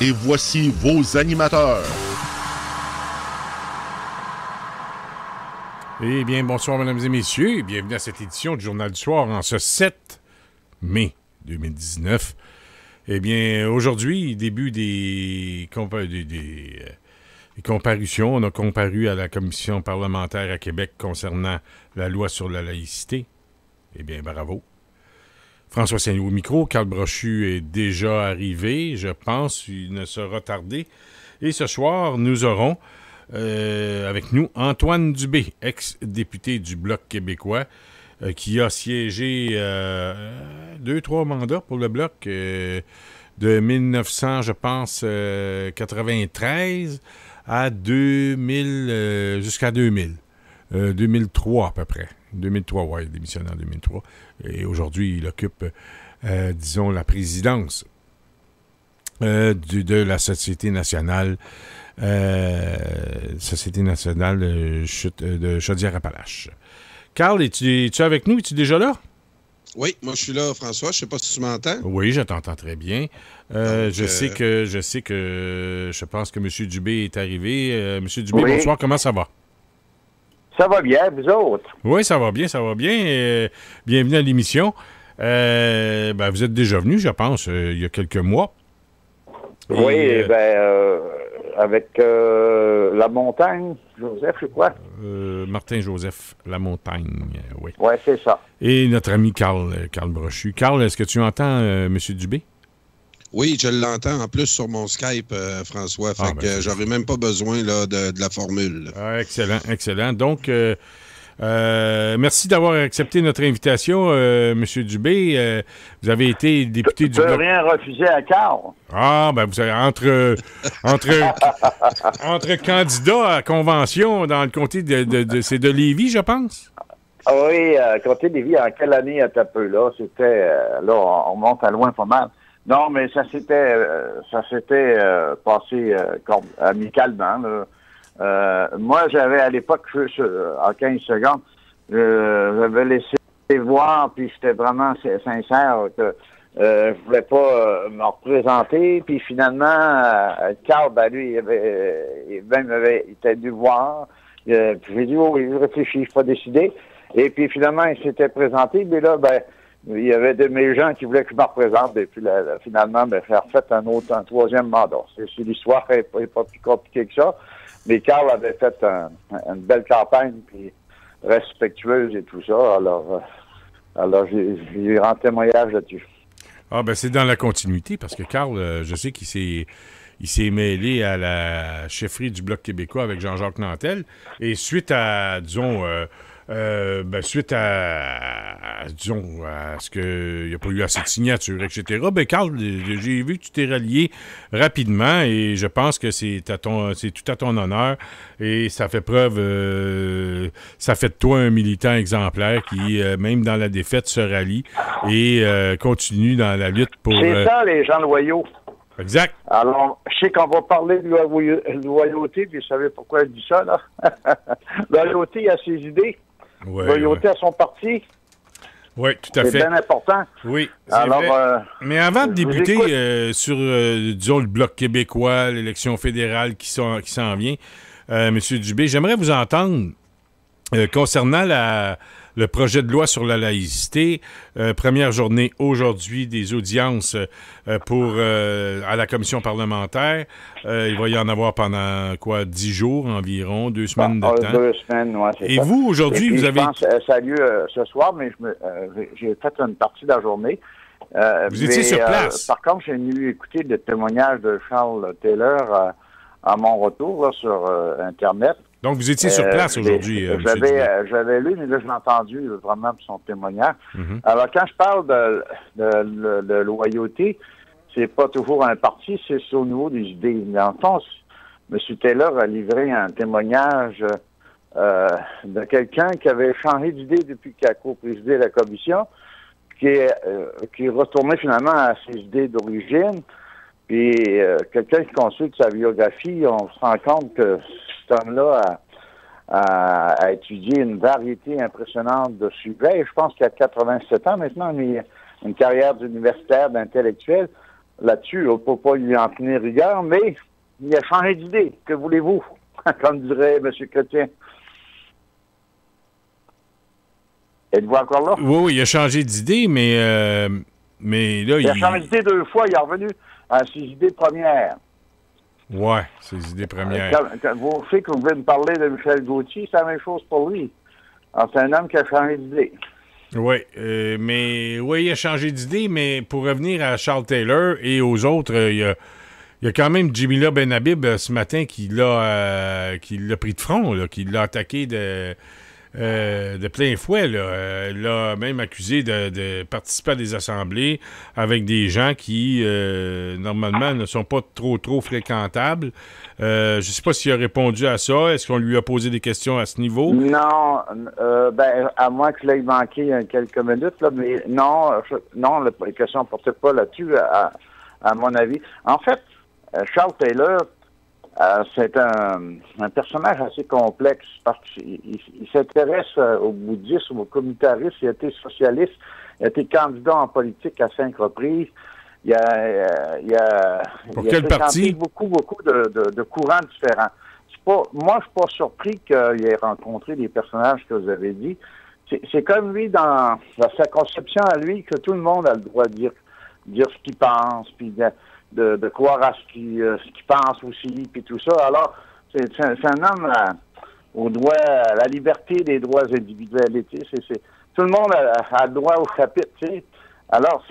Et voici vos animateurs. Eh bien, bonsoir, mesdames et messieurs, et bienvenue à cette édition du Journal du Soir en ce 7 mai 2019. Eh bien, aujourd'hui, début des comparutions. On a comparu à la commission parlementaire à Québec concernant la loi sur la laïcité. Eh bien, bravo. François Saint-Louis au micro. Carl Brochu est déjà arrivé, je pense. Il ne sera tardé. Et ce soir, nous aurons avec nous Antoine Dubé, ex-député du Bloc québécois, qui a siégé 2-3 mandats pour le Bloc de 1900, je pense, 93 à 2000, jusqu'à 2000. 2003 à peu près. 2003, oui, il a démissionné en 2003. Et aujourd'hui, il occupe, disons, la présidence de la Société nationale de Chaudière-Appalaches. Carl, es-tu avec nous? Es-tu déjà là? Oui, moi je suis là, François. Je sais pas si tu m'entends. Oui, je t'entends très bien. Je pense que M. Dubé est arrivé. M. Dubé, oui. Bonsoir, comment ça va? Ça va bien, vous autres? Oui, ça va bien, ça va bien. Bienvenue à l'émission. Vous êtes déjà venu, je pense, il y a quelques mois. Oui, avec La Montagne, Joseph, je crois. Martin-Joseph La Montagne, oui. Oui, c'est ça. Et notre ami Carl Brochu. Carl, est-ce que tu entends M. Dubé? Oui, je l'entends en plus sur mon Skype, François. Fait que j'aurais même pas besoin là, de la formule. Excellent, excellent. Donc, merci d'avoir accepté notre invitation, M. Dubé. Vous avez été député du Bloc. Je ne peux rien refuser à Carl. Ah, ben vous savez, entre candidats à convention dans le comté c'est de Lévis, je pense? Ah oui, comté de Lévis, en quelle année à peu là? C'était, là, on monte à loin pas mal. Non, mais ça s'était passé amicalement, là. Moi, j'avais à l'époque, en 15 secondes, j'avais laissé voir, puis j'étais vraiment sincère que je voulais pas me représenter. Puis finalement, Carl, lui, il était dû voir. Puis j'ai dit, oh, il réfléchit, je suis pas décidé. Et puis finalement, il s'était présenté, mais là, il y avait de mes gens qui voulaient que je me représente, et puis finalement, faire fait un troisième mandat. L'histoire n'est pas plus compliquée que ça, mais Carl avait fait une belle campagne, puis respectueuse et tout ça, alors j'ai rendu témoignage là-dessus. Ah, c'est dans la continuité, parce que Carl, je sais qu'il s'est mêlé à la chefferie du Bloc québécois avec Jean-Jacques Nantel, et suite à, disons, à ce qu'il n'y a pas eu assez de signatures, etc., Carl, j'ai vu que tu t'es rallié rapidement et je pense que c'est tout à ton honneur et ça fait ça fait de toi un militant exemplaire qui, même dans la défaite, se rallie et continue dans la lutte pour... C'est ça, les gens loyaux. Exact. Alors, je sais qu'on va parler de loyauté, puis vous savez pourquoi je dis ça, là? Loyauté à ses idées. Ouais, loyauté à son parti. Oui, tout à fait. C'est bien important. Oui, c'est vrai. Mais avant de débuter sur, disons, le Bloc québécois, l'élection fédérale qui s'en vient, M. Dubé, j'aimerais vous entendre concernant le projet de loi sur la laïcité. Première journée aujourd'hui des audiences à la commission parlementaire. Il va y en avoir pendant 10 jours environ, 2 semaines de temps. 2 semaines, oui, c'est ça. Et vous, aujourd'hui, vous avez... Je pense que ça a lieu ce soir, mais j'ai fait une partie de la journée. Vous étiez sur place? Par contre, j'ai venu écouter le témoignage de Charles Taylor à mon retour là, sur Internet. Donc, vous étiez sur place aujourd'hui, M. Dubé. J'avais lu, mais là, je l'ai entendu vraiment son témoignage. Mm-hmm. Alors, quand je parle de loyauté, c'est pas toujours un parti, c'est au niveau des idées. Dans le fond, M. Taylor a livré un témoignage de quelqu'un qui avait changé d'idée depuis qu'il a co-présidé la commission, qui est retourné finalement à ses idées d'origine. Puis, quelqu'un qui consulte sa biographie, on se rend compte que cet homme-là a étudié une variété impressionnante de sujets. Je pense qu'il a 87 ans maintenant, mais une carrière d'universitaire, d'intellectuel. là-dessus. On ne peut pas lui en tenir rigueur, mais il a changé d'idée. Que voulez-vous? Comme dirait M. Chrétien. Êtes-vous encore là? Oui, il a changé d'idée, mais là, il a changé d'idée 2 fois. Il est revenu à ses idées premières. Oui, ses idées premières. Quand vous savez que vous venez me parler de Michel Gauthier, c'est la même chose pour lui. Alors, c'est un homme qui a changé d'idée. Oui, il a changé d'idée, mais pour revenir à Charles Taylor et aux autres, il y a quand même Jimila Benhabib ce matin qui l'a pris de front, là, qui l'a attaqué de plein fouet. Elle l'a même accusé de participer à des assemblées avec des gens qui, normalement, ne sont pas trop fréquentables. Je ne sais pas s'il a répondu à ça. Est-ce qu'on lui a posé des questions à ce niveau? Non, à moins que l'ait manqué quelques minutes, là, mais non, les questions ne portaient pas là-dessus, à mon avis. En fait, Charles Taylor, c'est un personnage assez complexe parce qu'il s'intéresse au bouddhisme, au communautarisme, il a été socialiste, il a été candidat en politique à 5 reprises. Pour quel parti? Beaucoup de courants différents. Moi, je suis pas surpris qu'il ait rencontré des personnages que vous avez dit. C'est comme lui, dans sa conception à lui, que tout le monde a le droit de dire ce qu'il pense, puis de croire à ce qu'il pense aussi, puis tout ça. Alors, c'est un homme au droit, à la liberté des droits individuels. Tout le monde a droit au chapitre, tu sais. Alors,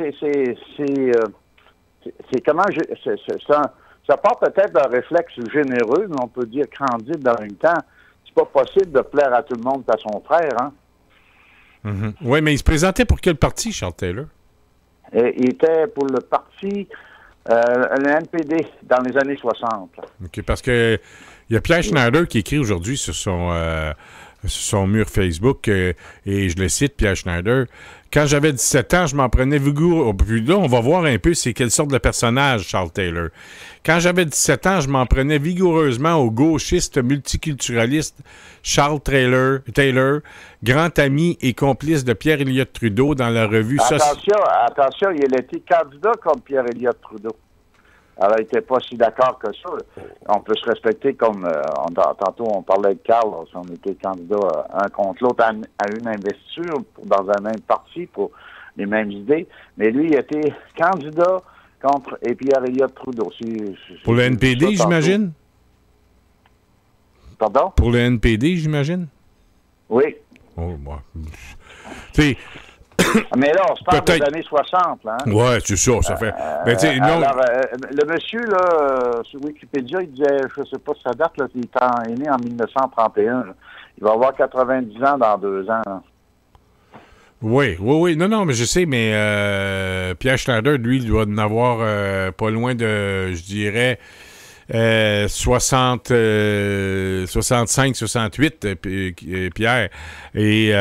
ça part peut-être d'un réflexe généreux, mais on peut dire candide dans le même temps. C'est pas possible de plaire à tout le monde et à son frère, hein? Mm-hmm. Oui, mais il se présentait pour quel parti, Charles Taylor? Il était pour le parti, le NPD, dans les années 60. OK, parce que il y a Pierre Schneider qui écrit aujourd'hui sur son mur Facebook, et je le cite, Pierre Schneider. Quand j'avais 17 ans, je m'en prenais vigoureux. Puis là, on va voir un peu c'est quelle sorte de personnage, Charles Taylor. Quand j'avais 17 ans, je m'en prenais vigoureusement au gauchiste multiculturaliste Charles Taylor, grand ami et complice de Pierre Elliott Trudeau dans la revue... Attention, il a été candidat comme Pierre Elliott Trudeau. Alors, il n'était pas si d'accord que ça. On peut se respecter comme... tantôt, on parlait de Carl. On était candidat un contre l'autre à une investiture dans un même parti pour les mêmes idées. Mais lui, il était candidat contre Pierre Elliott Trudeau. Pour le NPD, j'imagine? Pardon? Pour le NPD, j'imagine? Oui. Oh, moi. Tu sais... Mais là, on se parle des années 60, là. Hein? Oui, c'est ça, ça fait... le monsieur, là, sur Wikipédia, il disait, je ne sais pas si ça date, là, il est né en 1931. Là. Il va avoir 90 ans dans 2 ans. Là. Oui. Non, mais je sais, mais Pierre Schneider, lui, il doit en avoir pas loin de, je dirais... 65, 68, Pierre. Et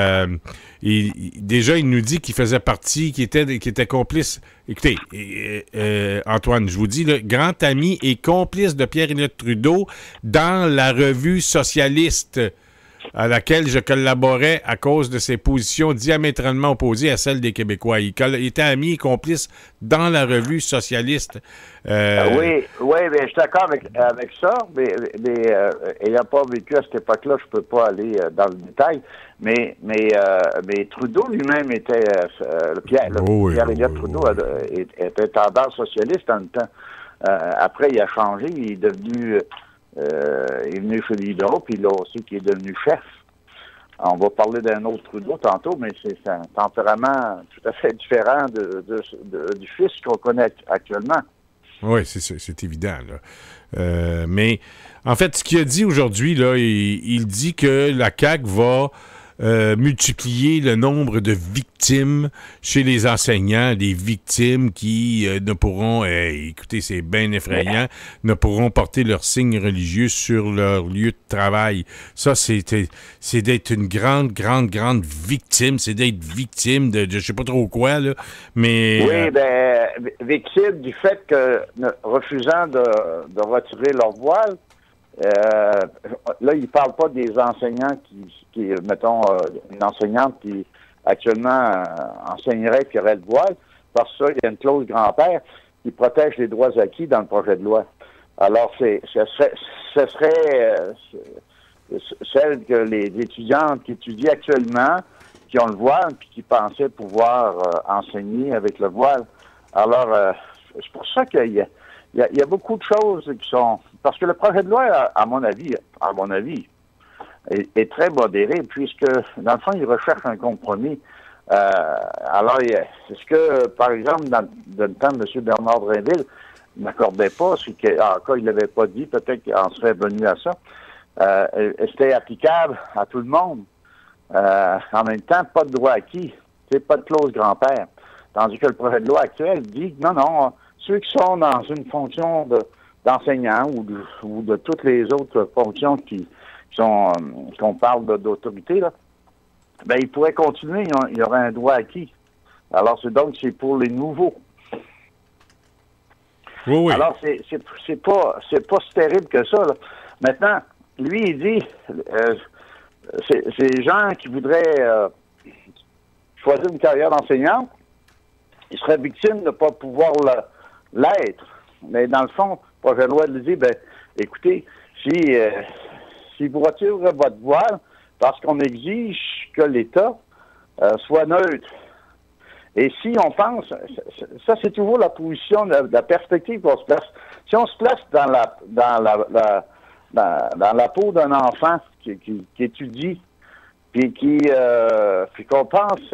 déjà, il nous dit qu'il faisait partie, qu'il était complice. Écoutez, Antoine, je vous dis, le grand ami et complice de Pierre Elliott Trudeau dans la revue socialiste à laquelle je collaborais à cause de ses positions diamétralement opposées à celles des Québécois. Il était ami et complice dans la revue socialiste. Oui, mais je suis d'accord avec ça, mais ayant pas vécu à cette époque-là, je peux pas aller dans le détail, mais Trudeau lui-même était, Pierre Elliott Trudeau était tendance socialiste en même temps. Après, il a changé, il est devenu... il est venu chez les libéraux, puis là aussi qui est devenu chef. On va parler d'un autre Trudeau tantôt, mais c'est un tempérament tout à fait différent du fils qu'on connaît actuellement. Oui, c'est évident, là. Mais en fait, ce qu'il a dit aujourd'hui, là, il dit que la CAQ va multiplier le nombre de victimes chez les enseignants, des victimes qui ne pourront, écoutez, c'est bien effrayant, ne pourront porter leurs signes religieux sur leur lieu de travail. Ça, c'est d'être une grande victime, c'est d'être victime de je sais pas trop quoi, là, mais... Oui, victime du fait que, refusant de retirer leur voile, là, il ne parle pas des enseignants qui mettons, une enseignante qui actuellement enseignerait qui aurait le voile. Parce que ça, il y a une clause grand-père. qui protège les droits acquis dans le projet de loi. Alors, ce serait celle que les étudiantes qui étudient actuellement, qui ont le voile, puis qui pensaient pouvoir enseigner avec le voile. Alors, c'est pour ça qu'il y a beaucoup de choses qui sont... Parce que le projet de loi, à mon avis, est très modéré, puisque, dans le fond, il recherche un compromis. Alors, c'est ce que, par exemple, dans le temps de M. Bernard Drinville n'accordait pas, c'est qu'en il ne l'avait pas dit, peut-être qu'il en serait venu à ça. C'était applicable à tout le monde. En même temps, pas de droit acquis, pas de clause grand-père. Tandis que le projet de loi actuel dit que non, ceux qui sont dans une fonction d'enseignant ou de toutes les autres fonctions qu'on parle d'autorité, là, ben ils pourraient continuer, il y aurait un droit acquis. Alors, c'est pour les nouveaux. Oui. Alors, c'est pas si terrible que ça, là. Maintenant, lui, il dit, ces gens qui voudraient choisir une carrière d'enseignant, ils seraient victimes de ne pas pouvoir l'être. Mais dans le fond, le projet de loi lui dit, ben, écoutez, si vous retirez votre voile, parce qu'on exige que l'État soit neutre. Et si on pense, ça c'est toujours la position, la perspective qu'on se place. Si on se place dans la peau d'un enfant qui étudie, puis qu'on pense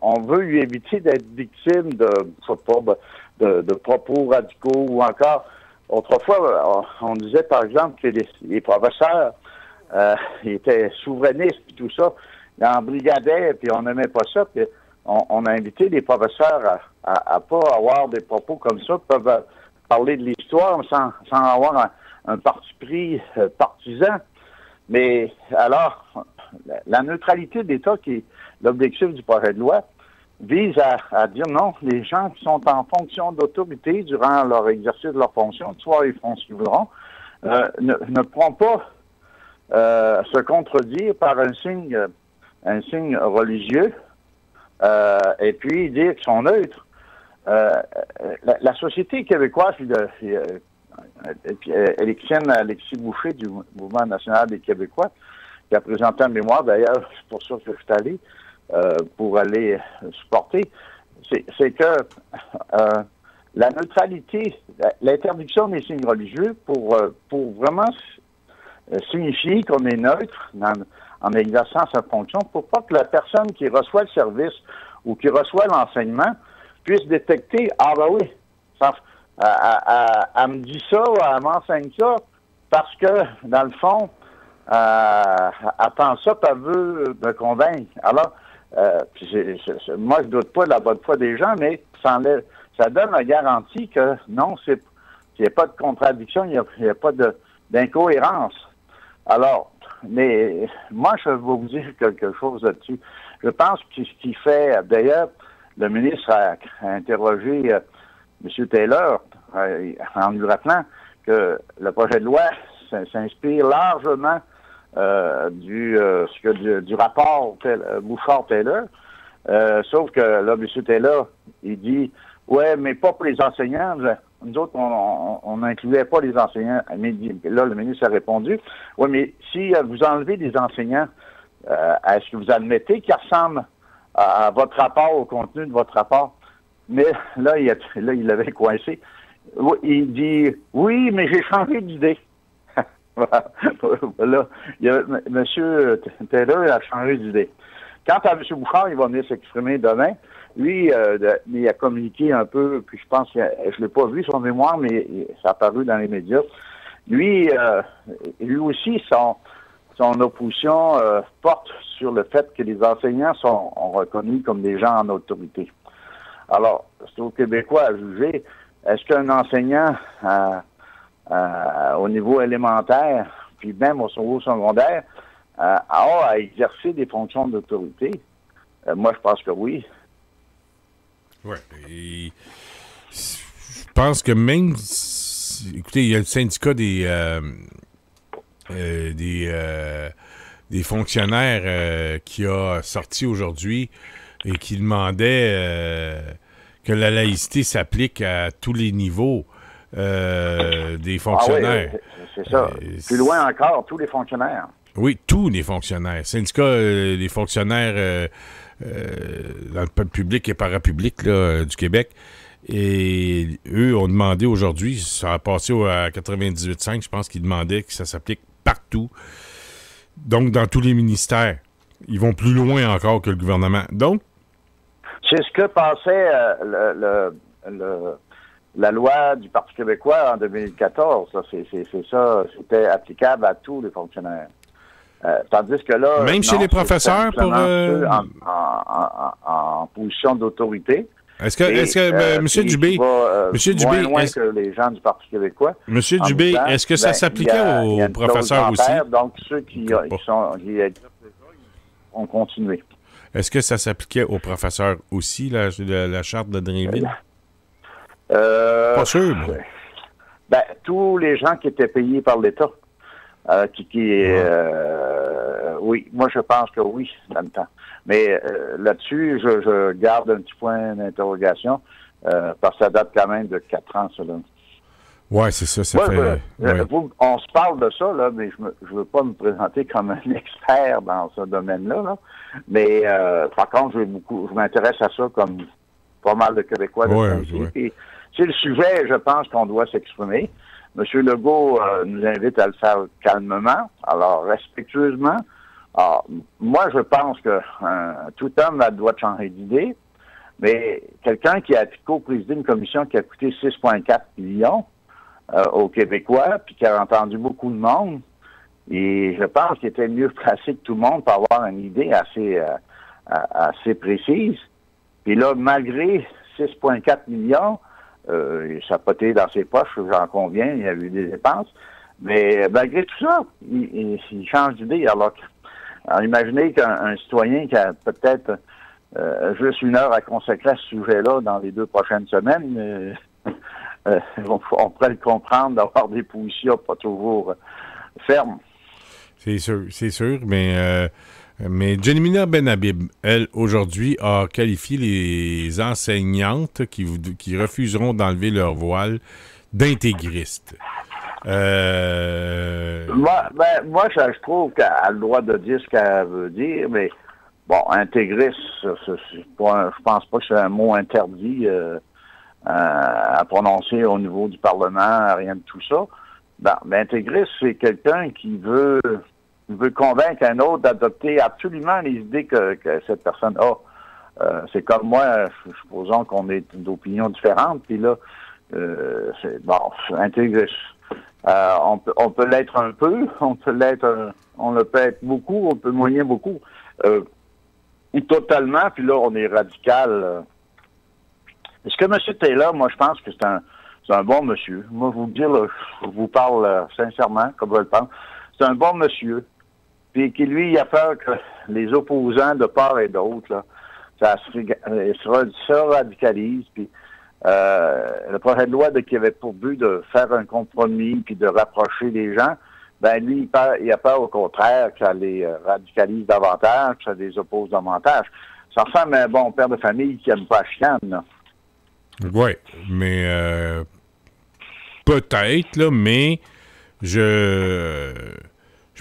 on veut lui éviter d'être victime de propos radicaux ou encore, autrefois, on disait par exemple que les professeurs ils étaient souverainistes et tout ça, ils embrigadaient, puis on n'aimait pas ça, puis on a invité les professeurs à pas avoir des propos comme ça, peuvent parler de l'histoire sans avoir un parti pris partisan. Mais alors, la neutralité d'État, qui est l'objectif du projet de loi, vise à dire non, les gens qui sont en fonction d'autorité durant leur exercice de leur fonction, soit ils font ce qu'ils voudront, ne pourront pas se contredire par un signe religieux, et puis dire qu'ils sont neutres. La société québécoise, Alexis Boucher du Mouvement national des Québécois, qui a présenté un mémoire, d'ailleurs, c'est pour ça que je suis allé, pour aller supporter, c'est que la neutralité, l'interdiction des signes religieux pour vraiment signifier qu'on est neutre en exerçant sa fonction, pour pas que la personne qui reçoit le service ou qui reçoit l'enseignement puisse détecter, ah ben oui, elle me dit ça, ou elle m'enseigne ça, parce que, dans le fond, elle pense ça, puis elle veut me convaincre. Alors, moi, je doute pas de la bonne foi des gens, mais ça donne la garantie que non, il n'y a pas de contradiction, il n'y a pas d'incohérence. Alors, mais moi, je vais vous dire quelque chose là-dessus. Je pense que ce qui fait, d'ailleurs, le ministre a interrogé M. Taylor en lui rappelant que le projet de loi s'inspire largement du rapport Bouchard-Taylor. Sauf que là, M. Taylor, il dit « Ouais, mais pas pour les enseignants. Nous autres, on n'incluait pas les enseignants. » Mais là, le ministre a répondu « Oui, mais si vous enlevez des enseignants, est-ce que vous admettez qu'ils ressemblent à votre rapport, au contenu de votre rapport? » Mais là, il l'avait coincé. Il dit « Oui, mais j'ai changé d'idée. » Là, M. Taylor a changé d'idée. Quant à M. Bouchard, il va venir s'exprimer demain. Lui, il a communiqué un peu, puis je pense que je ne l'ai pas vu son mémoire, mais ça a apparu dans les médias. Lui aussi, son opposition porte sur le fait que les enseignants sont reconnus comme des gens en autorité. Alors, c'est aux Québécois à juger. Est-ce qu'un enseignant au niveau élémentaire, puis même au niveau secondaire, a à exercer des fonctions d'autorité? Moi, je pense que oui. Oui. Je pense que même... Écoutez, il y a le syndicat des fonctionnaires qui a sorti aujourd'hui et qui demandait que la laïcité s'applique à tous les niveaux des fonctionnaires. Ah oui, c'est ça. Plus loin encore, tous les fonctionnaires. Oui, tous les fonctionnaires. Syndicats, les fonctionnaires dans le public et parapublic là, du Québec. Et eux ont demandé aujourd'hui, ça a passé à 98.5, je pense qu'ils demandaient que ça s'applique partout. Donc, dans tous les ministères. Ils vont plus loin encore que le gouvernement. Donc, c'est ce que pensait la loi du Parti québécois en 2014. Ça, c'est ça, c'était applicable à tous les fonctionnaires. Tandis que là... Même chez les professeurs pour... en position d'autorité. Est-ce que M. Dubé... Monsieur Dubé, moins que les gens du Parti québécois. M. Dubé, est-ce que ça s'appliquait aux professeurs aussi? Donc, ceux qui ont continué. Est-ce que ça s'appliquait aux professeurs aussi, la charte de Drainville? Pas sûr. Tous les gens qui étaient payés par l'État. Oui, moi je pense que oui, dans le temps. Mais là-dessus, je garde un petit point d'interrogation, parce que ça date quand même de 4 ans, ça, là. Oui, c'est ça, on se parle de ça, là, mais je veux pas me présenter comme un expert dans ce domaine-là, là. Mais par contre, je m'intéresse à ça comme pas mal de Québécois de Et c'est le sujet, je pense qu'on doit s'exprimer. M. Legault nous invite à le faire calmement, alors respectueusement. Alors, moi, je pense que tout homme a le droit de changer d'idée, mais quelqu'un qui a co-présidé une commission qui a coûté 6,4 millions aux Québécois, puis qui a entendu beaucoup de monde, et je pense qu'il était mieux placé que tout le monde pour avoir une idée assez précise. Puis là, malgré 6,4 millions, ça a poté dans ses poches, j'en conviens, il y a eu des dépenses. Mais malgré tout ça, il change d'idée. Alors imaginez qu'un citoyen qui a peut-être juste 1 heure à consacrer à ce sujet-là dans les 2 prochaines semaines, on pourrait le comprendre d'avoir des positions pas toujours fermes. C'est sûr, mais Janimina Benhabib, elle, aujourd'hui, a qualifié les enseignantes qui refuseront d'enlever leur voile d'intégristes. Moi, je trouve qu'elle a le droit de dire ce qu'elle veut dire, mais bon, intégriste, je pense pas que c'est un mot interdit à prononcer au niveau du Parlement, rien de tout ça. Mais intégriste, c'est quelqu'un qui veut convaincre un autre d'adopter absolument les idées que cette personne a. C'est comme moi, supposons qu'on ait d'opinions différentes, puis là, c'est intégriste. On peut l'être un peu, on le peut être beaucoup, on peut moyen beaucoup. Ou totalement, puis là, on est radical. Est-ce que M. Taylor, moi, je pense que c'est un bon monsieur. Moi, vous dire, là, je vous parle sincèrement, comme je le pense. C'est un bon monsieur. Puis qui, lui, il a peur que les opposants de part et d'autre, là, ça se radicalise. Puis le projet de loi qui avait pour but de faire un compromis puis de rapprocher les gens, lui, il a peur au contraire que ça les radicalise davantage, que ça les oppose davantage. Ça ressemble à un bon père de famille qui n'aime pas la chienne, là. Oui, mais peut-être, là, mais je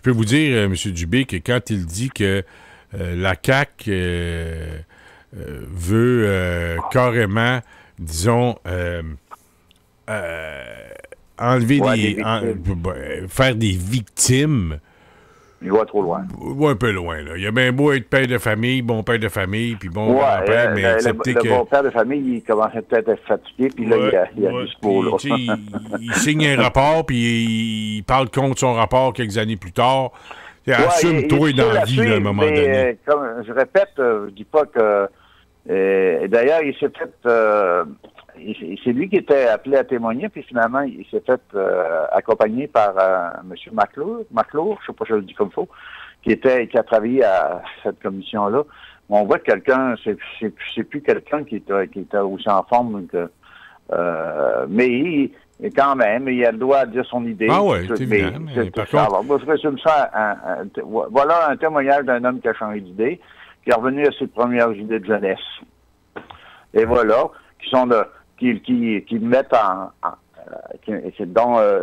peux vous dire, M. Dubé, que quand il dit que la CAQ veut carrément, disons, enlever faire des victimes. Il va trop loin. Il va un peu loin, là. Il a bien beau être père de famille, bon père de famille, puis bon grand-père, mais accepter que... Le bon père de famille, il commençait peut-être à être fatigué, puis là, il a dispo, là. Il signe un rapport, puis il parle contre son rapport quelques années plus tard. Assume-toi dans la vie, là, à un moment donné. Comme je répète, je dis pas que... d'ailleurs, il s'est fait... c'est lui qui était appelé à témoigner, puis finalement, il s'est fait accompagner par M. McClure, je sais pas si je le dis comme il faut, qui a travaillé à cette commission-là. On voit que quelqu'un, c'est plus quelqu'un qui était aussi en forme que... mais quand même, il a le droit de dire son idée. Ah oui, c'est évident. Alors, moi, je résume ça voilà un témoignage d'un homme qui a changé d'idée, qui est revenu à ses premières idées de jeunesse. Et voilà. qui mettent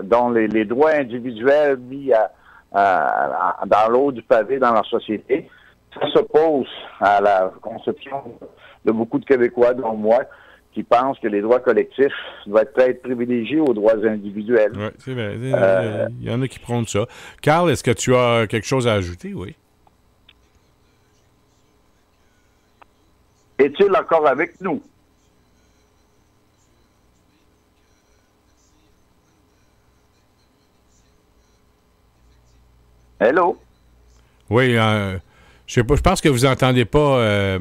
dont les droits individuels mis dans l'eau du pavé dans la société, ça s'oppose à la conception de beaucoup de Québécois, dont moi, qui pensent que les droits collectifs doivent être privilégiés aux droits individuels. Oui, c'est vrai. Il y en a qui prônent ça. Carl, est-ce que tu as quelque chose à ajouter? Oui. Est-il encore avec nous? Hello? Oui, je sais pas, je pense que vous n'entendez pas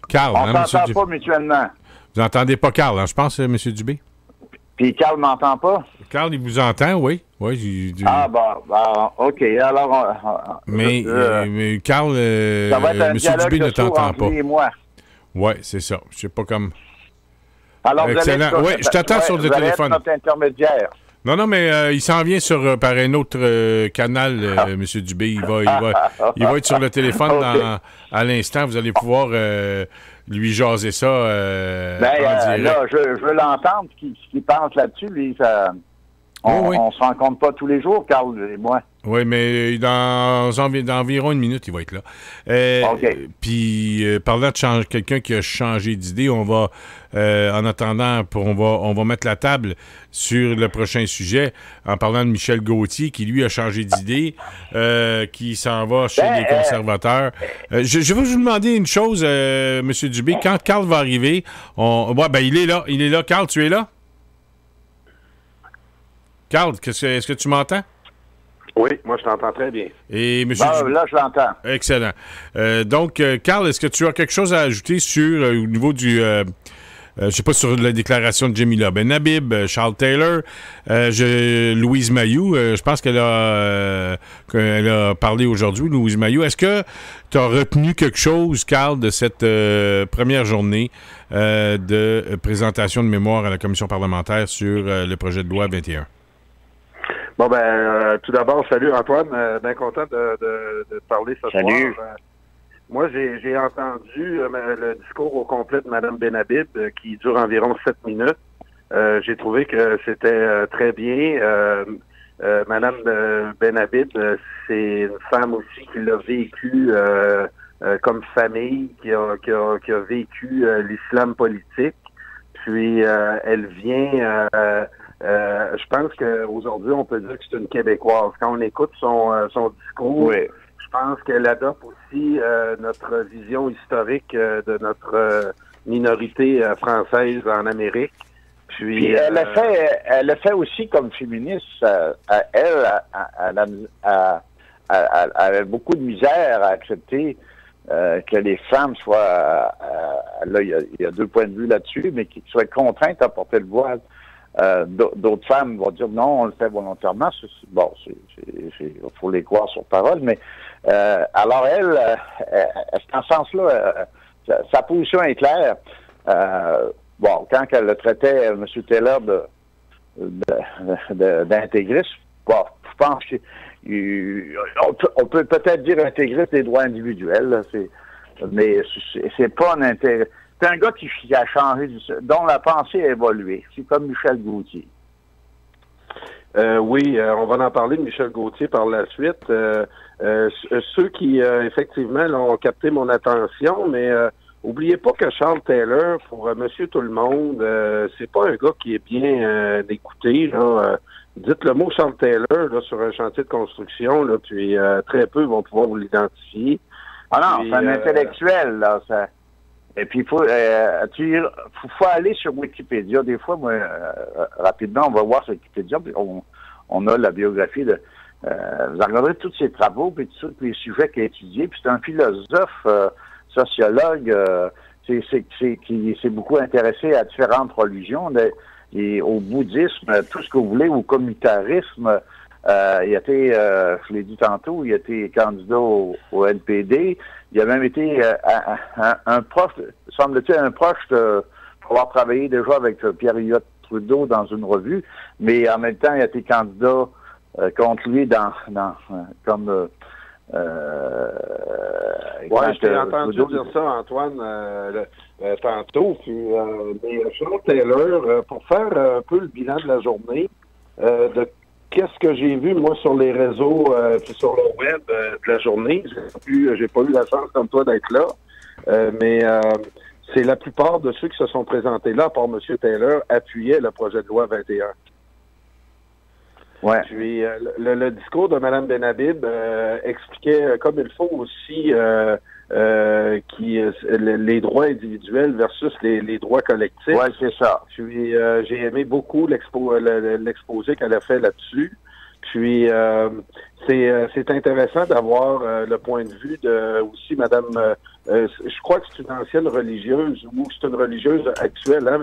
Carl. On ne s'entend pas mutuellement. Vous n'entendez pas Carl, je pense, M. Dubé? Puis Carl m'entend pas? Carl, il vous entend, oui. Ah, OK. Alors, mais Carl, M. Dubé ne t'entend pas. Oui, c'est ça. Je sais pas comme... Alors, excellent. Oui, je t'attends sur le téléphone. Notre intermédiaire. Non, mais il s'en vient par un autre canal, M. Dubé. Il va être sur le téléphone okay. À l'instant. Vous allez pouvoir lui jaser ça en direct. Là, je veux l'entendre, ce qu'il pense là-dessus. Lui, on se rencontre pas tous les jours, Carl et moi. Oui, mais dans environ une minute, il va être là. OK. Puis, parlant de quelqu'un qui a changé d'idée, on va, en attendant, on va mettre la table sur le prochain sujet en parlant de Michel Gauthier, qui, lui, a changé d'idée, qui s'en va chez les conservateurs. Je veux vous demander une chose, M. Dubé. Quand Carl va arriver, il est là. Il est là. Carl, tu es là? Carl, est-ce que tu m'entends? Oui, moi, je t'entends très bien. Et monsieur là, je l'entends. Excellent. Donc, Carl, est-ce que tu as quelque chose à ajouter au niveau du... je sais pas, sur la déclaration de Jemila Benhabib, Charles Taylor, Louise Mailloux, je pense qu'elle a parlé aujourd'hui, Louise Mailloux. Est-ce que tu as retenu quelque chose, Carl, de cette première journée de présentation de mémoire à la commission parlementaire sur le projet de loi 21? Bon, tout d'abord, salut Antoine, bien content de parler ce soir. Moi, j'ai entendu le discours au complet de Mme Benhabib qui dure environ 7 minutes. J'ai trouvé que c'était très bien. Mme Benhabib, c'est une femme aussi qui l'a vécu comme famille, qui a vécu l'islam politique. Puis, elle vient... je pense qu'aujourd'hui, on peut dire que c'est une Québécoise. Quand on écoute son discours, oui. Je pense qu'elle adopte aussi notre vision historique de notre minorité française en Amérique. Puis elle a fait aussi comme féministe. Elle avait beaucoup de misère à accepter que les femmes soient... là, il y a deux points de vue là-dessus, mais qu'ils soient contraintes à porter le voile. D'autres femmes vont dire non, on le fait volontairement. Il faut les croire sur parole, mais alors elle, dans ce sens-là, sa position est claire. Quand elle traitait M. Taylor d'intégriste, je pense qu'on peut peut-être dire intégriste des droits individuels, mais c'est pas un intérêt. C'est un gars qui a changé, dont la pensée a évolué. C'est comme Michel Gauthier. Oui, on va en parler de Michel Gauthier par la suite. Ceux qui, effectivement, ont capté mon attention, mais oubliez pas que Charles Taylor, pour Monsieur Tout-le-Monde, c'est pas un gars qui est bien écouté. Dites le mot Charles Taylor là, sur un chantier de construction, là, puis très peu vont pouvoir vous l'identifier. Ah non, c'est un intellectuel, là, ça... Et puis, il faut aller sur Wikipédia. Des fois, moi, rapidement, on va voir sur Wikipédia, puis on a la biographie de... vous regarderez tous ses travaux, puis tous les sujets qu'il a étudiés. Puis c'est un philosophe, sociologue, qui s'est beaucoup intéressé à différentes religions, et au bouddhisme, tout ce que vous voulez, au communautarisme. Il a été, je l'ai dit tantôt, il a été candidat au NPD. Il a même été un proche, semble-t-il, un proche pour avoir travaillé déjà avec Pierre Elliott Trudeau dans une revue, mais en même temps, il a été candidat contre lui comme je t'ai entendu dire ça, Antoine, tantôt. Puis, mais Sean Taylor, pour faire un peu le bilan de la journée, de qu'est-ce que j'ai vu, moi, sur les réseaux puis sur le web de la journée, j'ai pas eu la chance, comme toi, d'être là, mais c'est la plupart de ceux qui se sont présentés là, à part M. Taylor, appuyaient le projet de loi 21. Ouais. Puis le discours de Mme Benhabib expliquait comme il faut aussi les droits individuels versus les droits collectifs. Oui, c'est ça. Puis j'ai aimé beaucoup l'exposé qu'elle a fait là-dessus. Puis c'est intéressant d'avoir le point de vue de aussi Mme je crois que c'est une ancienne religieuse ou c'est une religieuse actuelle. Hein?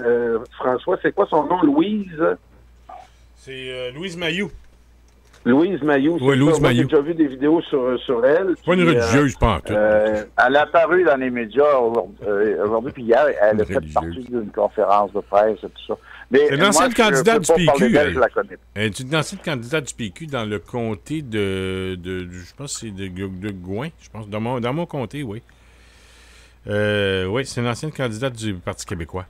François, c'est quoi son nom? Louise? C'est Louise Mailloux. Louise Mailloux. Oui, Louise Mailloux. J'ai déjà vu des vidéos sur elle. Pas une religieuse, pas en tout. Elle a apparu dans les médias aujourd'hui puis hier. Elle a fait partie d'une conférence de presse et tout ça. C'est une ancienne candidate du PQ. Je la connais. Elle est une ancienne candidate du PQ dans le comté de je pense que c'est de Gouin. Je pense, dans mon comté, oui. Oui, c'est une ancienne candidate du Parti québécois.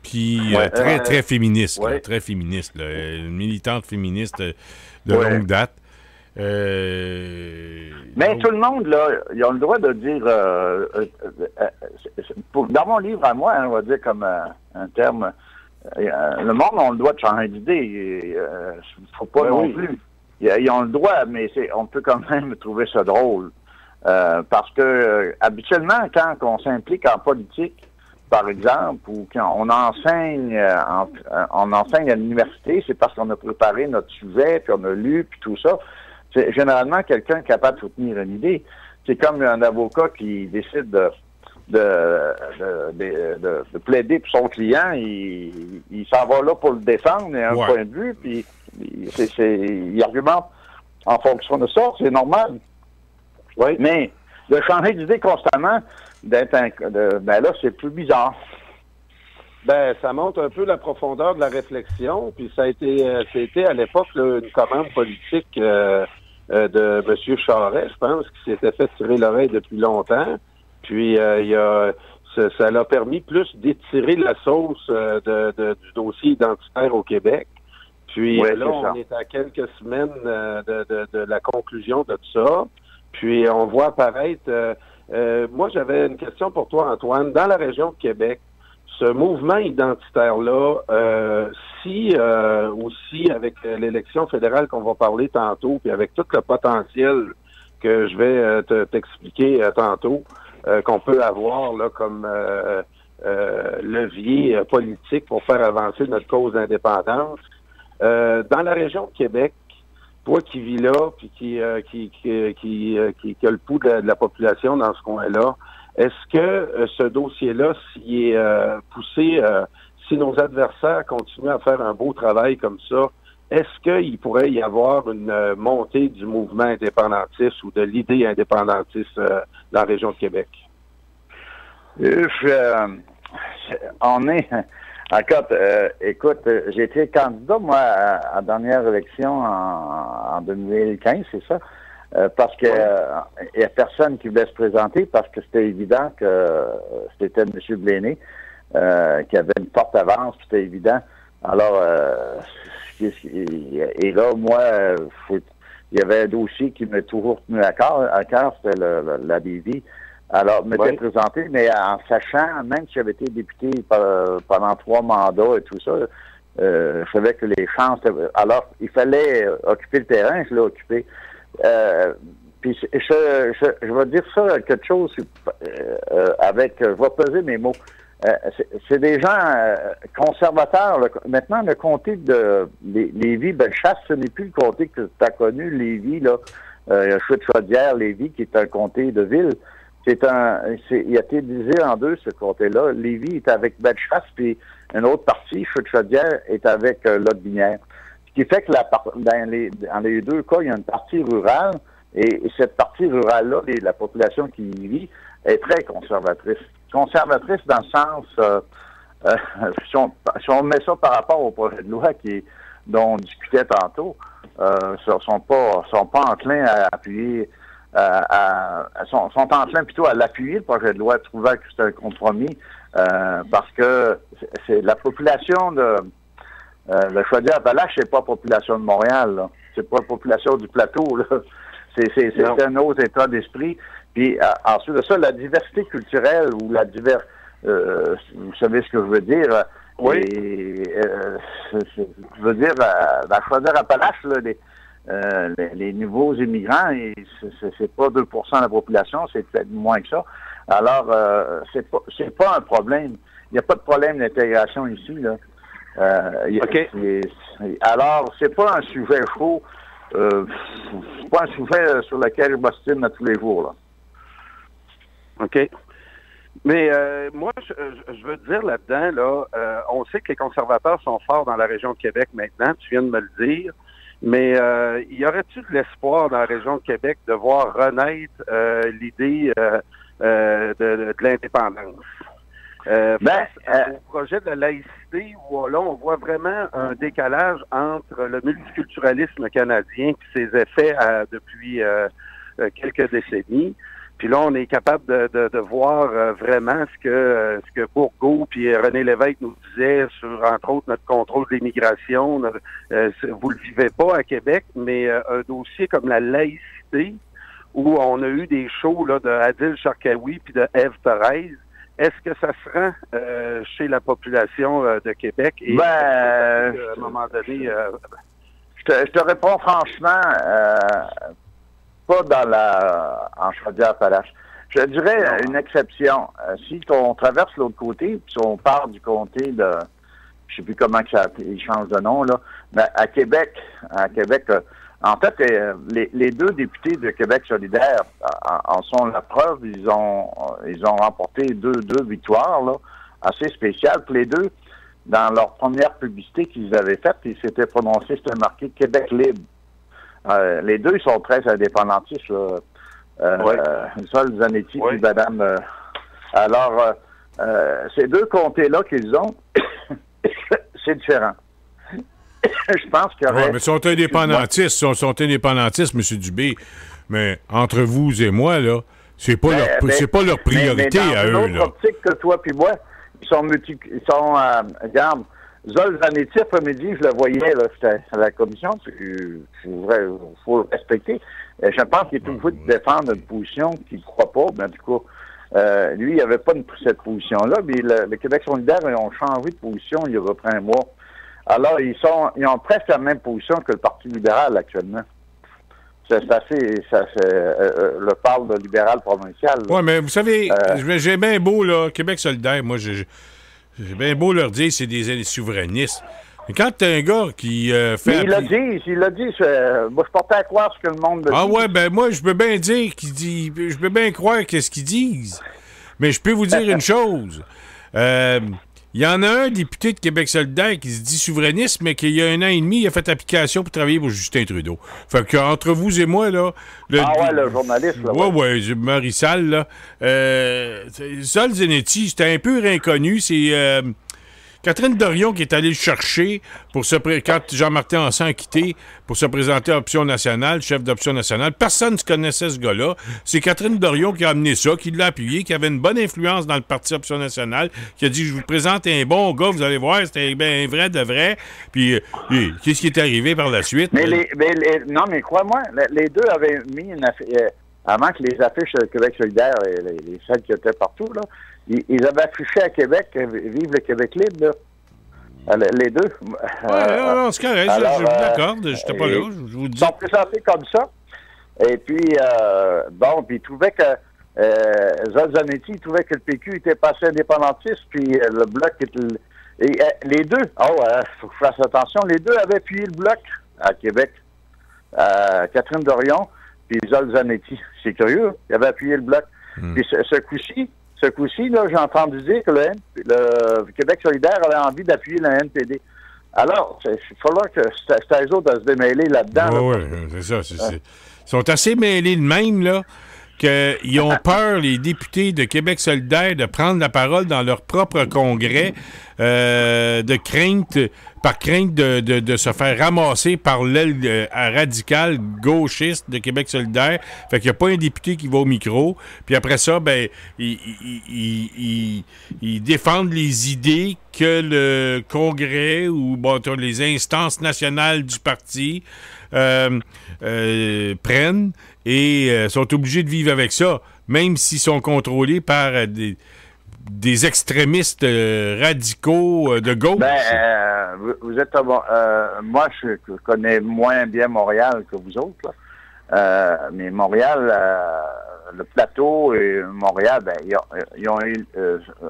Puis très féministe, là, très féministe, là, une militante féministe de longue date. Mais tout le monde, là, ils ont le droit de dire, dans mon livre à moi, on va dire comme un terme, le monde a le droit de changer d'idée. Faut pas non plus. Ils ont le droit, mais on peut quand même trouver ça drôle. Parce que habituellement, quand on s'implique en politique, par exemple, ou quand on enseigne à l'université, c'est parce qu'on a préparé notre sujet, puis on a lu, puis tout ça. C'est généralement quelqu'un capable de soutenir une idée. C'est comme un avocat qui décide de plaider pour son client, il s'en va là pour le défendre, il a un point de vue, puis il argumente en fonction de ça, c'est normal. Oui. Mais de changer d'idée constamment, ben là, c'est plus bizarre. Ben, ça montre un peu la profondeur de la réflexion, puis ça a été à l'époque là, une commande politique de M. Charest, je pense, qui s'était fait tirer l'oreille depuis longtemps. Puis ça l'a permis plus d'étirer la sauce du dossier identitaire au Québec. Puis là, on est à quelques semaines de la conclusion de tout ça. Puis on voit apparaître... moi, j'avais une question pour toi, Antoine. Dans la région de Québec, ce mouvement identitaire-là, si aussi avec l'élection fédérale qu'on va parler tantôt, puis avec tout le potentiel que je vais t'expliquer tantôt, qu'on peut avoir là comme levier politique pour faire avancer notre cause d'indépendance, dans la région de Québec, toi qui vis là, puis qui a le pouls de la population dans ce coin-là, est-ce que ce dossier-là, s'il est poussé, si nos adversaires continuent à faire un beau travail comme ça, est-ce qu'il pourrait y avoir une montée du mouvement indépendantiste ou de l'idée indépendantiste dans la région de Québec? On est... écoute, j'ai été candidat, moi, à la dernière élection en 2015, c'est ça, parce que il y a personne qui voulait se présenter parce que c'était évident que c'était M. Bléné qui avait une forte avance, c'était évident. Alors, et là, moi, il y avait un dossier qui m'a toujours tenu à cœur, c'était la Lévis. Alors, je m'étais présenté, mais en sachant, même si j'avais été député pendant 3 mandats et tout ça, je savais que les chances... Alors, il fallait occuper le terrain, je l'ai occupé. Puis, je vais dire ça, quelque chose avec... Je vais peser mes mots. C'est des gens conservateurs. Maintenant, le comté de Lévis, Bellechasse, ce n'est plus le comté que tu as connu, Lévis, là. Chaudière, Lévis, qui est un comté de ville. Il a été divisé en deux, ce comté-là. Lévis est avec Bellechasse, puis une autre partie, Chaudière, est avec Lotbinière. Ce qui fait que dans les deux cas, il y a une partie rurale, et cette partie rurale-là, la population qui y vit, est très conservatrice. Conservatrice dans le sens, si on met ça par rapport au projet de loi dont on discutait tantôt, sont pas enclins à appuyer sont en train plutôt à l'appuyer, le projet de loi, trouvant que c'est un compromis, parce que c'est la population de Chaudière-Appalaches, c'est pas la population de Montréal, là. C'est pas la population du plateau, là. C'est un autre état d'esprit. Puis ensuite de ça, la diversité culturelle ou vous savez ce que je veux dire. Oui. Je veux dire, dans Chaudière-Appalaches, là, les nouveaux immigrants, c'est pas 2 de la population, c'est peut-être moins que ça. Alors, c'est pas un problème. Il n'y a pas de problème d'intégration ici, là. OK. Alors, c'est pas un sujet chaud. C'est pas un sujet sur lequel je m'ostine à tous les jours, là. OK. Mais moi, je veux te dire là-dedans, là, on sait que les conservateurs sont forts dans la région de Québec maintenant, tu viens de me le dire, mais y aurait-il de l'espoir dans la région de Québec de voir renaître l'idée de l'indépendance? Au projet de la laïcité, où là, on voit vraiment un décalage entre le multiculturalisme canadien et ses effets depuis quelques décennies. Puis là, on est capable de voir vraiment ce que Bourgault puis René Lévesque nous disaient sur, entre autres, notre contrôle de l'immigration. Vous le vivez pas à Québec, mais un dossier comme la laïcité, où on a eu des shows là, de Adil Sharkawi puis de Ève Thérèse, est-ce que ça se rend chez la population de Québec? Et à un moment donné... Je te réponds franchement... pas en Chaudière-Appalaches. Je dirais une exception. Si on traverse l'autre côté, si on part du comté de, je sais plus comment que il change de nom, là, mais à Québec, en fait, les deux députés de Québec solidaire en sont la preuve. Ils ont remporté deux victoires, là, assez spéciales. Puis les deux, dans leur première publicité qu'ils avaient faite, ils s'étaient prononcés, c'était marqué Québec libre. Les deux, ils sont très indépendantistes, là. Sol Zanetti et Madame. Alors, ces deux comtés-là qu'ils ont, c'est différent. Je pense qu'il y aurait... Ouais, mais sont indépendantistes, sont indépendantistes, M. Dubé. Mais entre vous et moi, là, c'est pas leur priorité mais à eux, là. Dans une autre optique que toi puis moi, ils sont regarde, Zol Zanetti, après-midi, je le voyais, là, c'était à la commission, il faut le respecter. Je pense qu'il est obligé de défendre une position qu'il ne croit pas, mais du coup, lui, il n'avait pas cette position-là, mais le Québec solidaire, ils ont changé de position il y a à peu près un mois. Alors, ils ont presque la même position que le Parti libéral actuellement. C'est assez, le parle de libéral provincial. Oui, mais vous savez, j'ai bien beau, là, Québec solidaire, moi, j'ai bien beau leur dire c'est des souverainistes. Mais quand t'as un gars qui fait... Mais il l'a dit. Moi, je portais à croire ce que le monde me dit. Ah ouais, ben moi, je peux bien dire qu'il dit... Je peux bien croire qu'est-ce qu'ils disent. Mais je peux vous dire une chose. Il y en a un député de Québec solidaire qui se dit souverainiste, mais qu'il y a 1 an et demi, il a fait application pour travailler pour Justin Trudeau. Fait qu'entre vous et moi, là... le journaliste, là. Ouais, Marissal, là. Sol Zanetti, c'était un peu inconnu. C'est Catherine Dorion qui est allée le chercher quand Jean-Martin Hansen a quitté pour se présenter à Option nationale, chef d'Option nationale. Personne ne connaissait ce gars-là. C'est Catherine Dorion qui a amené ça, qui l'a appuyé, qui avait une bonne influence dans le parti Option nationale, qui a dit « Je vous présente un bon gars, vous allez voir, c'était bien vrai de vrai. » Puis, qu'est-ce qui est arrivé par la suite? Non, mais crois-moi, les deux avaient mis une affiche... avant que les affiches de Québec solidaire, les celles qui étaient partout, là, ils avaient affiché à Québec « Vive le Québec libre », là. Les deux. Non, c'est correct, je vous l'accorde, je n'étais pas là, je vous dis. Ils sont présentés comme ça. Et puis, puis ils trouvaient que Zol Zanetti, il trouvait que le PQ était passé indépendantiste, puis le Bloc était... les deux, faut que je fasse attention, les deux avaient appuyé le Bloc à Québec. Catherine Dorion, puis Zol Zanetti. C'est curieux, ils avaient appuyé le Bloc. Puis ce coup-ci, là, j'ai entendu dire que le Québec solidaire avait envie d'appuyer le NPD. Alors, il faudra que c'est à eux autres de se démêler là-dedans. Oui, c'est ça. Ils sont assez mêlés de même, là, qu'ils ont peur, les députés de Québec solidaire, de prendre la parole dans leur propre congrès de crainte, par crainte de se faire ramasser par l'aile radicale gauchiste de Québec solidaire. Fait qu'il n'y a pas un député qui va au micro. Puis après ça, ben, ils défendent les idées que le Congrès ou les instances nationales du parti prennent et sont obligés de vivre avec ça, même s'ils sont contrôlés par des extrémistes radicaux de gauche. Vous êtes moi, je connais moins bien Montréal que vous autres, là. Mais Montréal, le plateau et Montréal, ils ont eu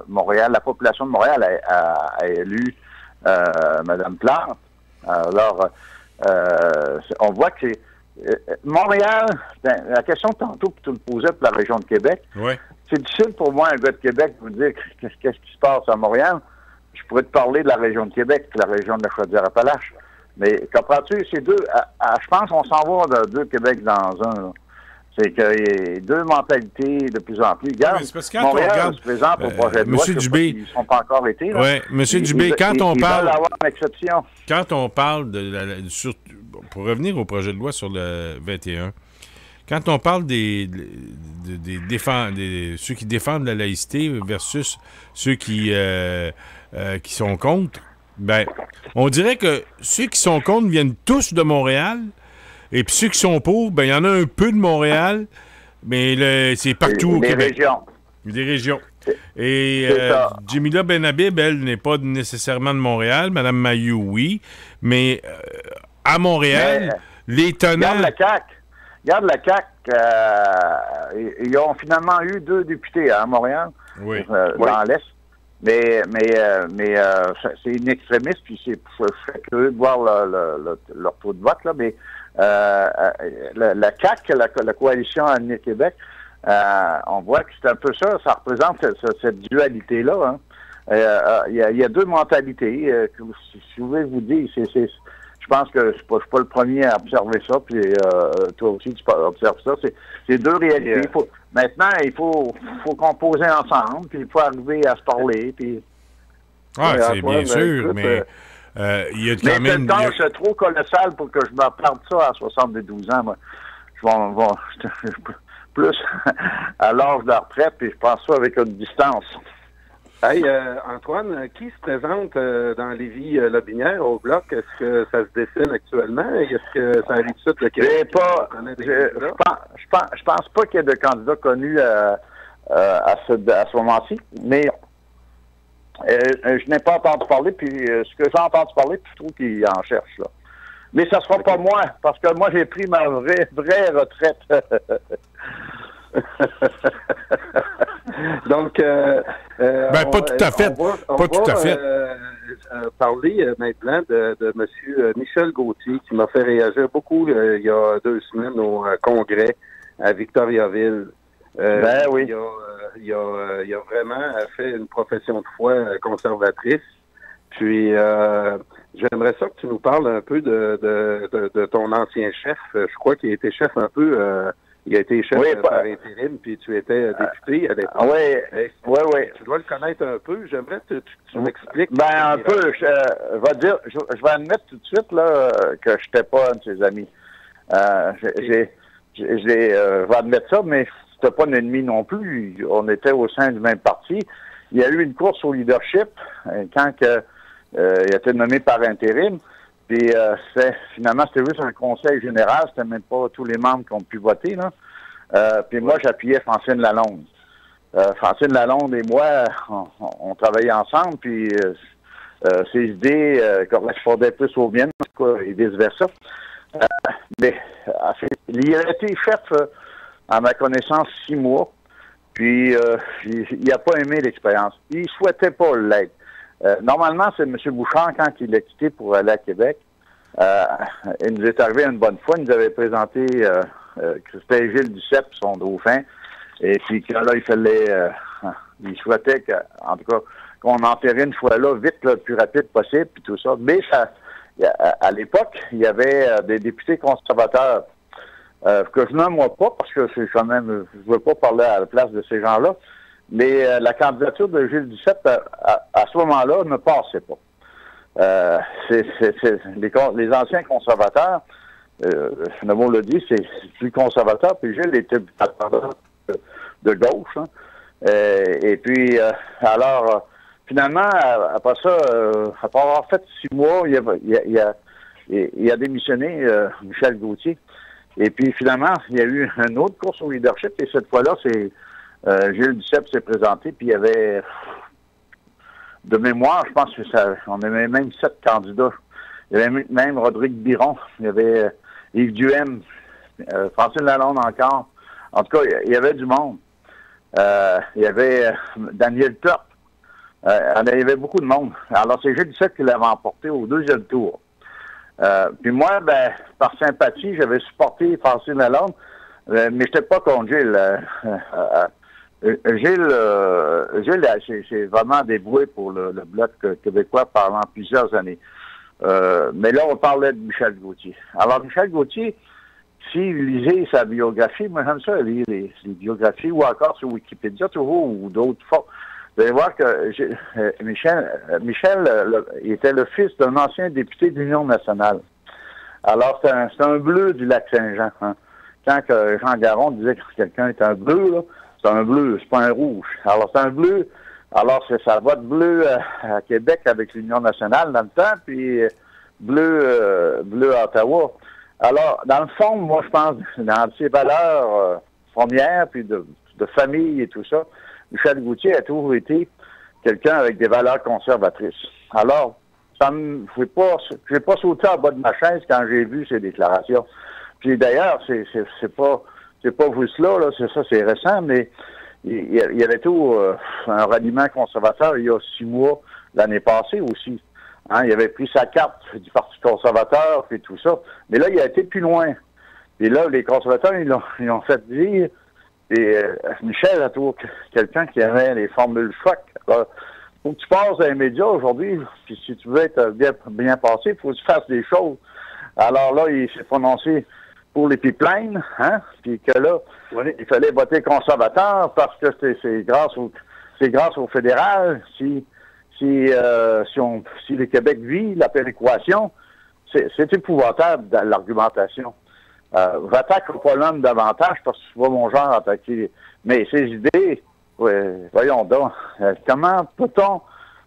Montréal, la population de Montréal a élu Mme Plante. Alors, on voit que Montréal, la question tantôt que tu me posais pour la région de Québec, ouais. C'est difficile pour moi, un gars de Québec, de vous dire qu'est-ce qui se passe à Montréal. Je pourrais te parler de la région de Québec, de la région de la Chaudière-Appalaches. Mais comprends-tu, c'est deux, je pense qu'on s'en va de deux Québec dans un, là. C'est qu'il y a deux mentalités de plus en plus. Regarde, Montréal se présente au projet de loi. M. Dubé, ils ne sont pas encore été. Oui, M. Dubé, quand on parle... Ils veulent avoir une exception. Quand on parle pour revenir au projet de loi sur le 21, quand on parle des ceux qui défendent la laïcité versus ceux qui sont contre, ben, on dirait que ceux qui sont contre viennent tous de Montréal. Et puis ceux qui sont pour, ben il y en a un peu de Montréal, mais c'est partout au Québec. Des régions. Et Jemila Benhabib, elle, n'est pas nécessairement de Montréal. Mme Mayou, oui. Mais à Montréal, les tenants... Regarde la CAQ. Ils ont finalement eu 2 députés à Montréal, oui. Dans l'Est. Mais c'est une extrémiste, puis je serais curieux de voir leur taux de vote, là, mais la CAQ, la coalition Avenir Québec, on voit que c'est un peu ça représente cette dualité-là. Hein. Il y a 2 mentalités. Si vous voulez vous dire, je pense que je suis pas le premier à observer ça, puis toi aussi tu observes ça. C'est 2 réalités. Maintenant, il faut composer ensemble, puis il faut arriver à se parler. Puis... c'est bien sûr, mais il y a quand même... Mais cette tâche trop colossale pour que je me perde ça à 72 ans. Moi. Je vais plus à l'âge de la retraite, puis je pense ça avec une distance. Hey, Antoine, qui se présente dans Lévis-Lobinière au Bloc? Est-ce que ça se dessine actuellement? Est-ce que ça arrive tout de Québec? Je pense pas qu'il y ait de candidats connus à ce moment-ci, mais je n'ai pas entendu parler, puis ce que j'ai entendu parler, puis je trouve qu'il en cherche, là. Mais ça sera pas moi, parce que moi, j'ai pris ma vraie retraite. Donc, pas tout à fait. Parler maintenant de M. Michel Gauthier, qui m'a fait réagir beaucoup il y a 2 semaines au Congrès à Victoriaville. Oui. Il a vraiment fait une profession de foi conservatrice. Puis, j'aimerais ça que tu nous parles un peu de ton ancien chef. Je crois qu'il a été chef un peu... il a été chef par intérim, puis tu étais député à l'époque. Oui. Tu dois le connaître un peu. J'aimerais que tu m'expliques. Un peu. Je vais admettre tout de suite là, que je n'étais pas un de ses amis. Je vais admettre ça, mais c'était pas un ennemi non plus. On était au sein du même parti. Il y a eu une course au leadership quand il a été nommé par intérim. Puis finalement, c'était juste un conseil général, c'était même pas tous les membres qui ont pu voter, là. Puis moi, j'appuyais Francine Lalonde. Francine Lalonde et moi, on travaillait ensemble, puis ses idées correspondaient plus aux miennes, en tout cas, et vice-versa. Mais il a été chef, à ma connaissance, 6 mois, puis il n'a pas aimé l'expérience. Il souhaitait pas l'être. Normalement, c'est M. Bouchard, quand il a quitté pour aller à Québec, il nous est arrivé une bonne fois, il nous avait présenté Christelle Gilles Duceppe, son dauphin, et puis quand là, il souhaitait en tout cas, qu'on entérine une fois là, vite, là, le plus rapide possible, puis tout ça. Mais à l'époque, il y avait des députés conservateurs, que je nomme moi pas, parce que c'est quand même, je veux pas parler à la place de ces gens-là, Mais la candidature de Gilles Duceppe, à ce moment-là, ne passait pas. Les anciens conservateurs, Nemo l'a dit, c'est plus conservateur, puis Gilles était de gauche. Hein. Et puis, finalement, après ça, après avoir fait 6 mois, il a démissionné, Michel Gauthier. Et puis, finalement, il y a eu une autre course au leadership, et cette fois-là, c'est Gilles Duceppe s'est présenté, puis il y avait, de mémoire, je pense que on avait même 7 candidats. Il y avait même Rodrigue Biron, il y avait Yves Duhaime, Francine Lalonde encore. En tout cas, il y avait du monde. Il y avait Daniel Turp. Il y avait beaucoup de monde. Alors, c'est Gilles Duceppe qui l'avait emporté au 2e tour. Puis moi, par sympathie, j'avais supporté Francine Lalonde, mais je n'étais pas contre Gilles. Gilles c'est vraiment dévoué pour le Bloc québécois pendant plusieurs années. Mais là, on parlait de Michel Gauthier. Alors, Michel Gauthier, si vous lisez sa biographie, moi j'aime ça lire les biographies, ou encore sur Wikipédia, toujours, ou d'autres fois. Vous allez voir que Michel il était le fils d'un ancien député de l'Union nationale. Alors, c'est un bleu du Lac-Saint-Jean. Hein. Quand que Jean Garon disait que quelqu'un est un bleu, là, c'est un bleu, c'est pas un rouge. Alors, c'est un bleu. Alors, c'est sa vote bleue à Québec avec l'Union nationale dans le temps, puis bleu à Ottawa. Alors, dans le fond, moi, je pense, dans ses valeurs premières, puis de famille et tout ça, Michel Gauthier a toujours été quelqu'un avec des valeurs conservatrices. Alors, j'ai pas sauté en bas de ma chaise quand j'ai vu ses déclarations. Puis d'ailleurs, c'est pas vous cela, là, c'est récent, mais il y avait tout un ralliement conservateur il y a 6 mois, l'année passée aussi. Hein, il avait pris sa carte du Parti conservateur et tout ça. Mais là, il a été plus loin. Et là, les conservateurs, ils ont fait dire, et Michel a trouvé quelqu'un qui avait les formules choc. Alors, faut que tu passes dans les médias aujourd'hui, puis si tu veux être bien passé, il faut que tu fasses des choses. Alors là, il s'est prononcé pour les pipelines, hein, puis que là, il fallait voter conservateur parce que c'est grâce au fédéral. Si le Québec vit la péréquation, c'est épouvantable dans l'argumentation. J'attaque pas l'homme davantage parce que c'est pas mon genre attaquer. Mais ces idées, voyons donc, comment peut-on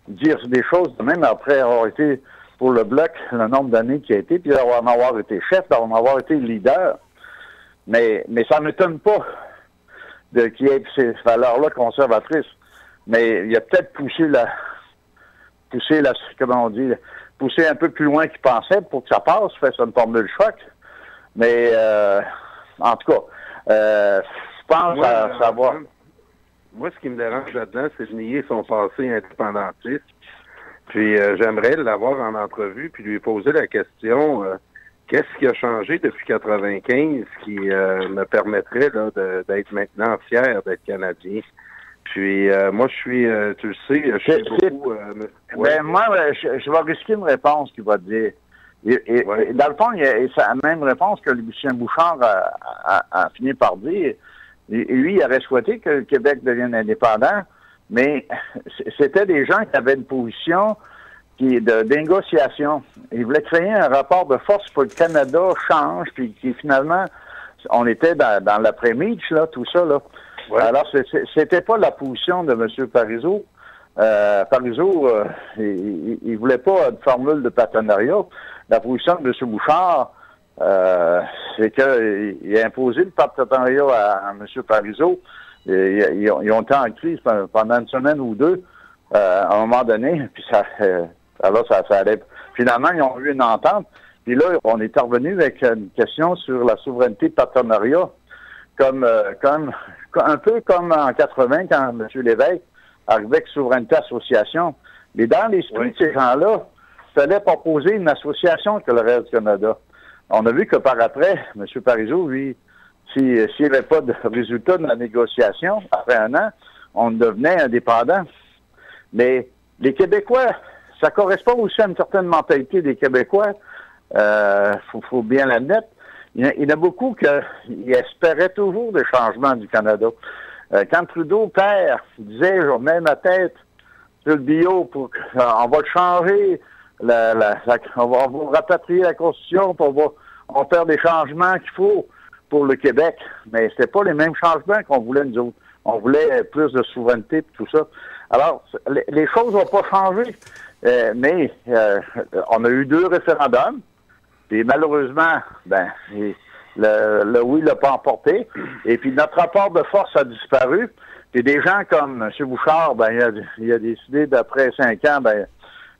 dire des choses de même après avoir été pour le Bloc le nombre d'années qu'il a été, puis en avoir été chef, d'en avoir été leader. Mais ça ne m'étonne pas qu'il y ait ces valeurs-là conservatrices. Mais il a peut-être poussé un peu plus loin qu'il pensait pour que ça passe, fait une formule choc. Mais, en tout cas, je pense à savoir. Moi, ce qui me dérange là-dedans, c'est de nier son passé indépendantiste. Puis, j'aimerais l'avoir en entrevue, puis lui poser la question, qu'est-ce qui a changé depuis 1995 qui me permettrait là, d'être maintenant fier d'être Canadien? Puis, moi, je suis, tu le sais, je suis beaucoup... moi, je vais risquer une réponse qu'il va te dire. Et dans le fond, c'est la même réponse que Lucien Bouchard a fini par dire. Lui, il aurait souhaité que le Québec devienne indépendant, mais c'était des gens qui avaient une position de négociation. Ils voulaient créer un rapport de force pour que le Canada change, puis qui finalement, on était dans l'après-Mitch, là, tout ça, là. Ouais. Alors, c'était pas la position de M. Parizeau. Parizeau, il voulait pas de formule de partenariat. La position de M. Bouchard, c'est qu'il a imposé le partenariat à M. Parizeau. Ils ont été en crise pendant une semaine ou deux, à un moment donné, puis ça allait. Finalement, ils ont eu une entente. Puis là, on est revenu avec une question sur la souveraineté de partenariat, un peu comme en 80, quand M. Lévesque arrivait avec Souveraineté Association. Mais dans l'esprit de ces gens-là, il fallait proposer une association que le reste du Canada. On a vu que par après, M. Parizeau, lui, s'il n'y avait pas de résultat de la négociation, après un an, on devenait indépendant. Mais les Québécois, ça correspond aussi à une certaine mentalité des Québécois. Faut bien l'admettre. Il y en a beaucoup qui espéraient toujours des changements du Canada. Quand Trudeau perd, il disait, je remets ma tête sur le bio pour on va changer, on va rapatrier la Constitution, puis on va faire des changements qu'il faut pour le Québec. Mais c'était pas les mêmes changements qu'on voulait nous autres. On voulait plus de souveraineté et tout ça. Alors, les choses n'ont pas changé. Mais on a eu 2 référendums. Et malheureusement, le oui l'a pas emporté. Et puis notre rapport de force a disparu. Et des gens comme M. Bouchard, il a décidé d'après 5 ans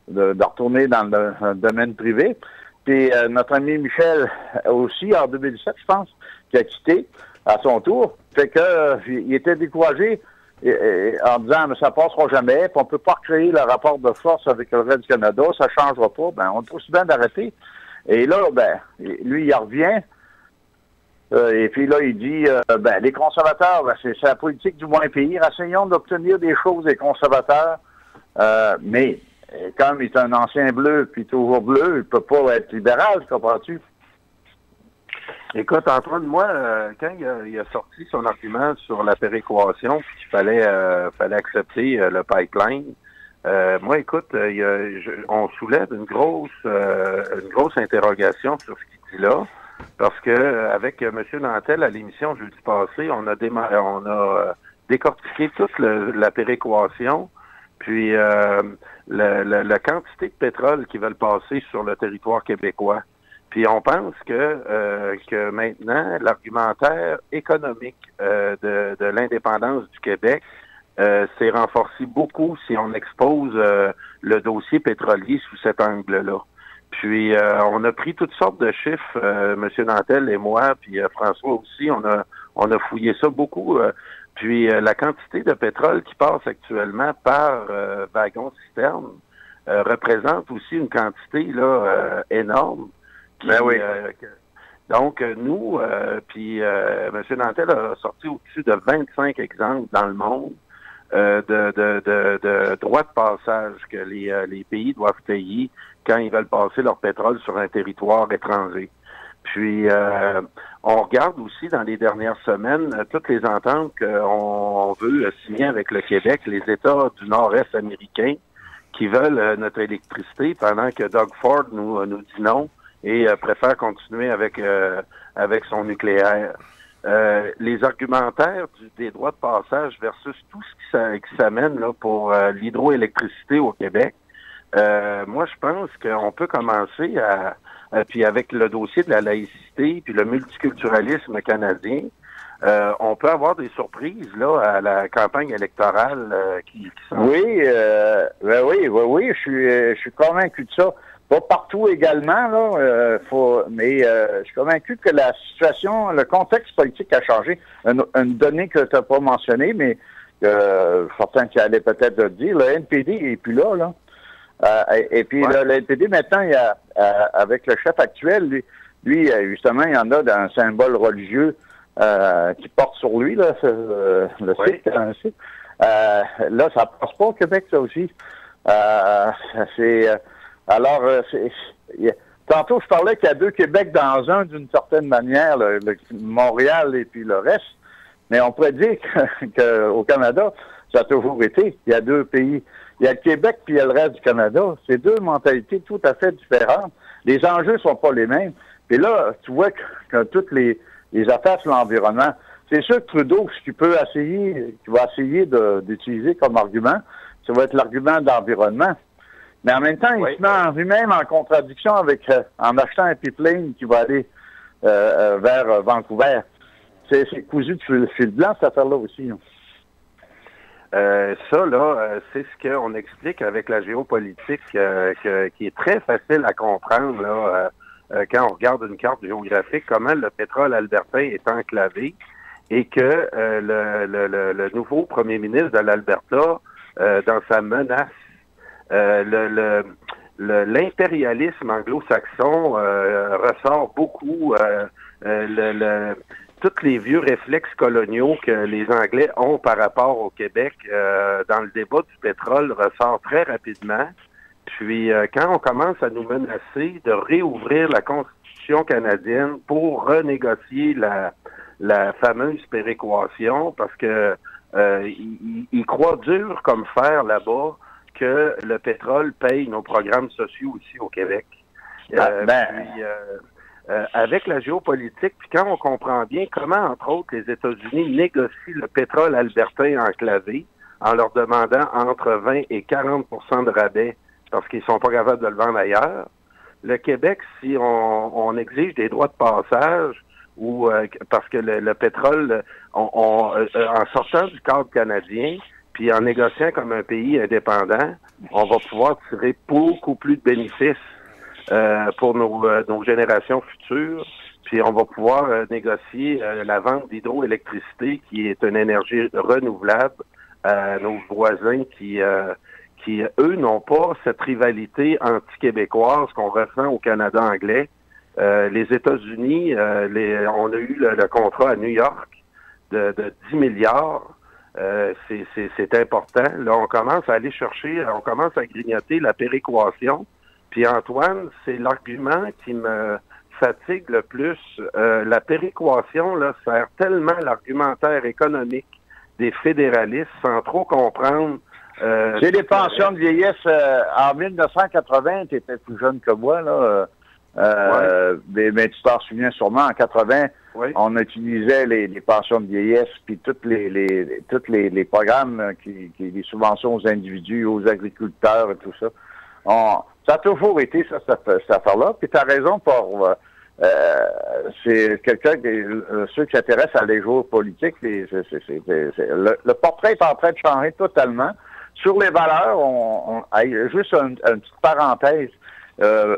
de retourner dans le domaine privé. Puis notre ami Michel aussi, en 2017, je pense, qui a quitté à son tour. Fait que il était découragé en disant mais ça passera jamais, puis on peut pas recréer le rapport de force avec le reste du Canada, ça changera pas. On est aussi bien d'arrêter. Et là, lui, il revient. Et puis là, il dit les conservateurs, c'est la politique du moins pire. Essayons d'obtenir des choses des conservateurs. Mais comme il est un ancien bleu, puis toujours bleu, il peut pas être libéral, comprends-tu? Écoute, Antoine, moi, quand il a sorti son argument sur la péréquation, puis qu'il fallait accepter le pipeline, moi, écoute, on soulève une grosse interrogation sur ce qu'il dit là, parce que avec M. Nantel à l'émission jeudi passé, on a décortiqué toute la péréquation, puis la quantité de pétrole qui veulent passer sur le territoire québécois. Puis on pense que maintenant, l'argumentaire économique de l'indépendance du Québec s'est renforcé beaucoup si on expose le dossier pétrolier sous cet angle-là. Puis on a pris toutes sortes de chiffres, M. Nantel et moi, puis François aussi, on a fouillé ça beaucoup. Puis la quantité de pétrole qui passe actuellement par wagon-citerne représente aussi une quantité là énorme. Oui. Donc, nous, puis M. Nantel a sorti au-dessus de 25 exemples dans le monde de droits de passage que les pays doivent payer quand ils veulent passer leur pétrole sur un territoire étranger. Puis, on regarde aussi dans les dernières semaines toutes les ententes qu'on veut signer avec le Québec, les États du Nord-Est américain qui veulent notre électricité pendant que Doug Ford nous dit non et préfère continuer avec son nucléaire. Les argumentaires des droits de passage versus tout ce qui s'amène là pour l'hydroélectricité au Québec, moi je pense qu'on peut commencer puis avec le dossier de la laïcité puis le multiculturalisme canadien, on peut avoir des surprises là à la campagne électorale qui s'en... Oui, oui, je suis convaincu de ça. Pas partout également, là, mais je suis convaincu que la situation, le contexte politique a changé. Une donnée que tu n'as pas mentionnée, mais certains qui allaient peut-être le dire, le NPD n'est plus là. Et puis le NPD, maintenant, il y a, avec le chef actuel, lui, justement, il y en a d'un symbole religieux qui porte sur lui, là, le site. Là, ça passe pas au Québec, ça aussi. Alors, tantôt, je parlais qu'il y a 2 Québec dans un, d'une certaine manière, le Montréal et puis le reste. Mais on pourrait dire qu'au Canada, ça a toujours été. Il y a 2 pays. Il y a le Québec puis il y a le reste du Canada. C'est 2 mentalités tout à fait différentes. Les enjeux sont pas les mêmes. Puis là, tu vois que toutes les affaires sur l'environnement, c'est sûr que Trudeau, ce qu'il va essayer d'utiliser comme argument, ça va être l'argument d'environnement. Mais en même temps, il se met en lui-même en contradiction avec en achetant un pipeline qui va aller vers Vancouver. C'est cousu de fil blanc, cette affaire-là aussi. Ça, là, c'est ce qu'on explique avec la géopolitique qui est très facile à comprendre là, quand on regarde une carte géographique, comment le pétrole albertain est enclavé et que le nouveau premier ministre de l'Alberta, dans sa menace, l'impérialisme anglo-saxon ressort beaucoup, tous les vieux réflexes coloniaux que les Anglais ont par rapport au Québec dans le débat du pétrole ressort très rapidement. Puis quand on commence à nous menacer de réouvrir la Constitution canadienne pour renégocier la fameuse péréquation, parce que ils croient dur comme fer là-bas que le pétrole paye nos programmes sociaux ici au Québec. Avec la géopolitique, puis quand on comprend bien comment, entre autres, les États-Unis négocient le pétrole albertain enclavé en leur demandant entre 20 et 40 % de rabais parce qu'ils sont pas capables de le vendre ailleurs, le Québec, si on exige des droits de passage ou parce que le pétrole, en sortant du cadre canadien, puis en négociant comme un pays indépendant, on va pouvoir tirer beaucoup plus de bénéfices pour nos générations futures. Puis on va pouvoir négocier la vente d'hydroélectricité, qui est une énergie renouvelable, à nos voisins qui eux, n'ont pas cette rivalité anti-québécoise qu'on ressent au Canada anglais. Les États-Unis, on a eu le contrat à New York de 10 milliards. C'est important. Là, on commence à aller chercher, on commence à grignoter la péréquation. Puis Antoine, c'est l'argument qui me fatigue le plus. La péréquation là, sert tellement l'argumentaire économique des fédéralistes sans trop comprendre. C'est des pensions de vieillesse. En 1980, tu étais plus jeune que moi, là. Mais tu t'en souviens sûrement, en 80, on utilisait les pensions de vieillesse, puis tous les programmes, les subventions aux individus, aux agriculteurs et tout ça. Ça a toujours été cette affaire-là. Puis tu as raison c'est quelqu'un ceux qui s'intéressent à les jours politiques, le portrait est en train de changer totalement. Sur les valeurs, juste une petite parenthèse.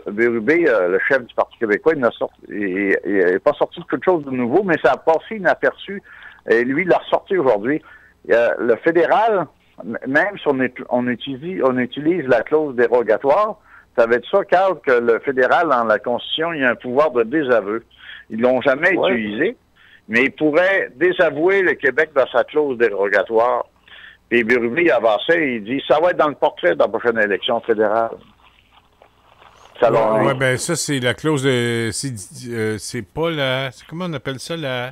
Bérubé, le chef du Parti québécois, il n'est pas sorti de quelque chose de nouveau, mais ça a passé inaperçu. Et lui, il l'a ressorti aujourd'hui. Le fédéral, même si on utilise la clause dérogatoire, ça veut dire ça, Carl, que le fédéral, dans la Constitution, il y a un pouvoir de désaveu. Ils l'ont jamais utilisé, mais il pourrait désavouer le Québec dans sa clause dérogatoire. Puis Bérubé, il avancé, il dit, ça va être dans le portrait de la prochaine élection fédérale. Ben ça, c'est la clause de... C'est pas la... Comment on appelle ça, la...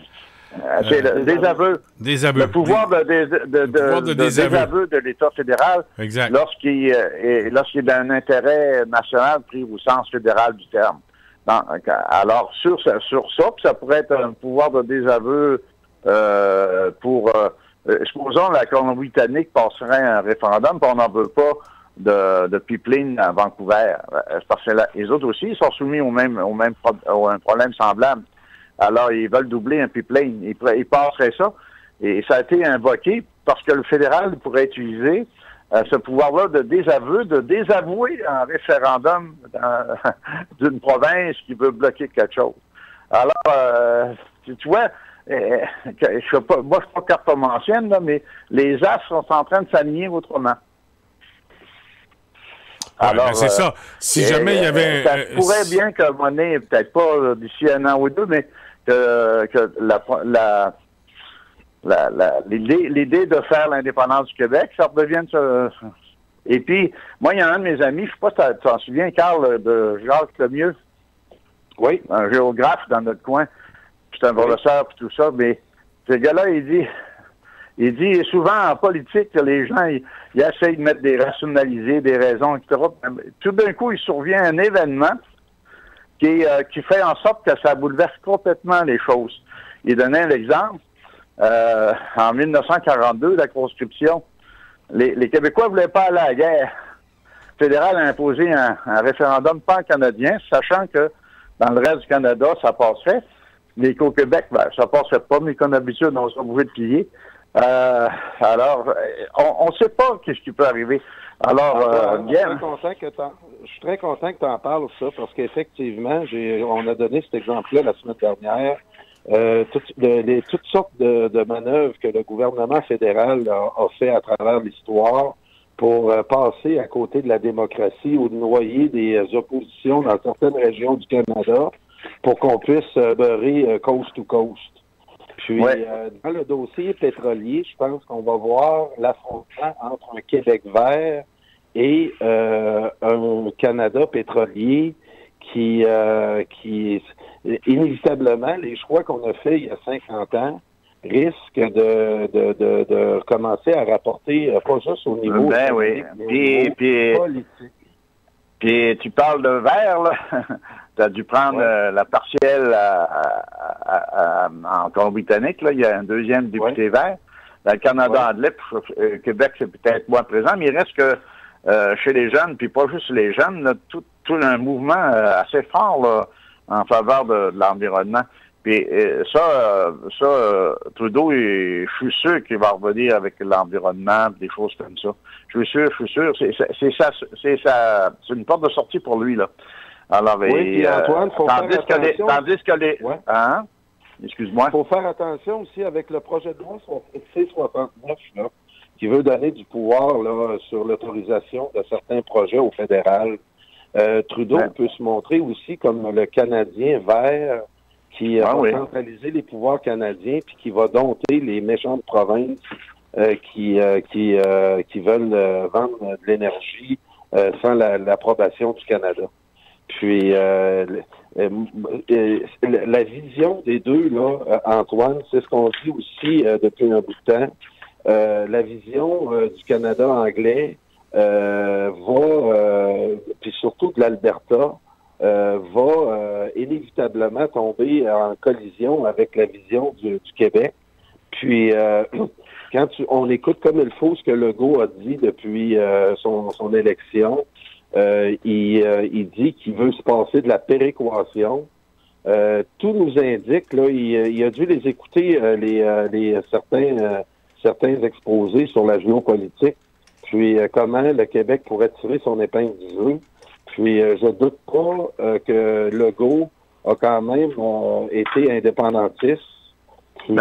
c'est le désaveu. Désaveu. Le pouvoir de désaveu de l'État fédéral. Exact. Lorsqu'il est d'un intérêt national pris au sens fédéral du terme. Alors, sur ça, puis ça pourrait être un pouvoir de désaveu pour... supposons la Colombie-Britannique passerait un référendum, puis on n'en veut pas de pipeline à Vancouver. Parce que les autres aussi, ils sont soumis au un problème semblable. Alors, ils veulent doubler un pipeline. Ils passeraient ça. Et ça a été invoqué parce que le fédéral pourrait utiliser ce pouvoir-là de désavouer un référendum d'une province qui veut bloquer quelque chose. Alors, tu vois, moi, je suis pas cartomancienne, là, mais les astres sont en train de s'aligner autrement. Alors, c'est ça. Si jamais il y avait... Ça pourrait bien que monnaie, peut-être pas d'ici un an ou deux, mais que l'idée de faire l'indépendance du Québec, ça redevienne... Et puis, moi, il y a un de mes amis, je sais pas si tu t'en souviens, Carl, de Jacques Lemieux. Oui. Un géographe dans notre coin. C'est un professeur et tout ça, mais ce gars-là, il dit souvent en politique que les gens, ils essayent de mettre des rationaliser, des raisons, etc. Tout d'un coup, il survient un événement qui fait en sorte que ça bouleverse complètement les choses. Il donnait l'exemple, en 1942, la conscription, les Québécois voulaient pas aller à la guerre. Le fédéral a imposé un référendum pan-canadien, sachant que dans le reste du Canada, ça passerait, mais qu'au Québec, ça passerait pas, mais qu'on habitude, on sera obligé de plier. Alors, on ne sait pas ce qui peut arriver. Alors, je suis très content que tu en parles, ça, parce qu'effectivement, on a donné cet exemple-là la semaine dernière. Toutes sortes de manœuvres que le gouvernement fédéral a fait à travers l'histoire pour passer à côté de la démocratie ou de noyer des oppositions dans certaines régions du Canada pour qu'on puisse beurrer coast to coast. Puis, dans le dossier pétrolier, je pense qu'on va voir l'affrontement entre un Québec vert et un Canada pétrolier qui inévitablement, les choix qu'on a faits il y a 50 ans risque de commencer à rapporter, pas juste au niveau politique. Puis tu parles de vert, là. Tu as dû prendre la partielle en Colombie-Britannique, là. Il y a un deuxième député vert. Dans le Canada anglais, Québec, c'est peut-être moins présent, mais il reste que chez les jeunes, puis pas juste les jeunes, là, tout un mouvement assez fort là, en faveur de l'environnement. Puis Trudeau, je suis sûr qu'il va revenir avec l'environnement, des choses comme ça. Je suis sûr. C'est une porte de sortie pour lui, là. Alors, oui, Antoine, faut faire attention. Tandis que les... Ouais. Hein? Excuse-moi. Il faut faire attention aussi avec le projet de loi C-69, là, qui veut donner du pouvoir là, sur l'autorisation de certains projets au fédéral. Trudeau peut se montrer aussi comme le Canadien vert qui va centraliser les pouvoirs canadiens puis qui va dompter les méchantes provinces qui veulent vendre de l'énergie sans l'approbation du Canada. Puis la vision des deux, là, Antoine, c'est ce qu'on dit aussi depuis un bout de temps. La vision du Canada anglais puis surtout de l'Alberta, va inévitablement tomber en collision avec la vision du Québec. Puis quand on écoute comme il faut ce que Legault a dit depuis son élection, il dit qu'il veut se passer de la péréquation. Tout nous indique, là, il a dû les écouter, certains exposés sur la géopolitique, puis comment le Québec pourrait tirer son épingle du jeu. Puis je doute pas que Legault a quand même été indépendantiste. Puis,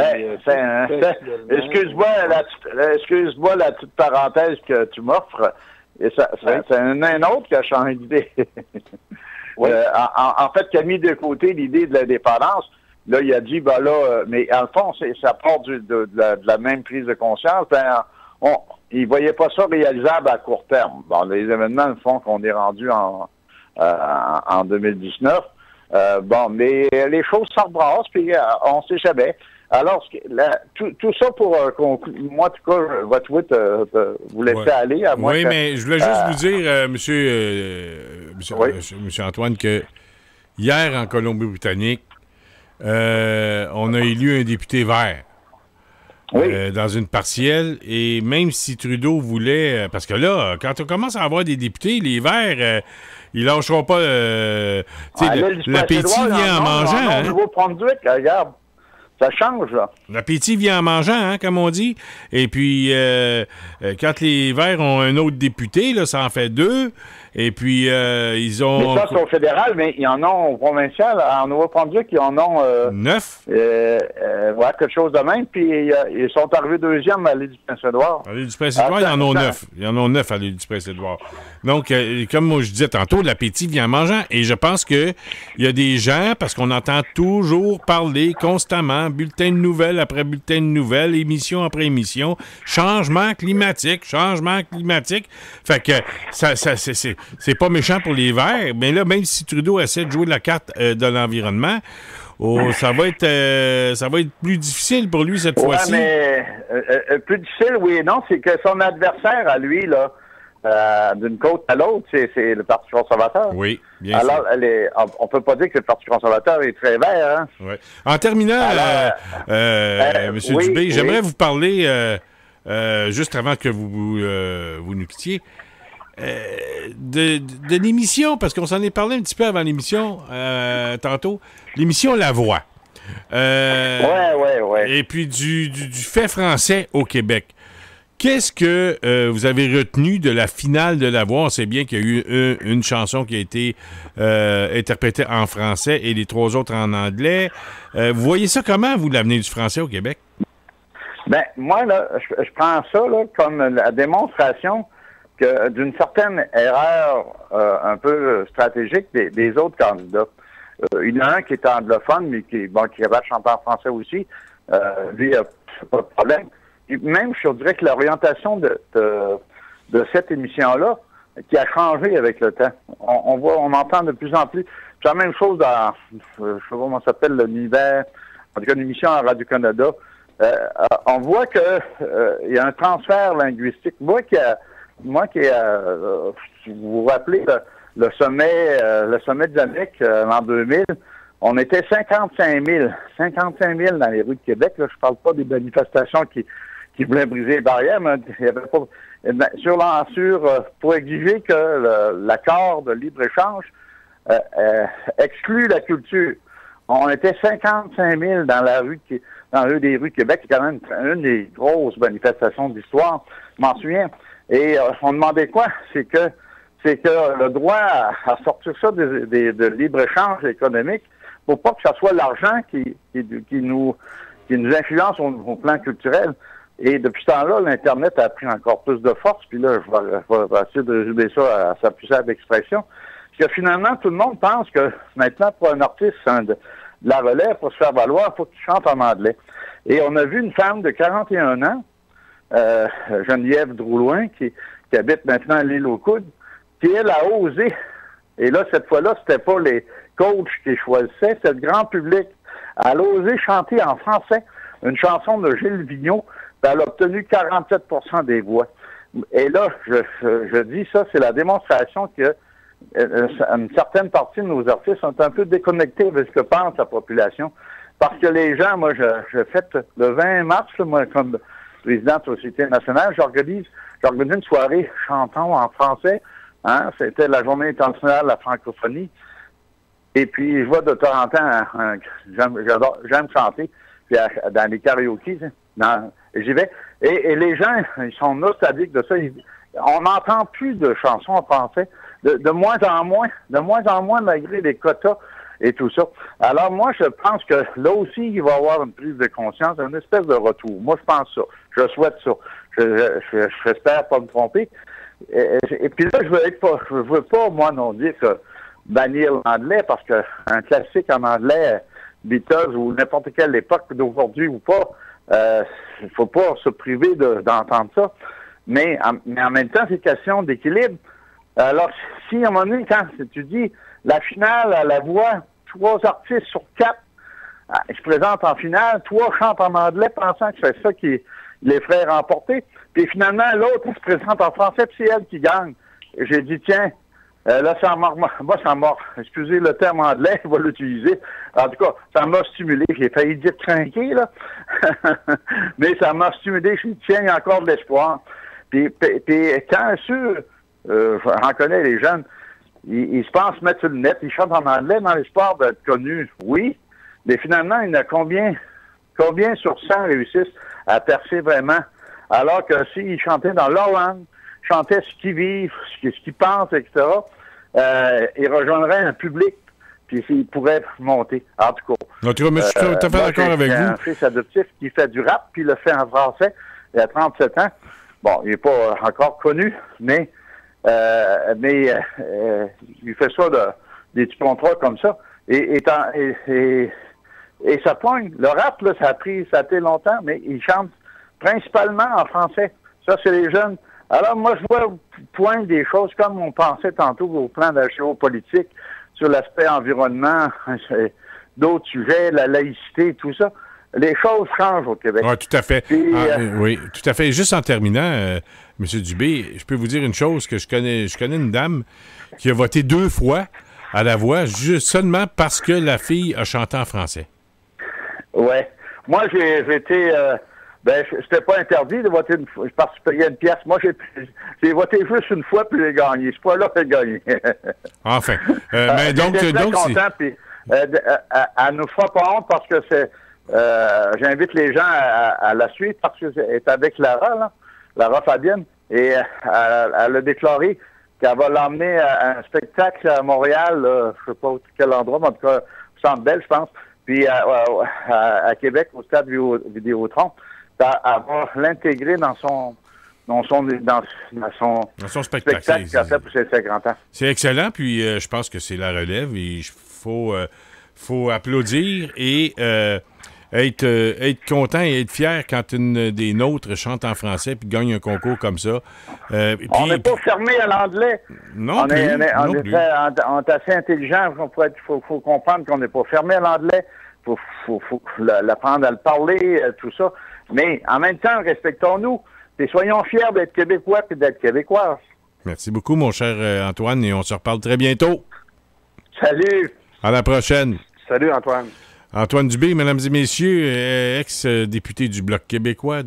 excuse-moi la petite parenthèse que tu m'offres. C'est un autre qui a changé d'idée. En fait, qui a mis de côté l'idée de l'indépendance. Là, il a dit, mais en fond, ça part de la même prise de conscience. Il voyait pas ça réalisable à court terme. Bon, les événements font qu'on est rendu en 2019. Mais les choses s'embrassent, puis on sait jamais. Alors, tout ça pour conclure. Moi, en tout cas, je vais vous laisser aller. Mais je voulais juste vous dire, monsieur Antoine, que hier, en Colombie-Britannique, on a élu un député vert. Dans une partielle, et même si Trudeau voulait... parce que là, quand on commence à avoir des députés, les Verts, ils lâcheront pas... l'appétit vient en mangeant. Nouveau-Brunswick, regarde, ça change, là. L'appétit vient en mangeant, comme on dit. Et puis, quand les Verts ont un autre député, là, ça en fait 2. Et puis, ils ont... Mais ça, c'est au fédéral, mais ils en ont au provincial. En Nouveau-Brunswick, ils en ont... 9. Quelque chose de même. Puis, ils sont arrivés deuxième à l'île du Prince-Édouard. À l'île du Prince-Édouard, ils en ont 9. Ils en ont 9 à l'île du Prince-Édouard. Donc, comme moi je disais tantôt, l'appétit vient en mangeant. Et je pense qu'il y a des gens, parce qu'on entend toujours parler constamment, bulletin de nouvelles après bulletin de nouvelles, émission après émission, changement climatique. Fait que c'est pas méchant pour les Verts, mais là, même si Trudeau essaie de jouer la carte de l'environnement, ça va être plus difficile pour lui cette fois-ci. Mais plus difficile, oui et non, c'est que son adversaire à lui, là, d'une côte à l'autre, c'est le Parti conservateur. Oui, bien sûr. Alors, on peut pas dire que le Parti conservateur est très vert. Hein? Ouais. En terminant, M. Dubé, j'aimerais vous parler, juste avant que vous nous quittiez, de l'émission, parce qu'on s'en est parlé un petit peu avant l'émission, tantôt, l'émission La Voix. Et puis du fait français au Québec. Qu'est-ce que vous avez retenu de la finale de La Voix? On sait bien qu'il y a eu une chanson qui a été interprétée en français et les 3 autres en anglais. Vous voyez ça comment, vous, l'avenir du français au Québec? Ben, moi, là, je prends ça là, comme la démonstration d'une certaine erreur un peu stratégique des autres candidats. Il y en a un qui est anglophone, mais qui est capable de chanter en français aussi. Lui, il n'y a pas de problème. Et même, je dirais que l'orientation de cette émission-là, qui a changé avec le temps. On entend de plus en plus. C'est la même chose dans, je sais pas comment ça s'appelle, l'univers, en tout cas, une émission à Radio-Canada. on voit que il y a un transfert linguistique. Moi qui vous vous rappelez le sommet de Jannick l'an 2000, on était 55 000 dans les rues de Québec. Là, je parle pas des manifestations qui voulaient briser les barrières, mais il y avait pas pour exiger que l'accord de libre-échange exclut la culture. On était 55 000 dans la rue des rues de Québec. C'est quand même une des grosses manifestations de l'histoire, je m'en souviens. Et on demandait quoi? C'est que le droit à sortir ça de libre-échange économique, pour pas que ça soit l'argent qui nous influence au plan culturel. Et depuis ce temps-là, l'Internet a pris encore plus de force. Puis là, je vais essayer de résumer ça à sa plus simple expression. Parce que finalement, tout le monde pense que maintenant, pour un artiste de la relève, pour se faire valoir, il faut qu'il chante en anglais. Et on a vu une femme de 41 ans, Geneviève Drouloin, qui habite maintenant à l'île aux Coudes, qui, elle, a osé. Et là, cette fois-là, c'était pas les coachs qui choisissaient, c'était le grand public. Elle a osé chanter en français une chanson de Gilles Vigneault, puis elle a obtenu 47 % des voix. Et là, je dis ça, c'est la démonstration que une certaine partie de nos artistes sont un peu déconnectés avec ce que pense la population. Parce que les gens, moi, je fête le 20 mars, moi, comme président de la Société nationale, j'organise une soirée chantons en français. Hein, c'était la Journée internationale de la francophonie. Et puis, je vois de temps en temps, j'aime chanter, puis dans les karaokés, j'y vais. Et les gens, ils sont nostalgiques de ça. On n'entend plus de chansons en français, de moins en moins, malgré les quotas et tout ça. Alors, moi, je pense que là aussi, il va y avoir une prise de conscience, une espèce de retour. Moi, je pense ça. Je souhaite ça. J'espère pas me tromper. Et puis là, je veux pas, moi, non dire que bannir l'anglais, parce que un classique en anglais, Beatles ou n'importe quelle époque d'aujourd'hui ou pas, il faut pas se priver d'entendre ça. Mais en même temps, c'est question d'équilibre. Alors, si à un moment donné, quand tu dis la finale à la voix, 3 artistes sur 4 se présentent en finale, 3 chantent en anglais pensant que c'est ça qui les ferait remporter. Puis finalement, l'autre se présente en français, puis c'est elle qui gagne. Et j'ai dit, tiens, là, ça m'a, excusez le terme anglais, je vais l'utiliser. En tout cas, ça m'a stimulé. J'ai failli dire trinquer, là. Mais ça m'a stimulé. Je dis, tiens, il y a encore de l'espoir. Puis quand j'en connais les jeunes, ils se pensent mettre sur le net, ils chantent en anglais dans l'espoir d'être connus. Oui, mais finalement, il y en a combien sur 100 réussissent à percer vraiment? Alors que s'ils chantaient dans leur langue, chantaient ce qu'ils vivent, ce qu'ils pensent, etc., ils rejoindraient un public, puis ils pourraient monter. En tout cas. En tout cas, mais je suis tout à fait d'accord avec vous. J'ai un fils adoptif qui fait du rap, puis il le fait en français. Il a 37 ans. Bon, il n'est pas encore connu, mais il fait ça des petits contrats comme ça. Et ça poigne. Le rap, là, ça a été longtemps, mais il chante principalement en français. Ça, c'est les jeunes. Alors, moi, je vois poindre des choses comme on pensait tantôt au plan de la géopolitique, sur l'aspect environnement, d'autres sujets, la laïcité, tout ça. Les choses changent au Québec. Oui, tout à fait. Puis, oui, tout à fait. Juste en terminant, M. Dubé, je peux vous dire une chose, que je connais une dame qui a voté 2 fois à la voix, juste seulement parce que la fille a chanté en français. Oui. Moi, j'ai été... c'était pas interdit de voter une fois, parce que je payais une pièce. Moi, j'ai voté juste une fois, puis j'ai gagné. C'est pas là que j'ai gagné. Enfin. Mais donc, j'étais très content, puis elle nous fera pas honte parce que c'est... j'invite les gens à la suivre parce qu'elle est avec Lara Fabienne, et elle a déclaré qu'elle va l'emmener à un spectacle à Montréal, je sais pas quel endroit, mais en tout cas, au Centre Bell, je pense, puis à Québec, au stade Vidéotron. Elle va l'intégrer dans son spectacle qu'elle a fait pour ses 50 ans. C'est excellent, puis je pense que c'est la relève, et il faut applaudir et être content et être fier quand une des nôtres chante en français puis gagne un concours comme ça. On n'est pas fermé à l'anglais. Non plus. On est assez intelligent. Il faut comprendre qu'on n'est pas fermé à l'anglais. faut l'apprendre à le parler, tout ça. Mais en même temps, respectons-nous et soyons fiers d'être Québécois et d'être Québécoises. Merci beaucoup, mon cher Antoine, et on se reparle très bientôt. Salut! À la prochaine. Salut, Antoine. Antoine Dubé, mesdames et messieurs, ex-député du Bloc québécois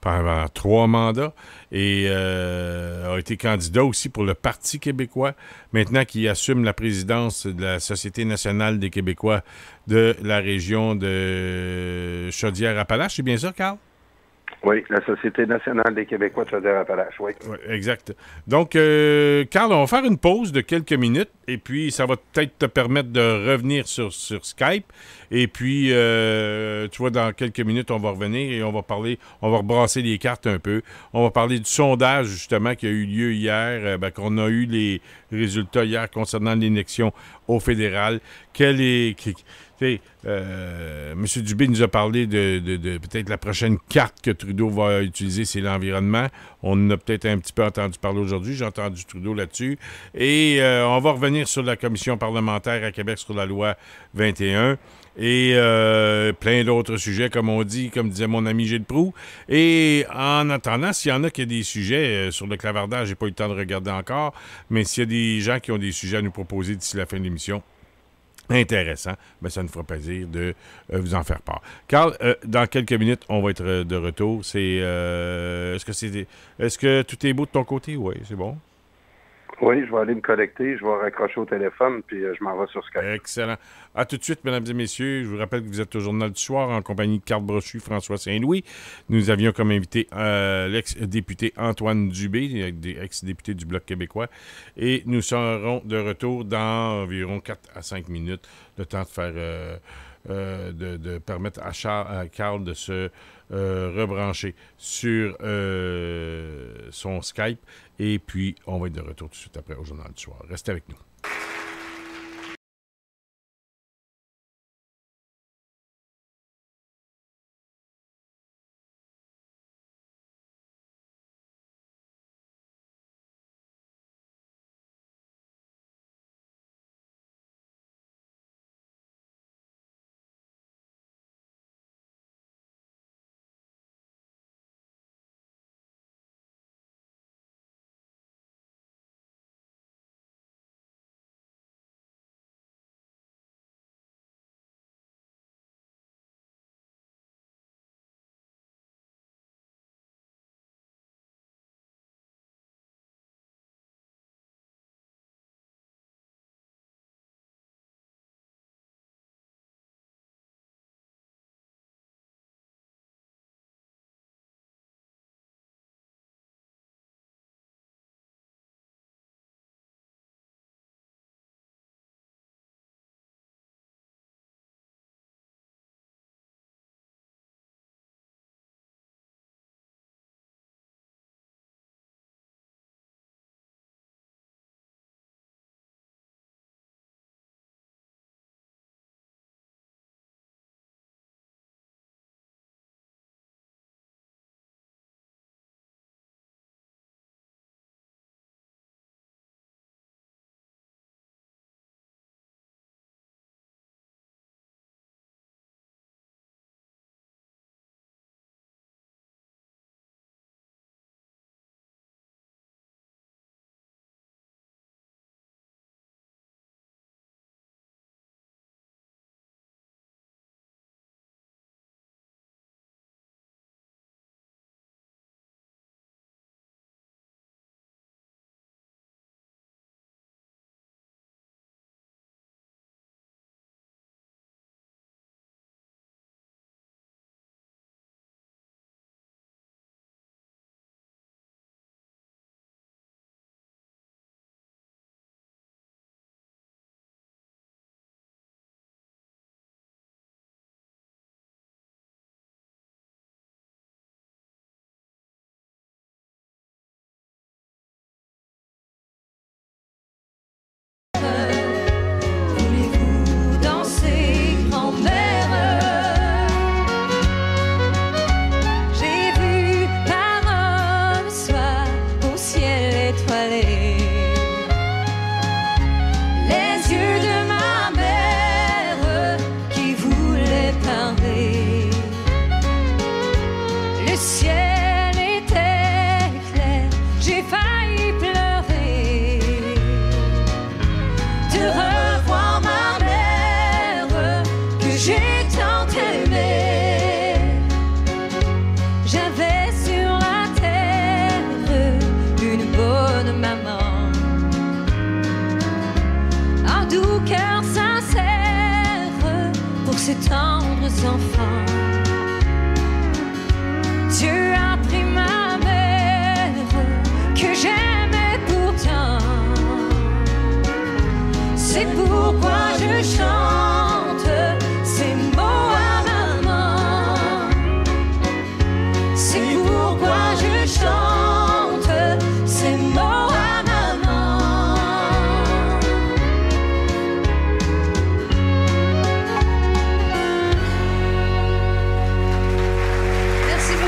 pendant 3 mandats et a été candidat aussi pour le Parti québécois, maintenant qu'il assume la présidence de la Société nationale des Québécois de la région de Chaudière-Appalaches. C'est bien ça, Carl? Oui, la Société nationale des Québécois de Chaudière-Appalaches, oui. Oui, exact. Donc, Carl, on va faire une pause de quelques minutes et puis ça va peut-être te permettre de revenir sur Skype. Et puis, tu vois, dans quelques minutes, on va revenir et on va rebrasser les cartes un peu. On va parler du sondage, justement, qui a eu lieu hier, qu'on a eu les résultats hier concernant l'élection au fédéral. M. Dubé nous a parlé de peut-être la prochaine carte que Trudeau va utiliser, c'est l'environnement. On en a peut-être un petit peu entendu parler aujourd'hui. J'ai entendu Trudeau là-dessus. Et on va revenir sur la commission parlementaire à Québec sur la loi 21 et plein d'autres sujets, comme on dit, comme disait mon ami Gilles Proulx. Et en attendant, s'il y en a qui ont des sujets sur le clavardage, j'ai pas eu le temps de regarder encore, mais s'il y a des gens qui ont des sujets à nous proposer d'ici la fin de l'émission, intéressant, ça nous fera plaisir de vous en faire part. Carl, dans quelques minutes, on va être de retour. Est-ce que tout est beau de ton côté? Oui, c'est bon. Oui, je vais aller me connecter, je vais raccrocher au téléphone, puis je m'en vais sur Skype. Excellent. À tout de suite, mesdames et messieurs. Je vous rappelle que vous êtes au Journal du Soir en compagnie de Carl Brochu, François Saint-Louis. Nous avions comme invité l'ex-député Antoine Dubé, ex-député du Bloc québécois. Et nous serons de retour dans environ 4 à 5 minutes, le temps de faire... de permettre à Carl de se rebrancher sur son Skype. Et puis, on va être de retour tout de suite après au Journal du Soir. Restez avec nous. nos cœurs sincères pour ces tendres enfants. Dieu a pris ma mère que j'aimais pourtant. C'est pourquoi je chante ces mots à maman. C'est pourquoi je chante ces mots à maman. Merci beaucoup.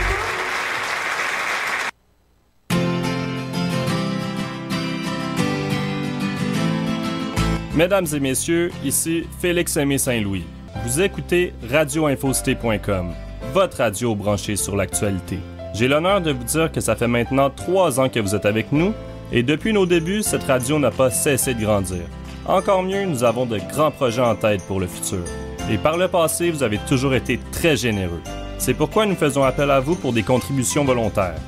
Mesdames et messieurs, ici Félix Aimé Saint-Louis. Vous écoutez radioinfocité.com, votre radio branchée sur l'actualité. J'ai l'honneur de vous dire que ça fait maintenant 3 ans que vous êtes avec nous et depuis nos débuts, cette radio n'a pas cessé de grandir. Encore mieux, nous avons de grands projets en tête pour le futur. Et par le passé, vous avez toujours été très généreux. C'est pourquoi nous faisons appel à vous pour des contributions volontaires.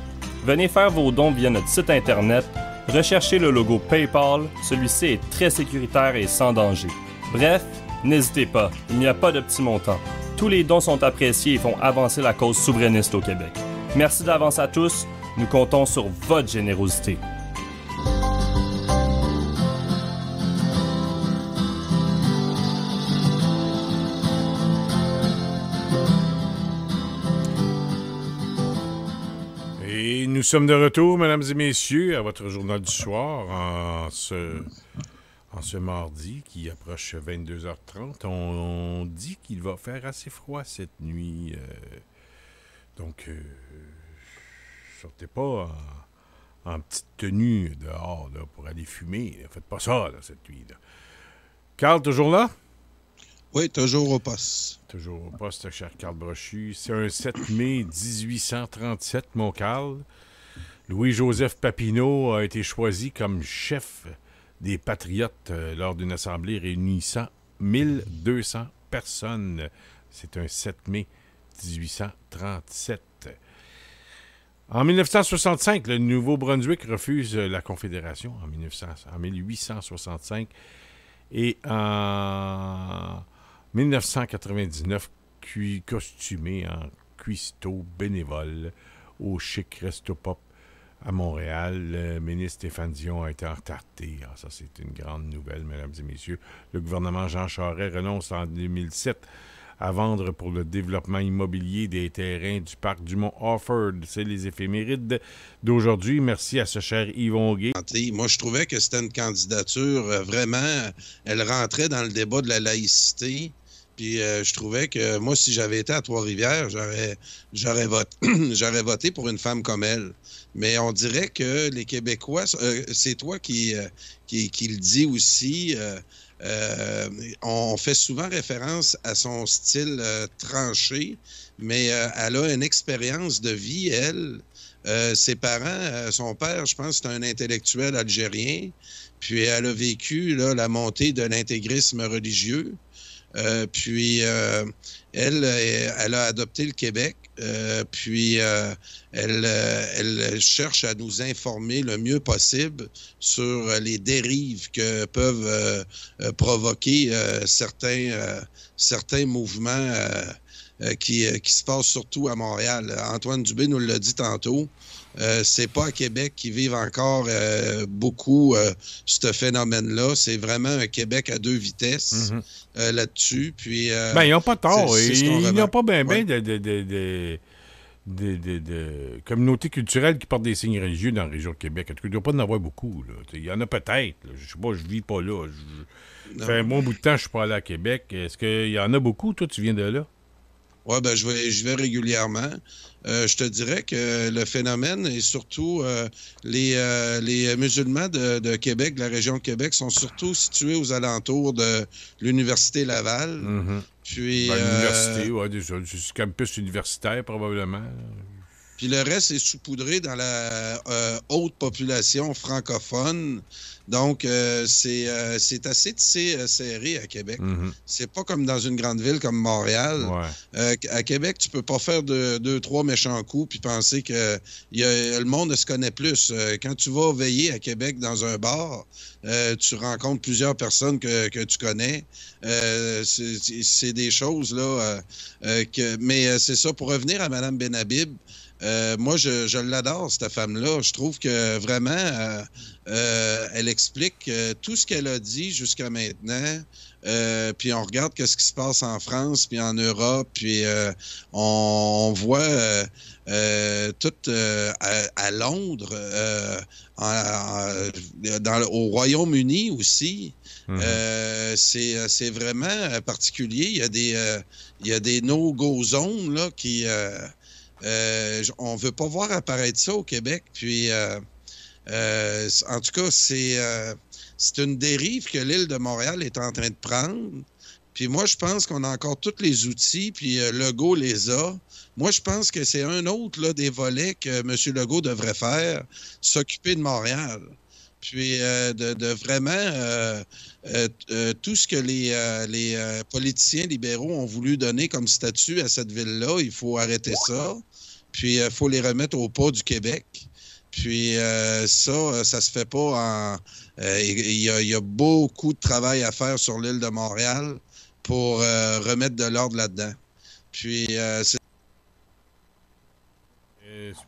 Venez faire vos dons via notre site internet. Recherchez le logo PayPal, celui-ci est très sécuritaire et sans danger. Bref, n'hésitez pas, il n'y a pas de petits montants. Tous les dons sont appréciés et font avancer la cause souverainiste au Québec. Merci d'avance à tous, nous comptons sur votre générosité. Et nous sommes de retour, mesdames et messieurs, à votre journal du soir en ce mardi qui approche 22h30. On dit qu'il va faire assez froid cette nuit. Donc, sortez pas en petite tenue dehors là, pour aller fumer. Là. Faites pas ça là, cette nuit. Là. Carl, toujours là? Oui, toujours au poste. Toujours au poste, cher Carl Brochu. C'est un 7 mai 1837, mon Carl. Louis-Joseph Papineau a été choisi comme chef des Patriotes lors d'une assemblée réunissant 1200 personnes. C'est un 7 mai 1837. En 1965, le Nouveau-Brunswick refuse la Confédération en 1865. Et en 1999, costumé en cuistot bénévole au Chic Resto Pop à Montréal, le ministre Stéphane Dion a été entarté. Ah, ça, c'est une grande nouvelle, mesdames et messieurs. Le gouvernement Jean Charest renonce en 2007 à vendre pour le développement immobilier des terrains du parc du Mont-Offord. C'est les éphémérides d'aujourd'hui. Merci à ce cher Yvon Gay. Moi, je trouvais que c'était une candidature vraiment... Elle rentrait dans le débat de la laïcité. Puis je trouvais que moi, si j'avais été à Trois-Rivières, j'aurais voté pour une femme comme elle. Mais on dirait que les Québécois... c'est toi qui le dis aussi... on fait souvent référence à son style tranché, mais elle a une expérience de vie, elle. Ses parents, son père, je pense, c'est un intellectuel algérien, puis elle a vécu là, la montée de l'intégrisme religieux. Puis elle a adopté le Québec, puis elle cherche à nous informer le mieux possible sur les dérives que peuvent provoquer certains mouvements qui se passent surtout à Montréal. Antoine Dubé nous l'a dit tantôt. C'est pas à Québec qu'ils vivent encore beaucoup ce phénomène-là. C'est vraiment un Québec à 2 vitesses là-dessus. Puis, ils n'ont pas tort. Ils n'ont pas bien de communautés culturelles qui portent des signes religieux dans la région de Québec. En tout cas, il ne doit pas en avoir beaucoup. Là. Il y en a peut-être. Là. Je sais pas, je vis pas là. Ça fait un bon bout de temps que je suis pas allé à Québec. Est-ce qu'il y en a beaucoup? Toi, tu viens de là? Oui, ben je vais régulièrement. Je te dirais que le phénomène et surtout les musulmans de Québec, de la région de Québec, sont surtout situés aux alentours de l'Université Laval. Mm-hmm. Puis l'université, oui, déjà. Du campus universitaire, probablement. Puis le reste est saupoudré dans la haute population francophone. Donc, c'est assez tissé serré à Québec. C'est pas comme dans une grande ville comme Montréal. Ouais. À Québec, tu peux pas faire deux, trois méchants coups puis penser que le monde se connaît plus. Quand tu vas veiller à Québec dans un bar, tu rencontres plusieurs personnes que tu connais. C'est des choses, là. Mais c'est ça, pour revenir à Mme Benhabib, moi, je l'adore, cette femme-là. Je trouve que vraiment, elle explique tout ce qu'elle a dit jusqu'à maintenant. Puis on regarde ce qui se passe en France, puis en Europe, puis on voit tout à Londres, au Royaume-Uni aussi. C'est vraiment particulier. Il y a des no-go zones là, qui... on veut pas voir apparaître ça au Québec. Puis, en tout cas, c'est une dérive que l'île de Montréal est en train de prendre. Puis moi, je pense qu'on a encore tous les outils, puis Legault les a. Moi, je pense que c'est un autre là, des volets que M. Legault devrait faire, s'occuper de Montréal. Puis de vraiment tout ce que les politiciens libéraux ont voulu donner comme statut à cette ville-là, il faut arrêter ça. Puis il faut les remettre au pas du Québec. Puis ça se fait pas en... Il y a beaucoup de travail à faire sur l'île de Montréal pour remettre de l'ordre là-dedans. Puis c'est...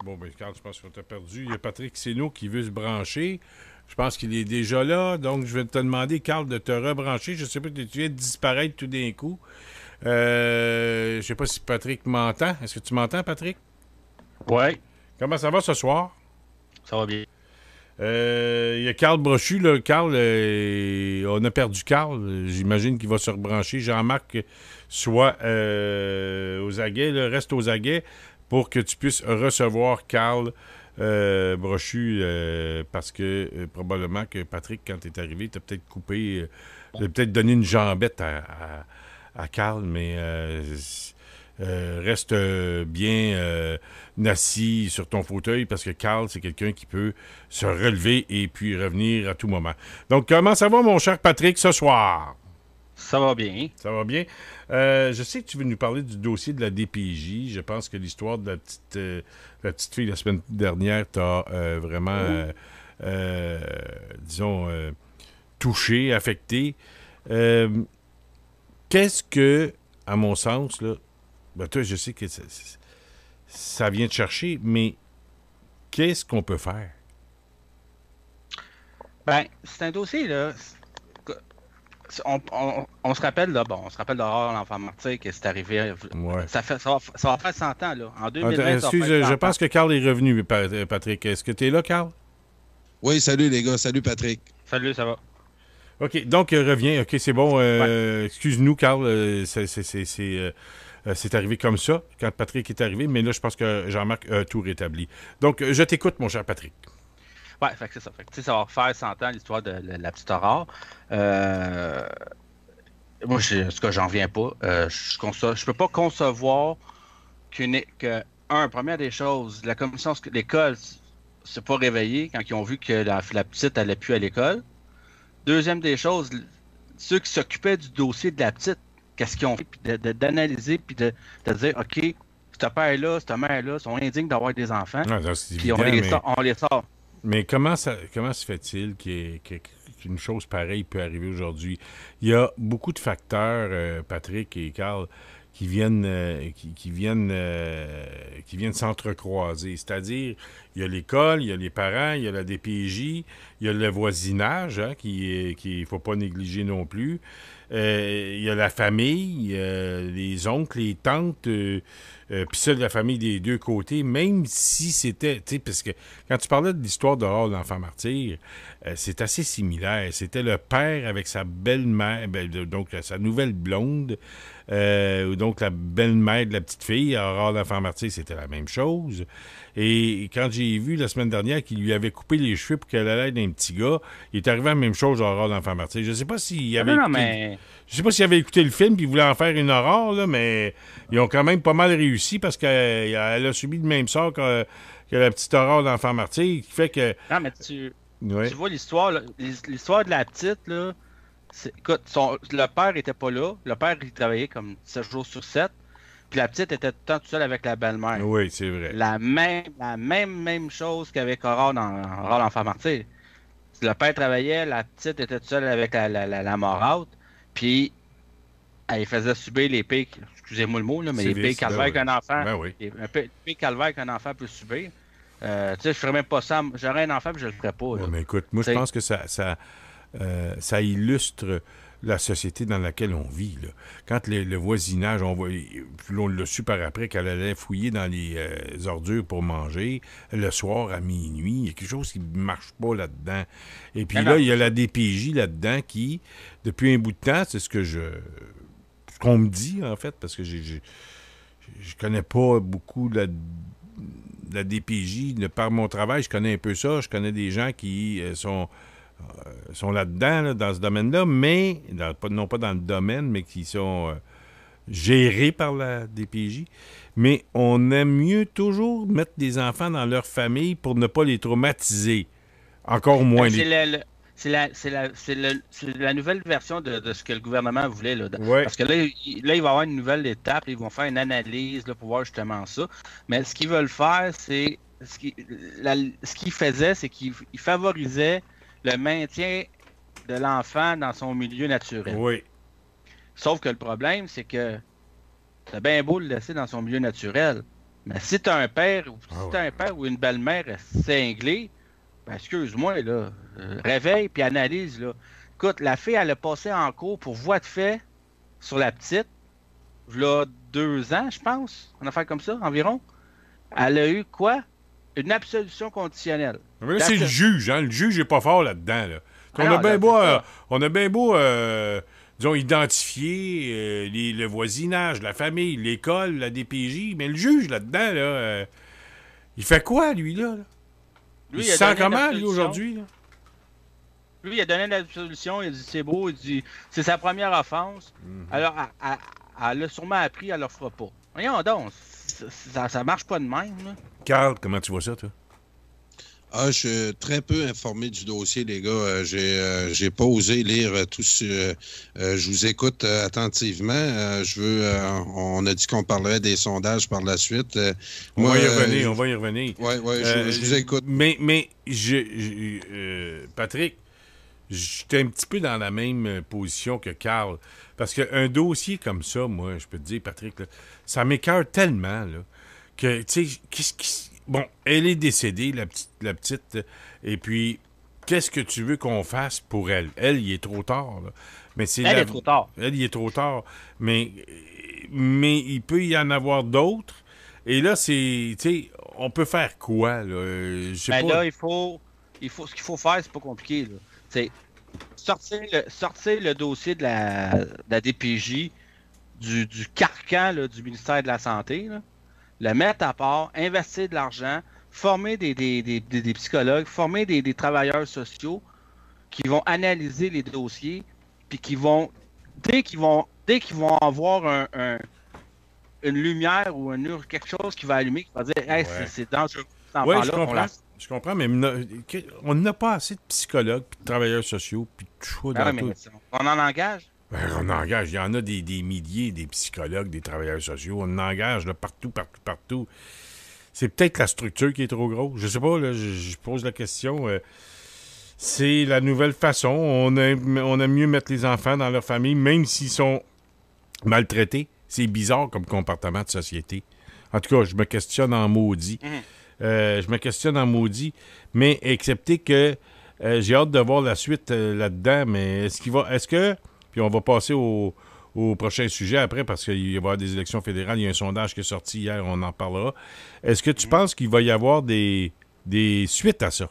Bon, ben, Carl, je pense qu'on t'a perdu. Il y a Patrick Sénaud qui veut se brancher. Je pense qu'il est déjà là. Donc, je vais te demander, Carl, de te rebrancher. Je ne sais pas, tu viens de disparaître tout d'un coup. Je ne sais pas si Patrick m'entend. Est-ce que tu m'entends, Patrick? Oui. Comment ça va ce soir? Ça va bien. Il y a Carl Brochu, là. Carl, on a perdu Carl. J'imagine qu'il va se rebrancher. Jean-Marc soit aux aguets, là, reste aux aguets pour que tu puisses recevoir Carl Brochu, parce que probablement que Patrick, quand tu es arrivé, t'as peut-être coupé, t'as peut-être donné une jambette à Carl, mais reste bien assis sur ton fauteuil, parce que Carl, c'est quelqu'un qui peut se relever et puis revenir à tout moment. Donc, comment ça va, mon cher Patrick, ce soir? Ça va bien. Ça va bien. Je sais que tu veux nous parler du dossier de la DPJ. Je pense que l'histoire de la petite fille la semaine dernière t'a vraiment, disons, touché, affecté. Qu'est-ce que, à mon sens, là, ben toi, je sais que ça vient te chercher, mais qu'est-ce qu'on peut faire? Ben, c'est un dossier, là... On se rappelle, là, on se rappelle d'Aurore l'enfant martyr que c'est arrivé. Ouais. Ça va faire 100 ans, là. En 2020, excuse, je pense que Carl est revenu, Patrick. Est-ce que tu es là, Carl? Oui, salut les gars. Salut Patrick. Salut, ça va. OK, donc reviens. OK, c'est bon. Excuse-nous, Carl. C'est arrivé comme ça, quand Patrick est arrivé, mais là, je pense que Jean-Marc a tout rétabli. Donc, je t'écoute, mon cher Patrick. Oui, c'est ça. Ça va faire 100 ans, l'histoire de la petite Aurore. Moi, ce que j'en viens pas. Je peux pas concevoir première des choses, la commission, l'école s'est pas réveillée quand ils ont vu que la petite allait plus à l'école. Deuxième des choses, ceux qui s'occupaient du dossier de la petite, qu'est-ce qu'ils ont fait, puis d'analyser, puis de dire, OK, ce père-là, cette mère-là sont indignes d'avoir des enfants, puis on les sort. Mais comment se fait-il qu'une chose pareille peut arriver aujourd'hui? Il y a beaucoup de facteurs, Patrick et Carl, qui viennent s'entrecroiser. C'est-à-dire, il y a l'école, il y a les parents, il y a la DPJ, il y a le voisinage, hein, qu'il ne faut pas négliger non plus. Il y a la famille, les oncles, les tantes, puis ça, de la famille des deux côtés, même si c'était... Tu sais, parce que quand tu parlais de l'histoire d'Aurore l'enfant martyr, c'est assez similaire. C'était le père avec sa belle-mère, donc sa nouvelle blonde, donc la belle-mère de la petite fille. Aurore l'enfant martyr, c'était la même chose. Et quand j'ai vu la semaine dernière qu'il lui avait coupé les cheveux pour qu'elle allait d'un petit gars, il est arrivé à la même chose à Aurore l'enfant martyr. Je sais pas s'il avait... Je sais pas s'il avait écouté le film et il voulait en faire une Aurore, là, mais ils ont quand même pas mal réussi réussi parce qu'elle a subi le même sort que la petite Aurore d'Enfant Martyr, qui fait que... Non, mais tu Ouais. vois l'histoire, là, l'histoire de la petite, là, écoute, le père était pas là. Le père, il travaillait comme 7 jours sur 7. Puis la petite était tout le temps toute seule avec la belle-mère. Oui, c'est vrai. La même chose qu'avec Aurore dans Aurore l'Enfant Martyr. Le père travaillait, la petite était toute seule avec la morate. Puis elle faisait subir les pires, excusez-moi le mot, là, mais les pires calvaires qu'un enfant. Ben oui. Les pires calvaires qu'un enfant peut subir. Tu sais, je ferais même pas ça. J'aurais un enfant, puis je le ferais pas. Là. Ouais, mais écoute, moi, je pense que ça illustre la société dans laquelle on vit. Là. Quand le voisinage, on l'a su par après qu'elle allait fouiller dans les ordures pour manger, le soir à minuit, il y a quelque chose qui ne marche pas là-dedans. Et puis là, il y a la DPJ là-dedans qui, depuis un bout de temps, c'est ce qu'on me dit, en fait, parce que je connais pas beaucoup la DPJ. Par mon travail, je connais un peu ça. Je connais des gens qui sont là-dedans, là, dans ce domaine-là, mais non pas dans le domaine, mais qui sont gérés par la DPJ. Mais on aime mieux toujours mettre des enfants dans leur famille pour ne pas les traumatiser. Encore moins. C'est la nouvelle version de ce que le gouvernement voulait. Là. Ouais. Parce que là, il va y avoir une nouvelle étape. Ils vont faire une analyse là, pour voir justement ça. Mais ce qu'ils veulent faire, c'est... Ce qu'ils faisaient, c'est qu'ils favorisaient le maintien de l'enfant dans son milieu naturel. Oui. Sauf que le problème, c'est que c'est bien beau le laisser dans son milieu naturel. Mais si tu as un père ou une belle-mère cinglée, ben excuse-moi, là, réveille puis analyse, là. Écoute, la fille, elle a passé en cours pour voie de fait sur la petite, là, 2 ans, je pense, une affaire comme ça, environ. Elle a eu quoi? Une absolution conditionnelle. Mais là, c'est le juge, hein? Le juge n'est pas fort là-dedans, là. On a bien beau, disons, identifier le voisinage, la famille, l'école, la DPJ, mais le juge là-dedans, là, il fait quoi, lui, là? Il se sent comment, lui, aujourd'hui? Là? Lui, il a donné l'absolution, il a dit c'est beau, il dit c'est sa première offense. Alors, elle a sûrement appris, elle ne le fera pas. Voyons donc, ça marche pas de même. Là. Carl, comment tu vois ça, toi? Je suis très peu informé du dossier, les gars. J'ai pas osé lire tout ce... je vous écoute attentivement. On a dit qu'on parlerait des sondages par la suite. On va y revenir. Oui, je vous écoute. Mais Patrick, j'étais un petit peu dans la même position que Carl. Parce qu'un dossier comme ça, moi, je peux te dire, Patrick, là, ça m'écoeure tellement, là, que, tu sais, bon, elle est décédée, la petite, et puis, qu'est-ce que tu veux qu'on fasse pour elle? Elle, il est trop tard, là. Mais elle est trop tard. Elle, il est trop tard. Mais il peut y en avoir d'autres. Et là, c'est, tu sais, on peut faire quoi, là? Je sais pas. Là, ce qu'il faut faire, c'est pas compliqué, là. C'est sortir le dossier de la DPJ du carcan là, du ministère de la Santé, là, le mettre à part, investir de l'argent, former des psychologues, former des travailleurs sociaux qui vont analyser les dossiers, puis qui vont, dès qu'ils vont avoir une lumière ou quelque chose qui va allumer, qui va dire hey, c'est dangereux. Oui, je comprends, mais on n'a pas assez de psychologues, puis de travailleurs sociaux, puis de choix dans tout. On en engage? On engage. Il y en a des milliers, des psychologues, des travailleurs sociaux. On en engage là, partout. C'est peut-être la structure qui est trop grosse. Je sais pas, là, je pose la question. C'est la nouvelle façon. On aime mieux mettre les enfants dans leur famille, même s'ils sont maltraités. C'est bizarre comme comportement de société. En tout cas, je me questionne en maudit. Mais excepté que j'ai hâte de voir la suite là-dedans, mais est-ce que puis on va passer au prochain sujet après, parce qu'il va y avoir des élections fédérales, il y a un sondage qui est sorti hier, on en parlera. Est-ce que tu penses qu'il va y avoir des suites à ça?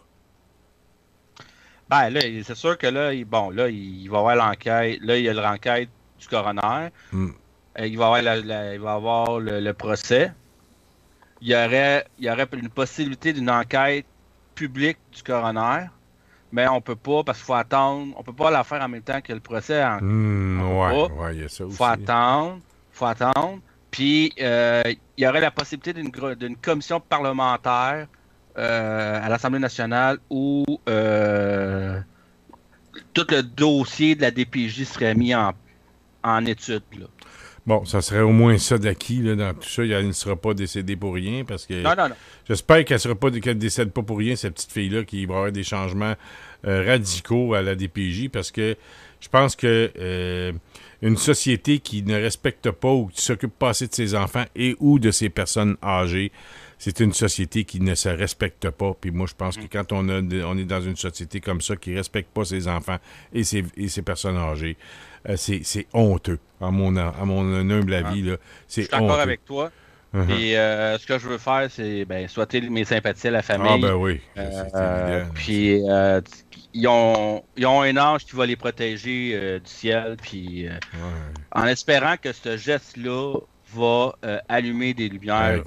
Ben là, c'est sûr que là, il va y avoir l'enquête. Là, il y a l'enquête du coroner. Il va y avoir le procès. Il y aurait une possibilité d'une enquête publique du coroner, mais on peut pas parce qu'il faut attendre. On peut pas la faire en même temps que le procès. Il y a ça aussi. Faut attendre. Puis, il y aurait la possibilité d'une commission parlementaire à l'Assemblée nationale où tout le dossier de la DPJ serait mis en étude. Là. Bon, ça serait au moins ça d'acquis là, dans tout ça. Elle ne sera pas décédée pour rien parce que... Non. J'espère qu'elle ne décède pas pour rien, cette petite fille-là, qui va avoir des changements radicaux à la DPJ parce que je pense que une société qui ne respecte pas ou qui s'occupe pas assez de ses enfants et ou de ses personnes âgées, c'est une société qui ne se respecte pas. Puis moi, je pense que quand on est dans une société comme ça qui ne respecte pas ses enfants et ses personnes âgées, c'est honteux, à mon humble avis. Là, c'est je suis d'accord honteux. avec toi. Et ce que je veux faire, c'est souhaiter mes sympathies à la famille. Ah ben oui, c'est évident. Puis ils ont un ange qui va les protéger du ciel. Puis en espérant que ce geste-là va allumer des lumières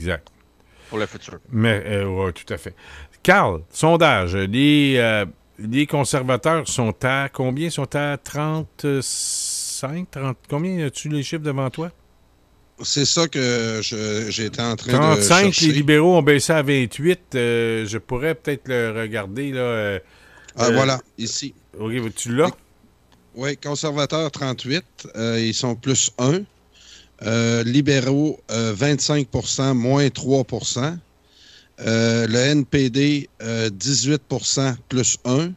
pour le futur. Mais oui, tout à fait. Carl, sondage. Les conservateurs sont à combien? Ils sont à 35, 30. Combien as-tu les chiffres devant toi? C'est ça que j'étais en train 35, de chercher. Les libéraux ont baissé à 28. Je pourrais peut-être le regarder. Là, voilà, ici. OK, tu l'as? Oui, conservateurs 38. Ils sont plus 1. Libéraux 25 moins 3 le NPD 18 plus 1.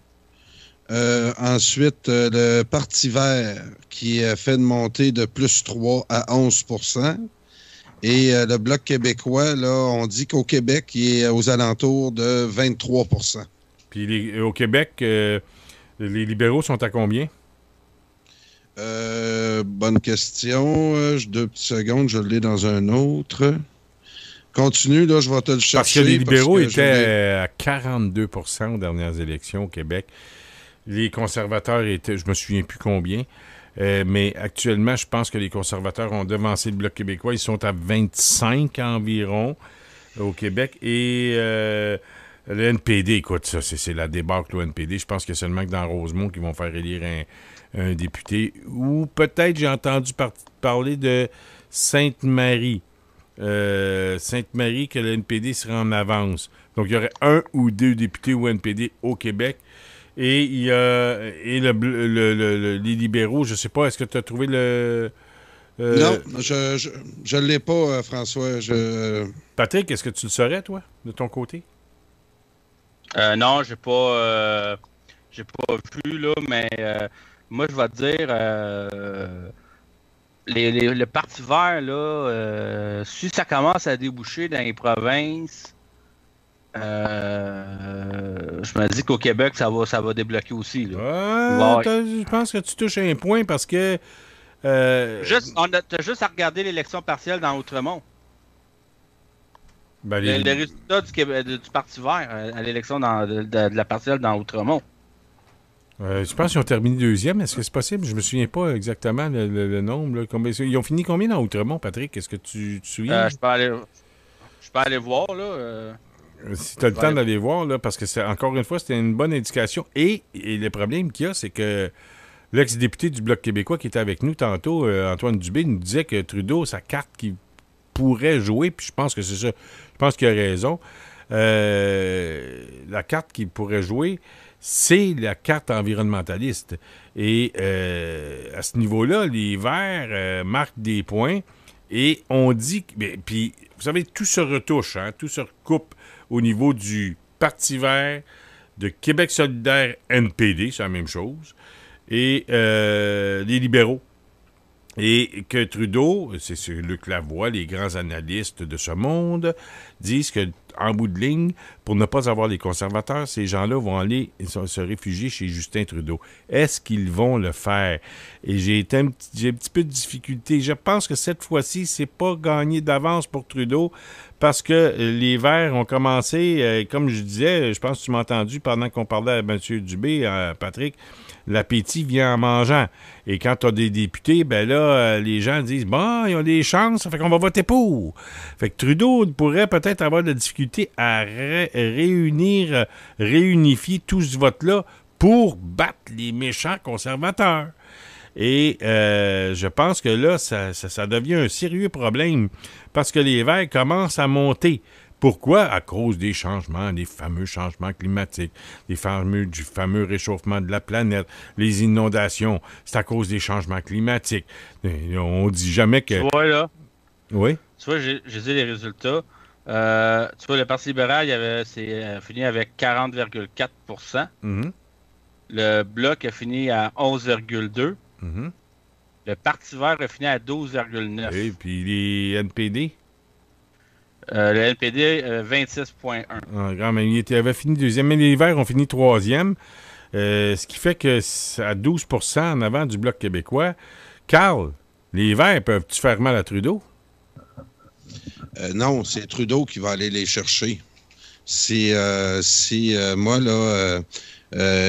Ensuite, le Parti vert qui fait une montée de plus 3 à 11 Et le Bloc québécois, là, on dit qu'au Québec, il est aux alentours de 23 Puis au Québec, les libéraux sont à combien? Bonne question. 2 petites secondes, je l'ai dans un autre. Continue, là, je vais te le chercher. Parce que les libéraux étaient à 42 aux dernières élections au Québec. Les conservateurs étaient, je me souviens plus combien, mais actuellement, je pense que les conservateurs ont devancé le Bloc québécois. Ils sont à 25 environ au Québec. Et le NPD, écoute, ça, c'est la débâcle au NPD. Je pense que seulement que dans Rosemont qu'ils vont faire élire un député. Ou peut-être, j'ai entendu parler de Sainte-Marie. Sainte-Marie, que le NPD serait en avance. Donc, il y aurait 1 ou 2 députés au NPD au Québec. Et il y a les libéraux, je ne sais pas, est-ce que tu as trouvé le... Non, je ne l'ai pas, François. Patrick, est-ce que tu le saurais, toi, de ton côté? Non, j'ai pas vu, là, mais moi, je vais te dire... le Parti vert, là, si ça commence à déboucher dans les provinces, je me dis qu'au Québec, ça va débloquer aussi. Là. Je pense que tu touches un point parce que... T'as juste à regarder l'élection partielle dans Outremont. Le résultat du Parti vert à l'élection de la partielle dans Outremont. Je pense qu'ils ont terminé deuxième. Est-ce que c'est possible? Je me souviens pas exactement le nombre. Là. Ils ont fini combien dans Outremont, Patrick? Est-ce que tu te souviens? Je peux aller voir, là. Si tu as le temps d'aller voir, là, parce que encore une fois, c'était une bonne indication. Et le problème qu'il y a, c'est que l'ex-député du Bloc québécois qui était avec nous tantôt, Antoine Dubé, nous disait que Trudeau, sa carte qui pourrait jouer, puis je pense que c'est ça, je pense qu'il a raison, la carte qu'il pourrait jouer, c'est la carte environnementaliste. Et à ce niveau-là, les Verts marquent des points et on dit... Puis, vous savez, tout se retouche, hein, tout se recoupe au niveau du Parti vert, de Québec solidaire NPD, c'est la même chose, et les libéraux. Et que Trudeau, c'est Luc Lavoie, les grands analystes de ce monde, disent que en bout de ligne, pour ne pas avoir les conservateurs, ces gens-là vont aller se réfugier chez Justin Trudeau. Est-ce qu'ils vont le faire? Et j'ai un petit peu de difficulté. Je pense que cette fois-ci, c'est pas gagné d'avance pour Trudeau parce que les Verts ont commencé, comme je disais, je pense que tu m'as entendu pendant qu'on parlait à M. Dubé, à Patrick, l'appétit vient en mangeant. Et quand tu as des députés, ben là, les gens disent « Bon, ils ont des chances, ça fait qu'on va voter pour. » Fait que Trudeau pourrait peut-être avoir de la difficulté à réunifier tout ce vote-là pour battre les méchants conservateurs. Et je pense que là, ça devient un sérieux problème parce que les Verts commencent à monter. Pourquoi? À cause des changements, des fameux changements climatiques, du fameux réchauffement de la planète, les inondations. C'est à cause des changements climatiques. On dit jamais que... Tu vois, là? Oui? Tu vois, j'ai dit les résultats. Tu vois, le Parti libéral, c'est fini avec 40,4 %. Le Bloc a fini à 11,2 %. Le Parti vert a fini à 12,9 %. Et puis les NPD? Le NPD, 26,1 %. Il avait fini deuxième, mais les Verts ont fini troisième. Ce qui fait que c'est à 12 % en avant du Bloc québécois. Carl, les Verts peuvent-tu faire mal à Trudeau? Non, c'est Trudeau qui va aller les chercher. Moi, là,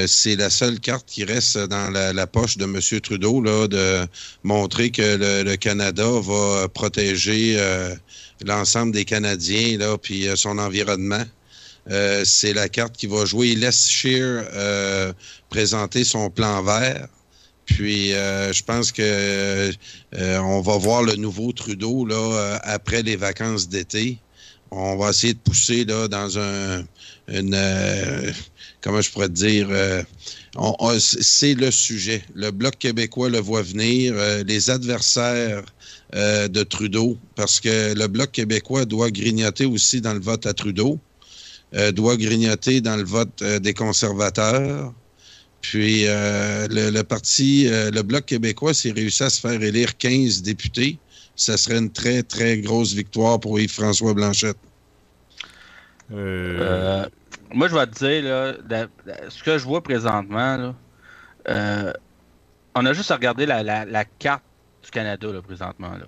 c'est la seule carte qui reste dans la poche de M. Trudeau, là, de montrer que le Canada va protéger l'ensemble des Canadiens, là, puis son environnement. C'est la carte qui va jouer. Il laisse Scheer présenter son plan vert. Puis, je pense que on va voir le nouveau Trudeau là après les vacances d'été. On va essayer de pousser là dans comment je pourrais te dire, c'est le sujet. Le Bloc québécois le voit venir. Les adversaires de Trudeau, parce que le Bloc québécois doit grignoter aussi dans le vote à Trudeau, doit grignoter dans le vote des conservateurs. Puis le Bloc québécois, s'il réussit à se faire élire 15 députés, ça serait une très, très grosse victoire pour Yves-François Blanchette. Moi, je vais te dire, là, ce que je vois présentement, là, on a juste à regarder la carte du Canada, là, présentement. Là.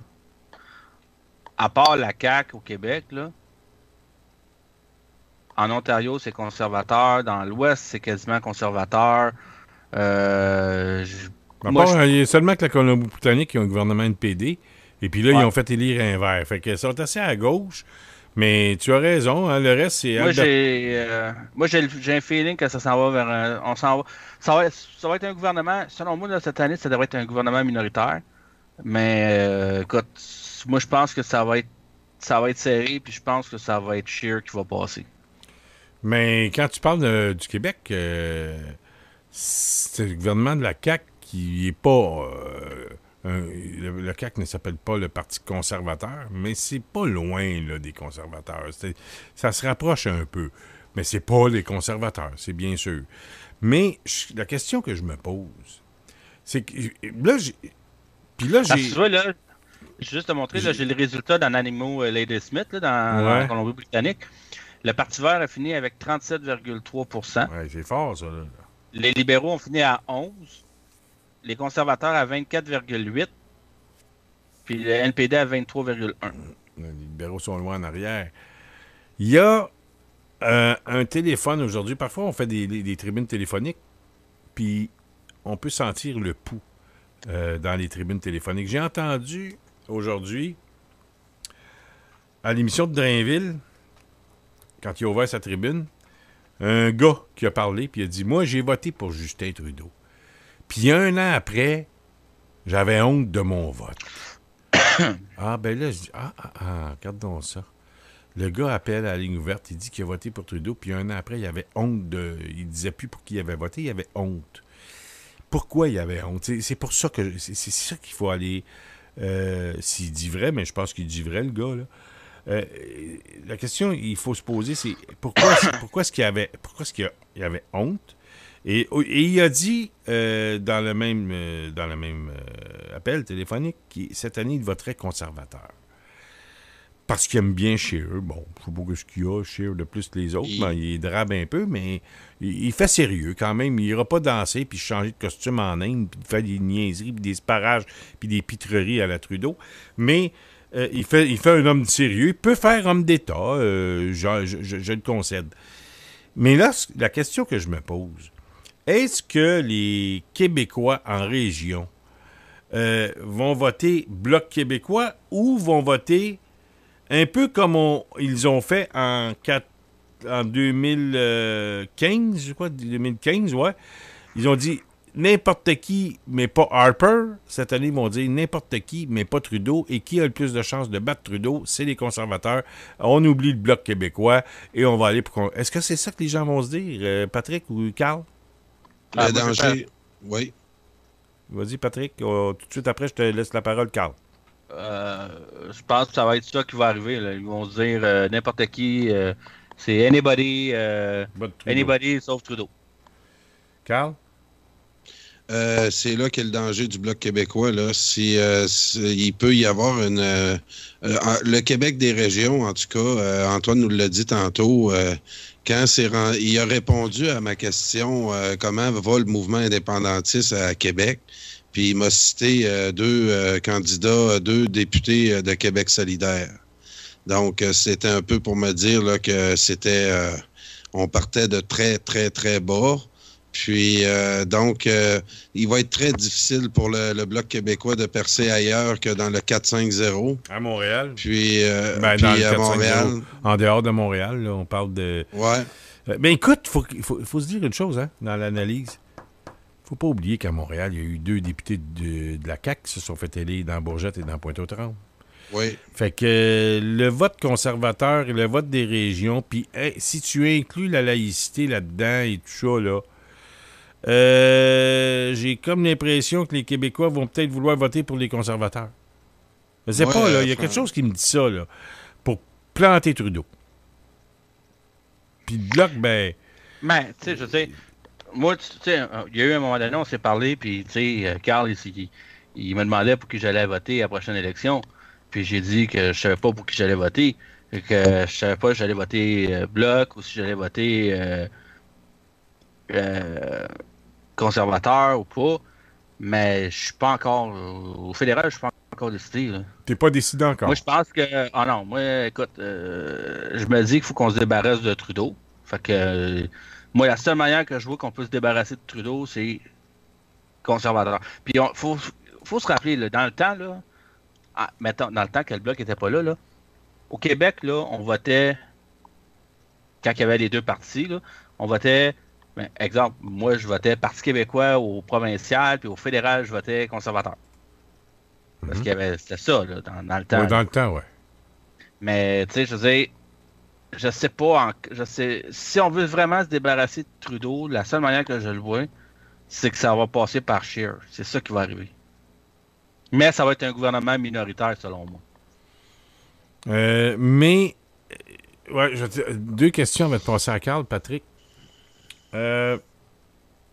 À part la CAQ au Québec, là, en Ontario, c'est conservateur. Dans l'Ouest, c'est quasiment conservateur. Il y a seulement que la Colombie-Britannique qui a un gouvernement NPD. Et puis là, ils ont fait élire un vert. Fait que ça va être assez à gauche. Mais tu as raison, hein, le reste, c'est... Moi, j'ai un feeling que ça s'en va vers ça va être un gouvernement... Selon moi, là, cette année, ça devrait être un gouvernement minoritaire. Mais, écoute, moi, je pense que ça va être serré, puis je pense que ça va être Scheer qui va passer. Mais quand tu parles du Québec, c'est le gouvernement de la CAQ qui n'est pas... le CAQ ne s'appelle pas le Parti conservateur, mais c'est pas loin là, des conservateurs. Ça se rapproche un peu, mais c'est pas les conservateurs, c'est bien sûr. Mais la question que je me pose, c'est que là, j'ai... Tu vois, là, juste te montrer, là, j'ai le résultat d'Anonymous Ladysmith là, dans la Colombie-Britannique. Le Parti vert a fini avec 37,3 %. Ouais, c'est fort, ça. Là. Les libéraux ont fini à 11 %. Les conservateurs à 24,8 %. Puis le NPD à 23,1 %. Les libéraux sont loin en arrière. Il y a un téléphone aujourd'hui. Parfois, on fait des tribunes téléphoniques, puis on peut sentir le pouls dans les tribunes téléphoniques. J'ai entendu aujourd'hui, à l'émission de Drainville, quand il a ouvert sa tribune, un gars qui a parlé, puis il a dit « Moi, j'ai voté pour Justin Trudeau. Puis un an après, j'avais honte de mon vote. » Ah, ben là, je dis « regarde donc ça. » Le gars appelle à la ligne ouverte, il dit qu'il a voté pour Trudeau, puis un an après, il avait honte de... Il disait plus pour qui il avait voté, il avait honte. Pourquoi il avait honte? C'est pour ça que... C'est ça qu'il faut aller... s'il dit vrai, mais je pense qu'il dit vrai, le gars, là. La question il faut se poser, c'est pourquoi est-ce qu'il y avait honte? Et il a dit dans le même appel téléphonique que cette année, il voterait conservateur. Parce qu'il aime bien Scheer. Bon, je ne sais pas ce qu'il y a, Scheer de plus que les autres, mais il drabe un peu, mais il fait sérieux quand même. Il n'ira pas danser puis changer de costume en Inde, puis faire des niaiseries, puis des sparages, puis des pitreries à la Trudeau. Mais il fait un homme sérieux. Il peut faire homme d'État, je le concède. Mais là, la question que je me pose, est-ce que les Québécois en région vont voter Bloc québécois ou vont voter un peu comme ils ont fait en 2015, je crois, 2015, ouais. Ils ont dit, n'importe qui, mais pas Harper. Cette année, ils vont dire n'importe qui, mais pas Trudeau. Et qui a le plus de chances de battre Trudeau? C'est les conservateurs. On oublie le Bloc québécois et on va aller pour... Est-ce que c'est ça que les gens vont se dire, Patrick ou Carl? Le danger, oui. Vas-y, Patrick. Tout de suite après, je te laisse la parole, Carl. Je pense que ça va être ça qui va arriver. Là. Ils vont se dire n'importe qui, c'est anybody sauf Trudeau. Carl? C'est là qu'est le danger du Bloc québécois. Là. Il peut y avoir le Québec des régions, en tout cas, Antoine nous l'a dit tantôt, quand il a répondu à ma question comment va le mouvement indépendantiste à Québec, puis il m'a cité deux candidats, 2 députés de Québec solidaire. Donc, c'était un peu pour me dire là, que c'était... on partait de très, très, très bas. Puis, donc, il va être très difficile pour le Bloc québécois de percer ailleurs que dans le 4-5-0. À Montréal. Puis, dans à Montréal. En dehors de Montréal, là, on parle de... Ouais. Ben écoute, il faut se dire une chose hein, dans l'analyse. Faut pas oublier qu'à Montréal, il y a eu 2 députés de la CAQ qui se sont fait élire dans Bourgette et dans Pointe-aux-Trembles. Oui. Fait que le vote conservateur et le vote des régions, puis si tu inclus la laïcité là-dedans et tout ça, là, j'ai comme l'impression que les Québécois vont peut-être vouloir voter pour les conservateurs. Je sais pas, là, il y a quelque chose qui me dit ça, là, pour planter Trudeau. Puis le Bloc, Mais, tu sais, je sais, moi, tu sais, il y a eu un moment donné, on s'est parlé, puis, tu sais, Carl, il me demandait pour qui j'allais voter à la prochaine élection. Puis j'ai dit que je savais pas pour qui j'allais voter. Et que je savais pas si j'allais voter Bloc ou si j'allais voter conservateur ou pas. Mais je suis pas encore... au fédéral, je suis pas encore décidé. T'es pas décidé encore? Moi, je pense que... Ah non, moi, écoute, je me dis qu'il faut qu'on se débarrasse de Trudeau. Fait que... moi, la seule manière que je vois qu'on peut se débarrasser de Trudeau, c'est conservateur. Puis, faut se rappeler, là, dans le temps, là... mettons, dans le temps que le Bloc n'était pas là, au Québec, là, on votait, quand il y avait les 2 partis, là, on votait, exemple, moi, je votais Parti québécois au provincial, puis au fédéral, je votais conservateur. Parce qu'il y avait, c'était ça, là, dans le temps. Oui, dans le temps, oui. Mais, tu sais, je veux dire, je sais pas, si on veut vraiment se débarrasser de Trudeau, la seule manière que je le vois, c'est que ça va passer par Scheer. C'est ça qui va arriver. Mais ça va être un gouvernement minoritaire, selon moi. Ouais, 2 questions avant de passer à Carl, Patrick.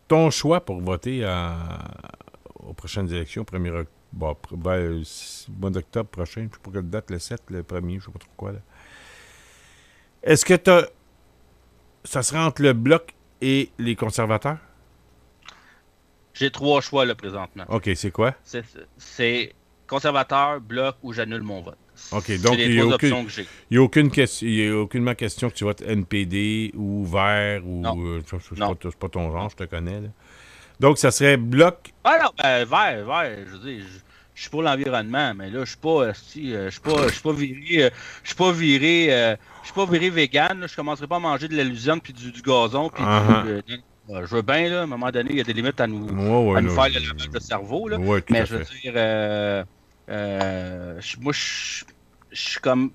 Ton choix pour voter aux prochaines élections, mois d'octobre prochain, je ne sais pas quelle date, le 7, le 1er, je ne sais pas trop quoi. Là. Est-ce que ça sera entre le Bloc et les conservateurs? J'ai 3 choix, là, présentement. OK, c'est quoi? C'est conservateur, Bloc ou j'annule mon vote. OK, donc il n'y a aucunement question que tu votes NPD ou Vert ou... c'est pas ton genre, je te connais. Là. Donc, ça serait Bloc... Ah non, Vert, je veux dire, je suis pour l'environnement, mais là, je suis pas viré vegan, là, je commencerai pas à manger de la luzerne puis du gazon puis je veux bien, là, à un moment donné, il y a des limites à nous faire le lavage de cerveau. Là. Ouais, mais je veux dire, moi, je suis comme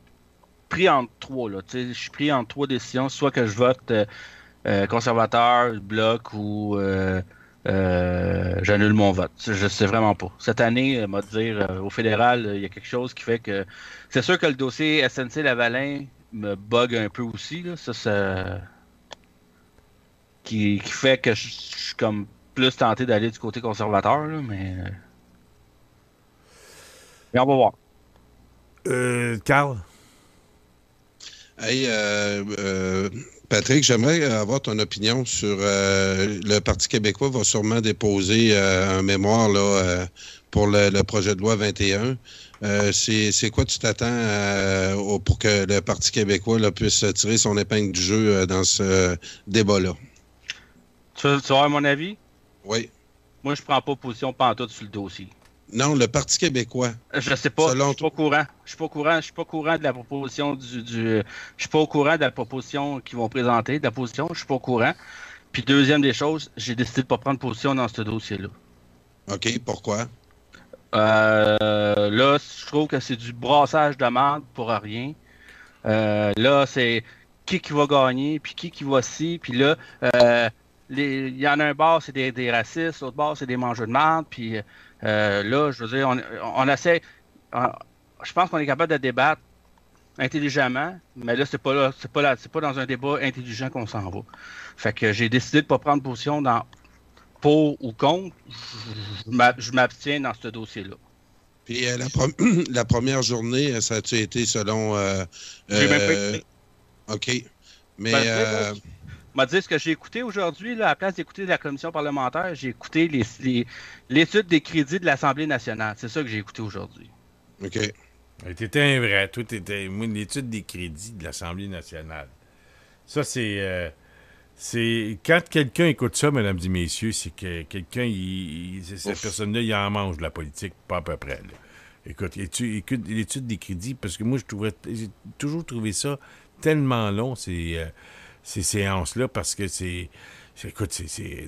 pris entre 3. Je suis pris entre 3 décisions. Soit que je vote conservateur, Bloc ou j'annule mon vote. Je sais vraiment pas. Cette année, m'a dire, au fédéral, il y a quelque chose qui fait que... C'est sûr que le dossier SNC-Lavalin me bug un peu aussi. Là. Ça... Qui fait que je suis comme plus tenté d'aller du côté conservateur, là, mais on va voir. Carl? Hey, Patrick, j'aimerais avoir ton opinion sur le Parti québécois va sûrement déposer un mémoire là, pour le projet de loi 21. C'est quoi tu t'attends pour que le Parti québécois là, puisse tirer son épingle du jeu dans ce débat-là? Tu veux avoir mon avis? Oui. Moi, je prends pas position pantoute sur le dossier. Non, le Parti québécois. Je sais pas. Je suis pas au courant. Je suis pas au courant de la proposition je suis pas au courant de la proposition qu'ils vont présenter, de la position. Je suis pas au courant. Puis deuxième des choses, j'ai décidé de ne pas prendre position dans ce dossier-là. OK, pourquoi? Là, je trouve que c'est du brassage de marde pour rien. Là, c'est qui va gagner, puis qui va ci, puis là, il y en a un bord, c'est des racistes, l'autre bord, c'est des mangeurs de marde, puis là, je veux dire, on essaie, je pense qu'on est capable de débattre intelligemment, mais là, c'est pas dans un débat intelligent qu'on s'en va. Fait que j'ai décidé de pas prendre position dans pour ou contre. Je m'abstiens dans ce dossier-là. Puis la première journée, ça a-tu été selon... j'ai même pas écouté. OK. Mais... m'a dit ce que j'ai écouté aujourd'hui, là, à la place d'écouter la commission parlementaire, j'ai écouté l'étude des crédits de l'Assemblée nationale. C'est ça que j'ai écouté aujourd'hui. OK. T'étais un vrai. Toi, t'étais l'étude des crédits de l'Assemblée nationale. Ça, c'est quand quelqu'un écoute ça, mesdames et messieurs, c'est que quelqu'un, cette personne-là, il en mange de la politique, pas à peu près. Là. Écoute l'étude des crédits, parce que moi, j'ai toujours trouvé ça tellement long, ces séances-là, parce que c'est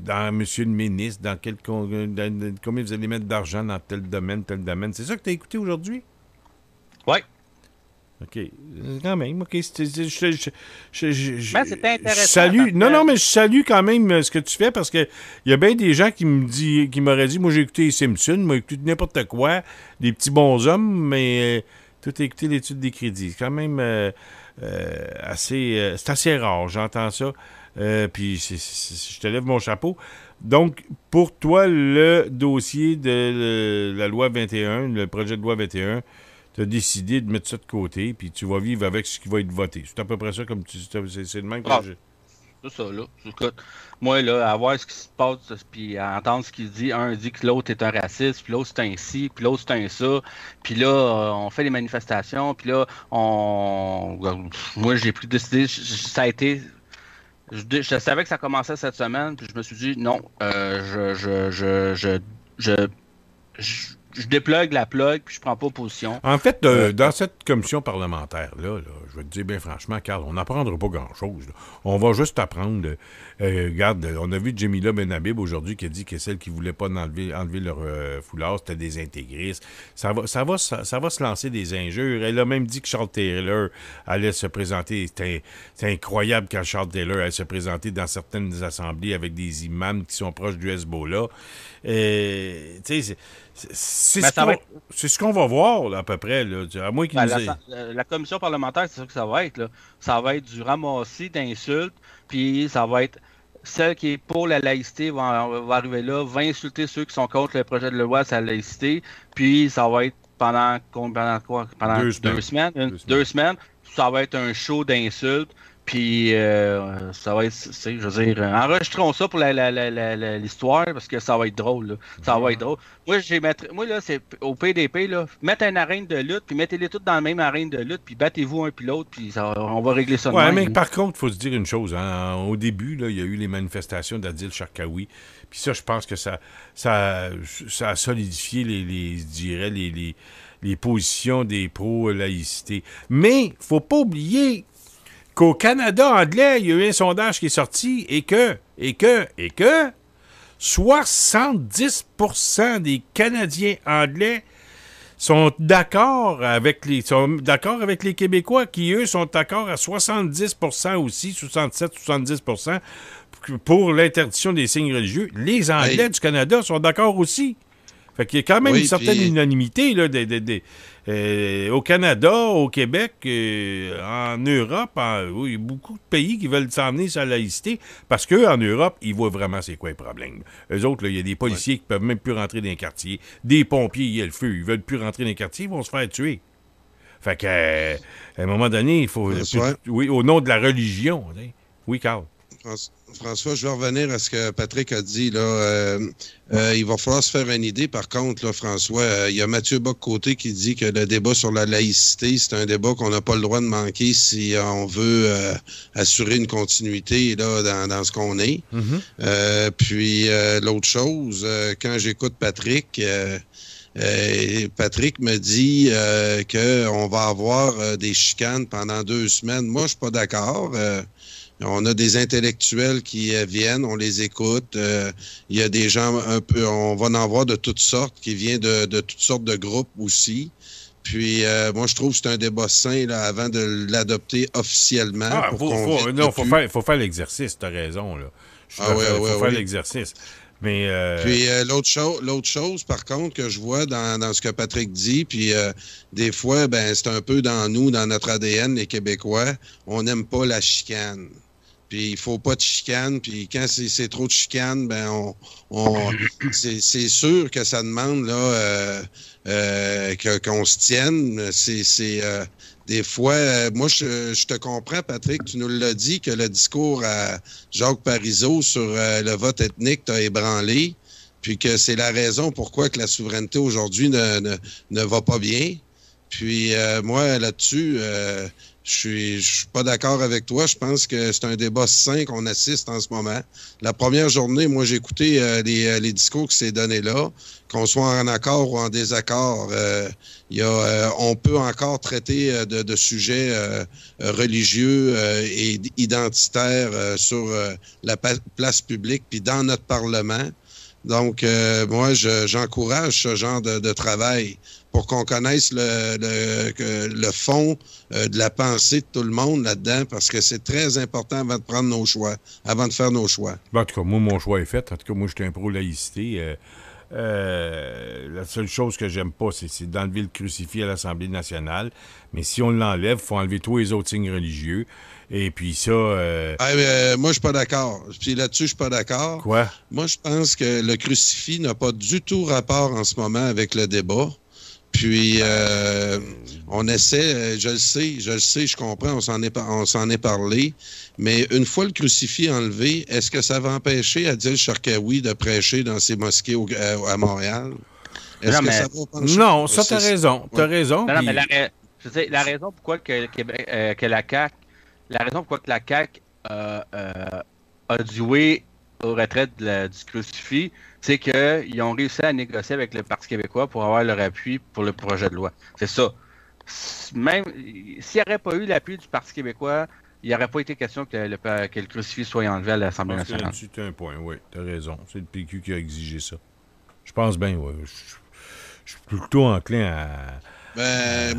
dans Monsieur le ministre, dans combien vous allez mettre d'argent dans tel domaine. C'est ça que tu as écouté aujourd'hui? Oui. OK. Quand même, OK. C'est intéressant. Non, mais je salue quand même ce que tu fais, parce que il y a bien des gens qui m'auraient dit, moi j'ai écouté Simpson, moi j'ai écouté n'importe quoi, des petits bonshommes, mais tout a écouté l'étude des crédits. C'est quand même c'est assez rare, j'entends ça. Puis je te lève mon chapeau. Donc, pour toi, le dossier de la loi 21, le projet de loi 21, tu as décidé de mettre ça de côté, puis tu vas vivre avec ce qui va être voté. C'est à peu près ça, comme c'est le même que c'est ça, là. Écoute, moi, là, à voir ce qui se passe, puis à entendre ce qu'il dit, un dit que l'autre est un raciste, puis l'autre c'est un ci, puis l'autre c'est un ça, puis là, on fait des manifestations, puis là, moi, j'ai pris décidé, ça a été... Je savais que ça commençait cette semaine, puis je me suis dit, non, je déplugue la plug, puis je prends pas position. En fait, dans cette commission parlementaire-là, je vais te dire bien franchement, Carl, on n'apprendra pas grand-chose. Là. On va juste apprendre. Regarde, on a vu Jemila Benhabib aujourd'hui qui a dit que celles qui ne voulaient pas enlever leur foulard, c'était des intégristes. Ça va se lancer des injures. Elle a même dit que Charles Taylor allait se présenter. C'était incroyable quand Charles Taylor allait se présenter dans certaines assemblées avec des imams qui sont proches du Hezbollah. Tu sais, c'est ce qu'on va voir, là, à peu près. Là, à moins qu'il la commission parlementaire, c'est ça que ça va être. Là. Ça va être du ramassis d'insultes, puis ça va être celle qui est pour la laïcité va arriver là, va insulter ceux qui sont contre le projet de loi sur la laïcité, puis ça va être pendant quoi? Pendant 2 semaines. 2 semaines. Ça va être un show d'insultes. Puis, ça va être, je veux dire, enregistrons ça pour l'histoire, parce que ça va être drôle, là. Ça va être drôle. Moi, là, c'est au PDP, là, mettre une arène de lutte, puis mettez-les toutes dans la même arène de lutte, puis battez-vous un puis l'autre, puis on va régler ça de même. Mais par contre, il faut se dire une chose. Hein, au début, là, il y a eu les manifestations d'Adil Sharkawi, puis ça, je pense que ça a solidifié les positions des pro-laïcité. Mais, faut pas oublier qu'au Canada anglais, il y a eu un sondage qui est sorti et que 70% des Canadiens anglais sont d'accord avec les Québécois qui, eux, sont d'accord à 70% aussi, 67-70% pour l'interdiction des signes religieux. Les Anglais du Canada sont d'accord aussi. Fait qu'il y a quand même une certaine unanimité là, au Canada, au Québec, en Europe, il y a beaucoup de pays qui veulent s'emmener sur la laïcité parce qu'en Europe, ils voient vraiment c'est quoi le problème. Eux autres, il y a des policiers qui peuvent même plus rentrer dans les quartiers. Des pompiers, il y a le feu, ils veulent plus rentrer dans les quartiers, ils vont se faire tuer. Fait qu'à un moment donné, il faut... au nom de la religion. Oui, Carl. François, je vais revenir à ce que Patrick a dit. Là, il va falloir se faire une idée. Par contre, là, François, il y a Mathieu Bock-Côté qui dit que le débat sur la laïcité, c'est un débat qu'on n'a pas le droit de manquer si on veut assurer une continuité là, dans ce qu'on est. Mm-hmm. Puis, l'autre chose, quand j'écoute Patrick... Patrick me dit qu'on va avoir des chicanes pendant 2 semaines. Moi, je suis pas d'accord. On a des intellectuels qui viennent, on les écoute. Il y a des gens un peu, on va en voir de toutes sortes, qui viennent de toutes sortes de groupes aussi. Puis, moi, je trouve que c'est un débat sain là, avant de l'adopter officiellement. Faut faire l'exercice, tu as raison. Là. Faut faire l'exercice. Mais Puis l'autre chose, par contre, que je vois dans ce que Patrick dit, puis des fois, ben c'est un peu dans nous, dans notre ADN, les Québécois, on n'aime pas la chicane. Puis il faut pas de chicane, puis quand c'est trop de chicane, ben c'est sûr que ça demande là qu'on se tienne. Des fois, moi, je te comprends, Patrick, tu nous l'as dit, que le discours à Jacques Parizeau sur le vote ethnique t'a ébranlé, puis que c'est la raison pourquoi que la souveraineté aujourd'hui ne va pas bien. Puis moi, là-dessus, je suis pas d'accord avec toi. Je pense que c'est un débat sain qu'on assiste en ce moment. La première journée, moi, j'ai écouté les discours qui s'est donné là, qu'on soit en accord ou en désaccord. On peut encore traiter de sujets religieux et identitaires sur la place publique, puis dans notre Parlement. Donc, moi, j'encourage ce genre de travail pour qu'on connaisse le fond de la pensée de tout le monde là-dedans, parce que c'est très important avant de prendre nos choix, avant de faire nos choix. En tout cas, moi, mon choix est fait. En tout cas, moi, je suis un pro-laïcité. La seule chose que j'aime pas, c'est d'enlever le crucifix à l'Assemblée nationale. Mais si on l'enlève, il faut enlever tous les autres signes religieux. Et puis ça... moi, je suis pas d'accord. Puis là-dessus, je suis pas d'accord. Quoi? Moi, je pense que le crucifix n'a pas du tout rapport en ce moment avec le débat. Puis, on essaie, je le sais, je comprends, on s'en est parlé, mais une fois le crucifix enlevé, est-ce que ça va empêcher Adil Sharkawi de prêcher dans ses mosquées à Montréal? Est-ce que ça va empêcher? Non, ça, t'as raison. T'as raison. Non, mais la raison pourquoi que la CAQ, la CAQ a dû au retrait du crucifix, c'est qu'ils ont réussi à négocier avec le Parti québécois pour avoir leur appui pour le projet de loi. C'est ça. Même s'il n'y aurait pas eu l'appui du Parti québécois, il n'y aurait pas été question que le crucifix soit enlevé à l'Assemblée nationale. C'est un point, oui. Tu as raison. C'est le PQ qui a exigé ça. Je pense bien, oui. Je suis plutôt enclin à...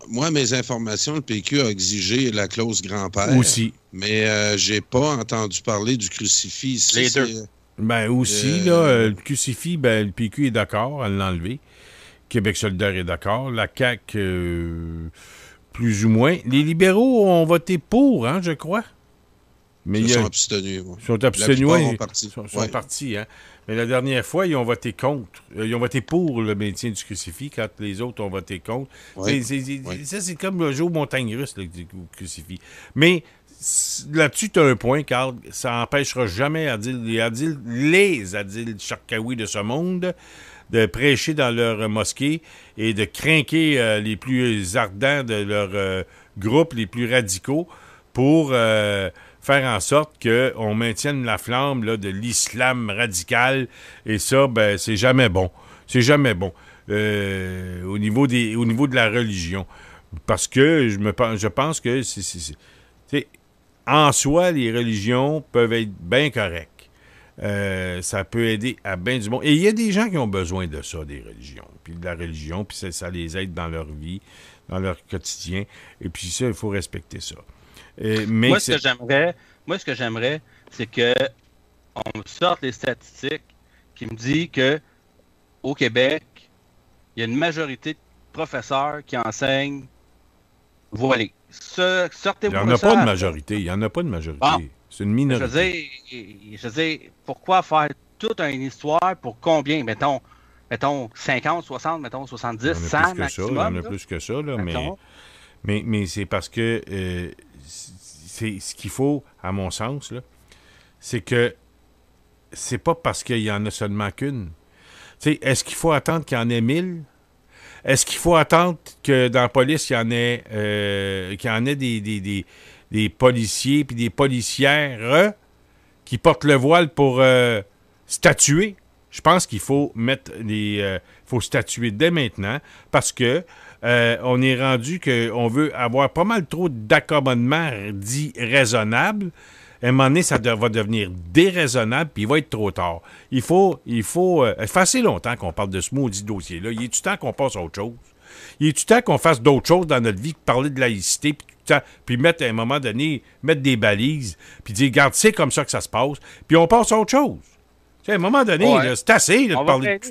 Moi, mes informations, le PQ a exigé la clause grand-père. Aussi. Mais j'ai pas entendu parler du crucifix ici. Les deux. Ben aussi, là, le crucifix, le PQ est d'accord à l'enlever. Québec solidaire est d'accord. La CAQ, plus ou moins. Les libéraux ont voté pour, hein, je crois. Mais ils sont abstenus. Ils sont abstenus. Ils sont partis, hein. Mais la dernière fois, ils ont voté contre. Ils ont voté pour le maintien du crucifix quand les autres ont voté contre. Ouais. Ça, c'est comme le jeu aux montagnes russes, le crucifix. Mais là-dessus, tu as un point, Carl. Ça n'empêchera jamais les Adil Sharkawi de ce monde de prêcher dans leur mosquée et de crinquer les plus ardents de leur groupe, les plus radicaux, pour faire en sorte qu'on maintienne la flamme là, de l'islam radical. Et ça, c'est jamais bon. C'est jamais bon au niveau de la religion. Parce que je pense que en soi, les religions peuvent être bien correctes. Ça peut aider à bien du monde. Et il y a des gens qui ont besoin de ça, des religions. Puis de la religion, puis ça les aide dans leur vie, dans leur quotidien. Et puis ça, il faut respecter ça. Moi, ce que j'aimerais, c'est que on sorte les statistiques qui me disent que au Québec, il y a une majorité de professeurs qui enseignent voilés. Il n'y en a pas de majorité. Il n'y en a pas de majorité. Bon, c'est une minorité. Je veux dire, pourquoi faire toute une histoire pour combien? Mettons 50, 60, mettons 70, 100 maximum. Il y en a plus que ça, là, mais c'est parce que c'est ce qu'il faut, à mon sens, là, c'est que c'est pas parce qu'il y en a seulement qu'une. Tu sais, est-ce qu'il faut attendre qu'il y en ait 1000? Est-ce qu'il faut attendre que dans la police, il y en ait, des policiers puis des policières qui portent le voile pour statuer? Je pense qu'il faut faut statuer dès maintenant parce que on est rendu qu'on veut avoir pas mal trop d'accommodements dits raisonnables. À un moment donné, ça va devenir déraisonnable, puis il va être trop tard. Il faut ça fait assez longtemps qu'on parle de ce maudit dossier-là. Il est-tu temps qu'on passe à autre chose? Il est-tu temps qu'on fasse d'autres choses dans notre vie que parler de laïcité, puis mettre, à un moment donné, mettre des balises, puis dire, regarde, c'est comme ça que ça se passe, puis on passe à autre chose. Tu sais, à un moment donné, là, c'est assez là, de parler de...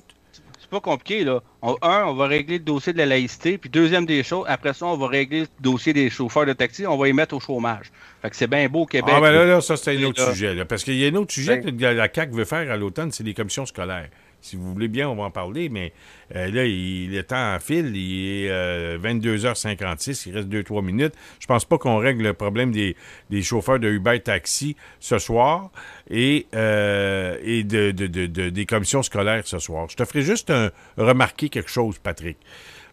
C'est pas compliqué, là. On va régler le dossier de la laïcité, puis deuxième des choses, après ça, on va régler le dossier des chauffeurs de taxi, on va y mettre au chômage. Fait que c'est bien beau au Québec. Ah, ben là, ça, c'est un autre sujet, là, parce qu'il y a un autre sujet que la CAQ veut faire à l'automne, c'est les commissions scolaires. Si vous voulez bien, on va en parler, mais là, le temps en file, il est 22h56, il reste 2-3 minutes. Je pense pas qu'on règle le problème des chauffeurs de Uber Taxi ce soir et des commissions scolaires ce soir. Je te ferai juste remarquer quelque chose, Patrick.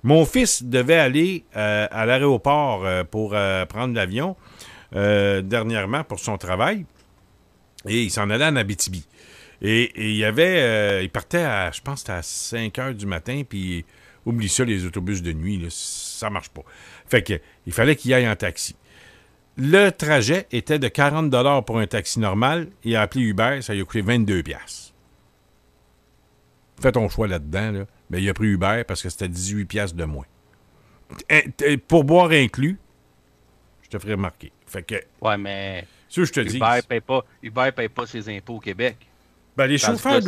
Mon fils devait aller à l'aéroport pour prendre l'avion dernièrement pour son travail et il s'en allait en Abitibi. Et il partait je pense que c'était à 5 heures du matin, puis oublie ça, les autobus de nuit, là, ça marche pas. Fait que il fallait qu'il aille en taxi. Le trajet était de 40 $ pour un taxi normal. Il a appelé Uber, ça lui a coûté 22 $. Fais ton choix là-dedans, là. Mais il a pris Uber parce que c'était 18 $ de moins. Pour boire inclus, je te ferai remarquer. Fait que... Ouais, mais... je te dis... Uber paye pas ses impôts au Québec. Ben, les chauffeurs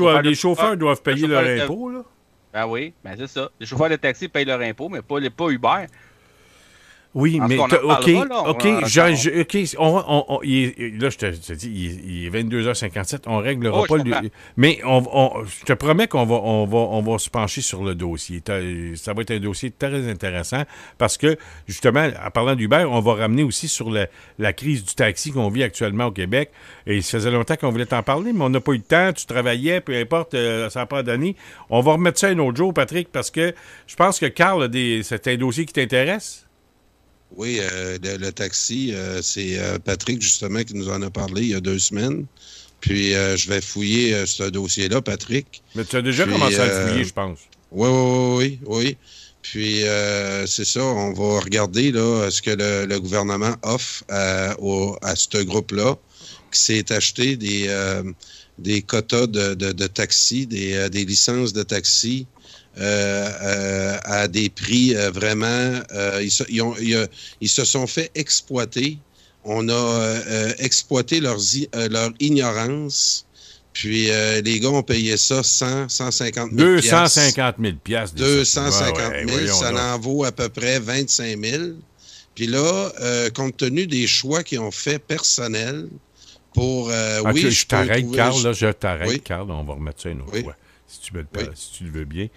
doivent payer leur impôt, là. Ben oui, ben c'est ça. Les chauffeurs de taxi payent leur impôt, mais pas Uber. Oui, mais là, je te dis, il est 22h57, on réglera pas le... Mais je te promets on va se pencher sur le dossier. Ça va être un dossier très intéressant parce que, justement, en parlant d'Uber, on va ramener aussi sur la crise du taxi qu'on vit actuellement au Québec. Et ça faisait longtemps qu'on voulait t'en parler, mais on n'a pas eu le temps, tu travaillais, peu importe, ça n'a pas donné. On va remettre ça un autre jour, Patrick, parce que je pense que Carl, c'est un dossier qui t'intéresse. Oui, le taxi, c'est Patrick, justement, qui nous en a parlé il y a 2 semaines. Puis, je vais fouiller ce dossier-là, Patrick. Mais tu as déjà commencé à le fouiller, je pense. Oui. Puis, c'est ça, on va regarder là, ce que le gouvernement offre à ce groupe-là, qui s'est acheté des quotas de taxi, des licences de taxi, à des prix vraiment... ils se sont fait exploiter. On a exploité leur ignorance. Puis les gars ont payé ça 150 000 250 000 250 000, ça en vaut à peu près 25 000. Puis là, compte tenu des choix qu'ils ont fait personnels pour... je t'arrête, Carl, on va remettre ça une autre fois, si tu le veux bien.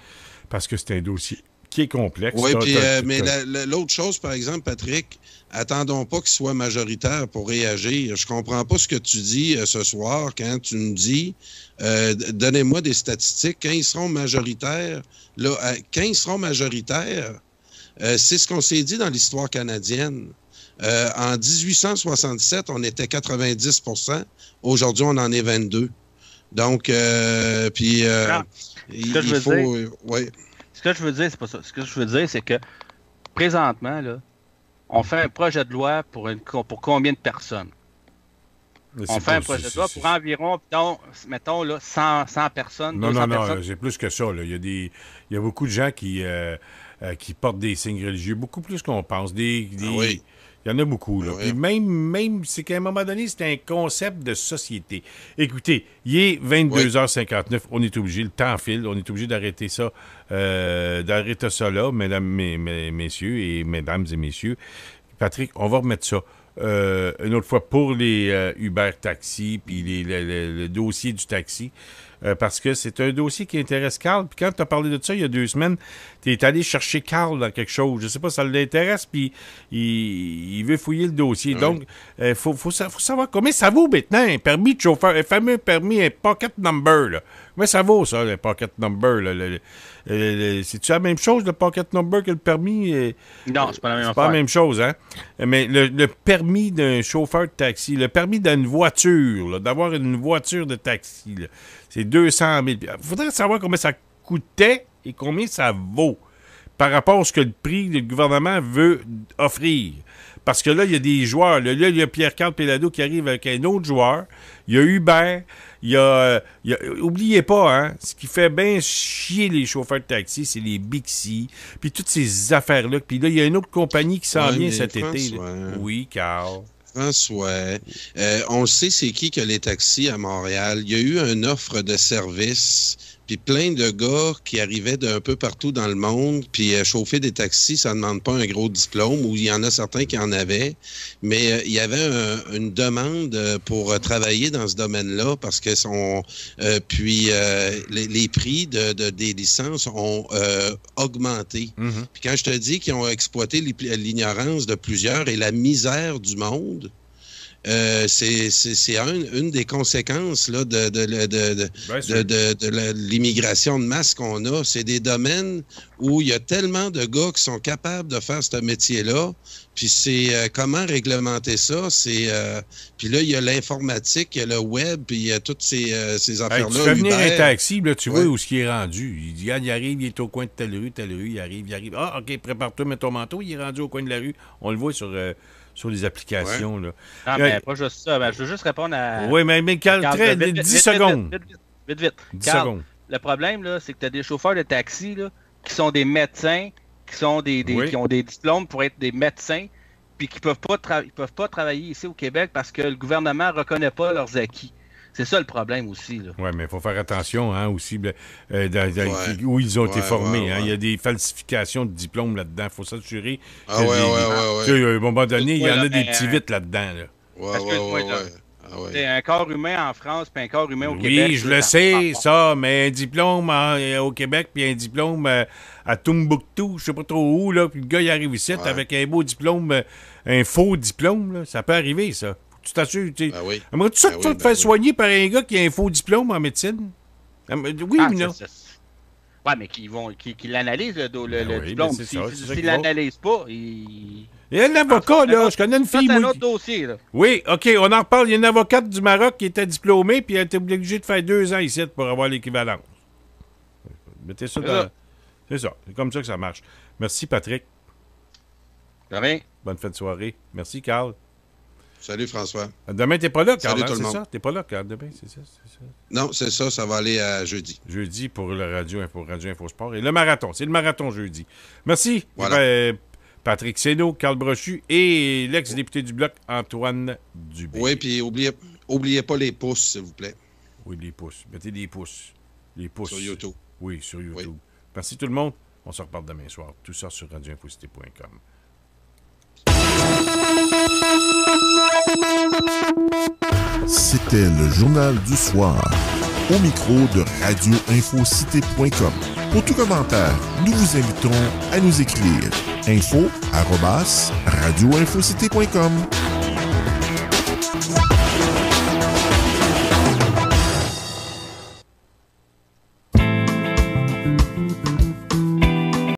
Parce que c'est un dossier qui est complexe. Oui, puis mais l'autre chose, par exemple, Patrick, attendons pas qu'il soit majoritaire pour réagir. Je comprends pas ce que tu dis ce soir quand tu me dis donnez-moi des statistiques. Quand ils seront majoritaires, c'est ce qu'on s'est dit dans l'histoire canadienne. En 1867, on était 90 %. Aujourd'hui, on en est 22 %. Donc, puis... Ce que je veux dire, c'est pas ça. Ce que je veux dire, c'est que présentement, là, on fait un projet de loi pour combien de personnes? On fait un projet de loi pour environ, mettons là, 100 personnes. Non, c'est plus que ça. Là. Il y a beaucoup de gens qui portent des signes religieux, beaucoup plus qu'on pense. Oui. Il y en a beaucoup, là. Oui. Puis même c'est qu'à un moment donné, c'est un concept de société. Écoutez, il est 22h59, on est obligé, le temps file, on est obligé d'arrêter ça, là, mesdames, messieurs et mesdames et messieurs. Patrick, on va remettre ça une autre fois pour les Uber Taxi, puis le dossier du taxi. Parce que c'est un dossier qui intéresse Carl. Puis quand tu as parlé de ça il y a 2 semaines, tu es allé chercher Carl dans quelque chose. Je sais pas, ça l'intéresse, puis il veut fouiller le dossier. Oui. Donc, il faut savoir combien ça vaut maintenant, un permis de chauffeur, un fameux permis, un pocket number. Là. Combien ça vaut, ça, le pocket number? C'est-tu la même chose, le pocket number, que le permis? Non, c'est pas la même chose. C'est pas la même chose, hein? Mais le permis d'un chauffeur de taxi, le permis d'une voiture, là, d'avoir une voiture de taxi, là, c'est 200 000 $. Il faudrait savoir combien ça coûtait et combien ça vaut. par rapport à ce que le prix, le gouvernement veut offrir. Parce que là, il y a des joueurs. Là, il y a Pierre-Carl Péladeau qui arrive avec un autre joueur. Il y a Hubert. Oubliez pas, hein, ce qui fait bien chier les chauffeurs de taxi, c'est les Bixi, puis toutes ces affaires-là. Puis là, il y a une autre compagnie qui s'en vient cet été. Oui, Carl. François, on le sait, c'est qui que les taxis à Montréal? Il y a eu une offre de service, puis plein de gars qui arrivaient d'un peu partout dans le monde, puis chauffer des taxis, ça ne demande pas un gros diplôme, ou il y en a certains qui en avaient, mais il y avait une demande pour travailler dans ce domaine-là, parce que les prix des licences ont augmenté. Mm-hmm. Puis quand je te dis qu'ils ont exploité l'ignorance de plusieurs et la misère du monde, c'est une des conséquences là, de l'immigration de masse qu'on a. C'est des domaines où il y a tellement de gars qui sont capables de faire ce métier-là. Puis c'est comment réglementer ça. Puis là, il y a l'informatique, il y a le web, puis il y a toutes ces affaires-là. Tu fais venir un taxi, là, tu vois où ce qui est rendu. Il arrive, il est au coin de telle rue, il arrive. Ah, OK, prépare-toi, mets ton manteau, il est rendu au coin de la rue. On le voit sur les applications. Ouais. Là. Non, mais pas juste ça. Ben, je veux juste répondre à... Oui, mais Carl, 10 secondes. Vite. 10 secondes. Le problème, là, c'est que tu as des chauffeurs de taxi là, qui sont des médecins, qui ont des diplômes pour être des médecins, puis qui peuvent pas travailler ici au Québec parce que le gouvernement ne reconnaît pas leurs acquis. C'est ça le problème aussi. Oui, mais il faut faire attention aussi où ils ont été formés. Il y a des falsifications de diplômes là-dedans. Il faut s'assurer. À un moment donné, il y en a des petits vites là-dedans. Un corps humain en France puis un corps humain au Québec. Oui, je le sais, ça, mais un diplôme au Québec puis un diplôme à Tombouctou, je sais pas trop où, là, puis le gars, il arrive ici avec un beau diplôme, un faux diplôme, là, ça peut arriver, ça. Tu t'assures, tu sais. Aimerais-tu ça que tu te fais soigner par un gars qui a un faux diplôme en médecine? Oui ou non? Oui, mais qui l'analyse, le diplôme. S'il l'analyse pas, il y a un avocat, là. Je connais une fille. C'est un autre dossier, là. Oui, OK, on en reparle. Il y a une avocate du Maroc qui était diplômée, puis elle était obligée de faire 2 ans ici pour avoir l'équivalence. Mettez ça dans... C'est ça. C'est comme ça que ça marche. Merci, Patrick. De rien. Bonne fin de soirée. Merci, Carl. Salut, François. Demain, t'es pas là, Carl, Salut tout le monde. Ça? T'es pas là, Carl, demain, c'est ça? Non, c'est ça. Ça va aller à jeudi. Jeudi pour le Radio Info Sport. Et le marathon. C'est le marathon jeudi. Merci. Voilà. Patrick Sénaud, Carl Brochu et l'ex-député du Bloc, Antoine Dubé. Oui, puis oubliez pas les pouces, s'il vous plaît. Oui, les pouces. Mettez des pouces. Les pouces. Sur YouTube. Oui, sur YouTube. Oui. Merci tout le monde. On se reparle demain soir. Tout ça sur radioinfocité.com. C'était le journal du soir. Au micro de radioinfocité.com. Pour tout commentaire, nous vous invitons à nous écrire info@radioinfocité.com.